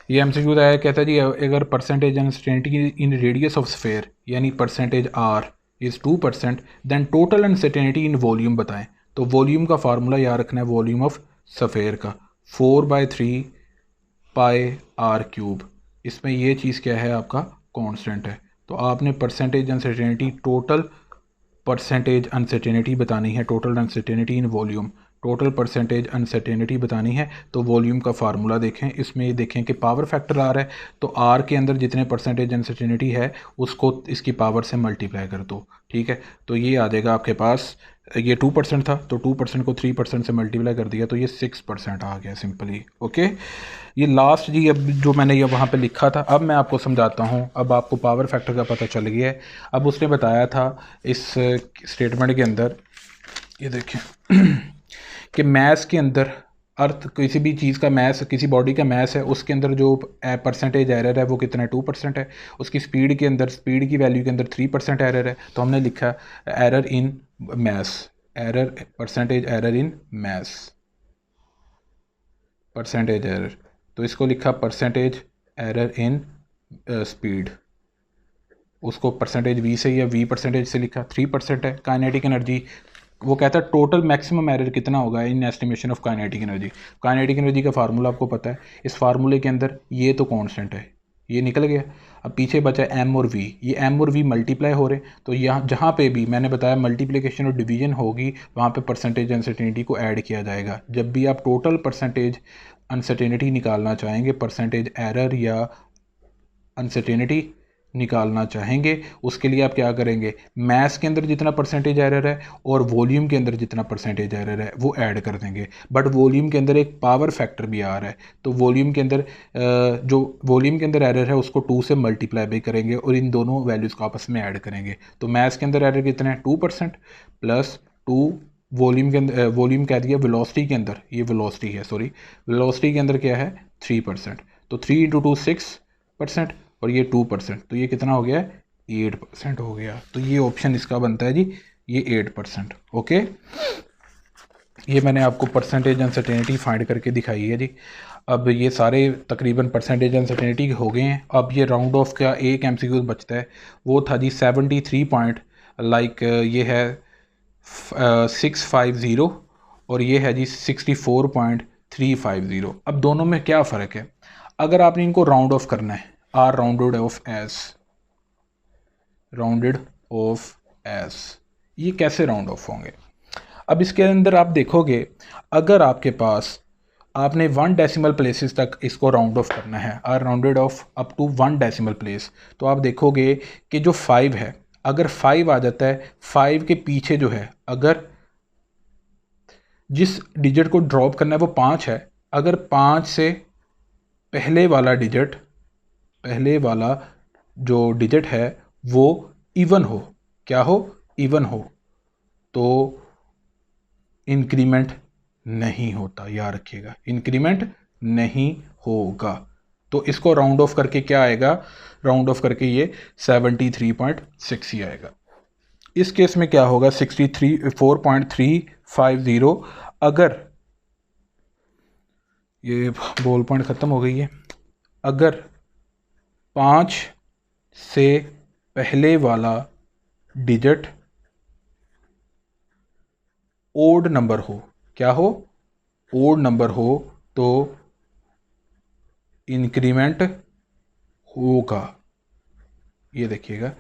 ये एमसीक्यू आया, कहता है जी अगर percentage uncertainty in radius of sphere यानी percentage R is 2%, then total uncertainty in volume बताएं। तो वॉल्यूम का फार्मूला याद रखना है, वॉल्यूम ऑफ स्फेयर का 4/3 पाई आर क्यूब। इसमें ये चीज़ क्या है, आपका कांस्टेंट है। तो आपने percentage uncertainty total percentage uncertainty बतानी है, total uncertainty in volume, total percentage uncertainty बतानी है। तो वॉल्यूम का फार्मूला देखें, इसमें देखें कि पावर फैक्टर आ रहा है, तो आर के अंदर जितने परसेंटेज अनसर्टेनिटी है उसको इसकी पावर से मल्टीप्लाई कर दो। ठीक है, तो ये आ जाएगा आपके पास, ये 2% था, तो 2% को 3% से मल्टीप्लाई कर दिया, तो ये 6% आ गया सिंपली। ओके, ये लास्ट जी अब जो मैंने ये वहाँ पे लिखा था, अब मैं आपको समझाता हूँ। अब आपको पावर फैक्टर का पता चल गया है। अब उसने बताया था इस स्टेटमेंट के अंदर, ये देखें कि मैस के अंदर अर्थ किसी भी चीज़ का मैस, किसी बॉडी का मैस है, उसके अंदर जो परसेंटेज एरर है वो कितना है, 2% है। उसकी स्पीड के अंदर, स्पीड की वैल्यू के अंदर 3% एरर है, तो हमने लिखा error in mass, error percentage error in mass, percentage error. तो इसको लिखा परसेंटेज एरर इन स्पीड, उसको परसेंटेज वी से या वी परसेंटेज से लिखा, 3% है। काइनेटिक एनर्जी, वो कहता है टोटल मैक्सिमम एरर कितना होगा इन estimation of kinetic energy. Kinetic energy का फार्मूला आपको पता है, इस फार्मूले के अंदर ये तो कांस्टेंट है, ये निकल गया। अब पीछे बचा एम और वी, ये एम और वी मल्टीप्लाई हो रहे, तो यहाँ जहाँ पे भी मैंने बताया मल्टीप्लिकेशन और डिवीजन होगी, वहाँ पे परसेंटेज अनसर्टेनिटी को ऐड किया जाएगा। जब भी आप टोटल परसेंटेज अनसर्टेनिटी निकालना चाहेंगे, परसेंटेज एरर या अनसर्टेनिटी निकालना चाहेंगे, उसके लिए आप क्या करेंगे, मैथ्स के अंदर जितना परसेंटेज एरर है और वॉल्यूम के अंदर जितना परसेंटेज एरर है वो ऐड कर देंगे। बट वॉल्यूम के अंदर एक पावर फैक्टर भी आ रहा है, तो वॉल्यूम के अंदर जो वॉल्यूम के अंदर एरर है उसको 2 से मल्टीप्लाई भी करेंगे और इन दोनों वैल्यूज़ को आपस में ऐड करेंगे। तो मैथ्स के अंदर एरर कितना है, 2% प्लस 2, वॉल्यूम के अंदर, वॉल्यूम कह दिया वेलोसिटी के अंदर, ये वेलोसिटी है सॉरी, वेलोसिटी के अंदर क्या है 3%, तो 3 × 2 6%, और ये 2%, तो ये कितना हो गया, 8% हो गया। तो ये ऑप्शन इसका बनता है जी, ये 8%। ओके, ये मैंने आपको परसेंटेज अनसर्टेनिटी फाइंड करके दिखाई है जी। अब ये सारे तकरीबन परसेंटेज अनसर्टेनिटी हो गए हैं। अब ये राउंड ऑफ का एक एमसीक्यू बचता है, वो था जी 73 पॉइंट, लाइक ये है 650 और ये है जी 64.350। अब दोनों में क्या फ़र्क है, अगर आपने इनको राउंड ऑफ करना है, or rounded off as, rounded off as, ये कैसे राउंड ऑफ होंगे। अब इसके अंदर आप देखोगे, अगर आपके पास आपने 1 डेसिमल प्लेसेस तक इसको राउंड ऑफ करना है, or rounded off up to 1 decimal place, तो आप देखोगे कि जो 5 है, अगर 5 आ जाता है, 5 के पीछे जो है, अगर जिस डिजिट को ड्रॉप करना है वो 5 है, अगर 5 से पहले वाला डिजिट, पहले वाला जो डिजिट है वो इवन हो, क्या हो, इवन हो, तो इंक्रीमेंट नहीं होता, याद रखिएगा, इंक्रीमेंट नहीं होगा। तो इसको राउंड ऑफ करके क्या आएगा, राउंड ऑफ करके ये 73.6 ही आएगा। इस केस में क्या होगा, 64.350, अगर ये बॉल पॉइंट ख़त्म हो गई है, अगर 5 से पहले वाला डिजिट ओड नंबर हो, क्या हो, ओड नंबर हो तो इंक्रीमेंट होगा। ये देखिएगा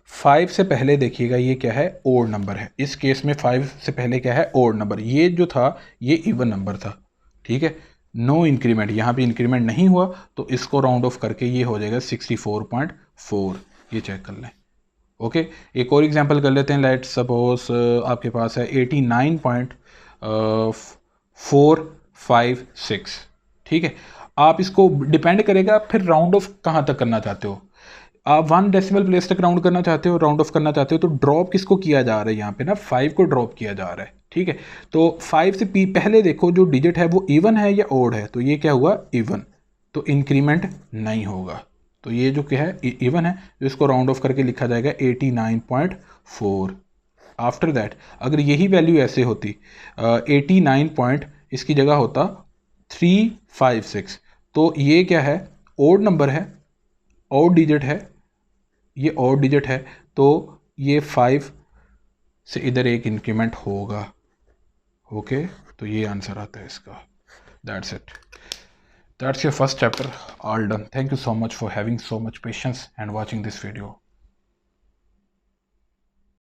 5 से पहले देखिएगा ये क्या है, ओड नंबर है। इस केस में 5 से पहले क्या है, ओड नंबर। ये जो था ये इवन नंबर था, ठीक है। नो इंक्रीमेंट, यहाँ पे इंक्रीमेंट नहीं हुआ तो इसको राउंड ऑफ करके ये हो जाएगा 64.4। ये चेक कर लें। ओके, एक और एग्जांपल कर लेते हैं। लेट सपोज आपके पास है 89.456, ठीक है। आप इसको डिपेंड करेगा आप फिर राउंड ऑफ कहाँ तक करना चाहते हो। आप 1 डेसिमल प्लेस तक राउंड करना चाहते हो, राउंड ऑफ करना चाहते हो, तो ड्रॉप किसको किया जा रहा है यहाँ पे ना, 5 को ड्रॉप किया जा रहा है, ठीक है। तो 5 से पहले देखो जो डिजिट है वो इवन है या ओड है, तो ये क्या हुआ, इवन, तो इंक्रीमेंट नहीं होगा। तो ये जो क्या है इवन है, तो इसको राउंड ऑफ करके लिखा जाएगा 89.4। आफ्टर दैट अगर यही वैल्यू ऐसे होती 89 पॉइंट, इसकी जगह होता 356, तो ये क्या है, ओड नंबर है, ओड डिजिट है, ये ओड डिजिट है, तो ये 5 से इधर एक इंक्रीमेंट होगा। ओके, तो ये आंसर आता है इसका। That's it, that's your first chapter all done. Thank you so much for having so much patience and watching this video.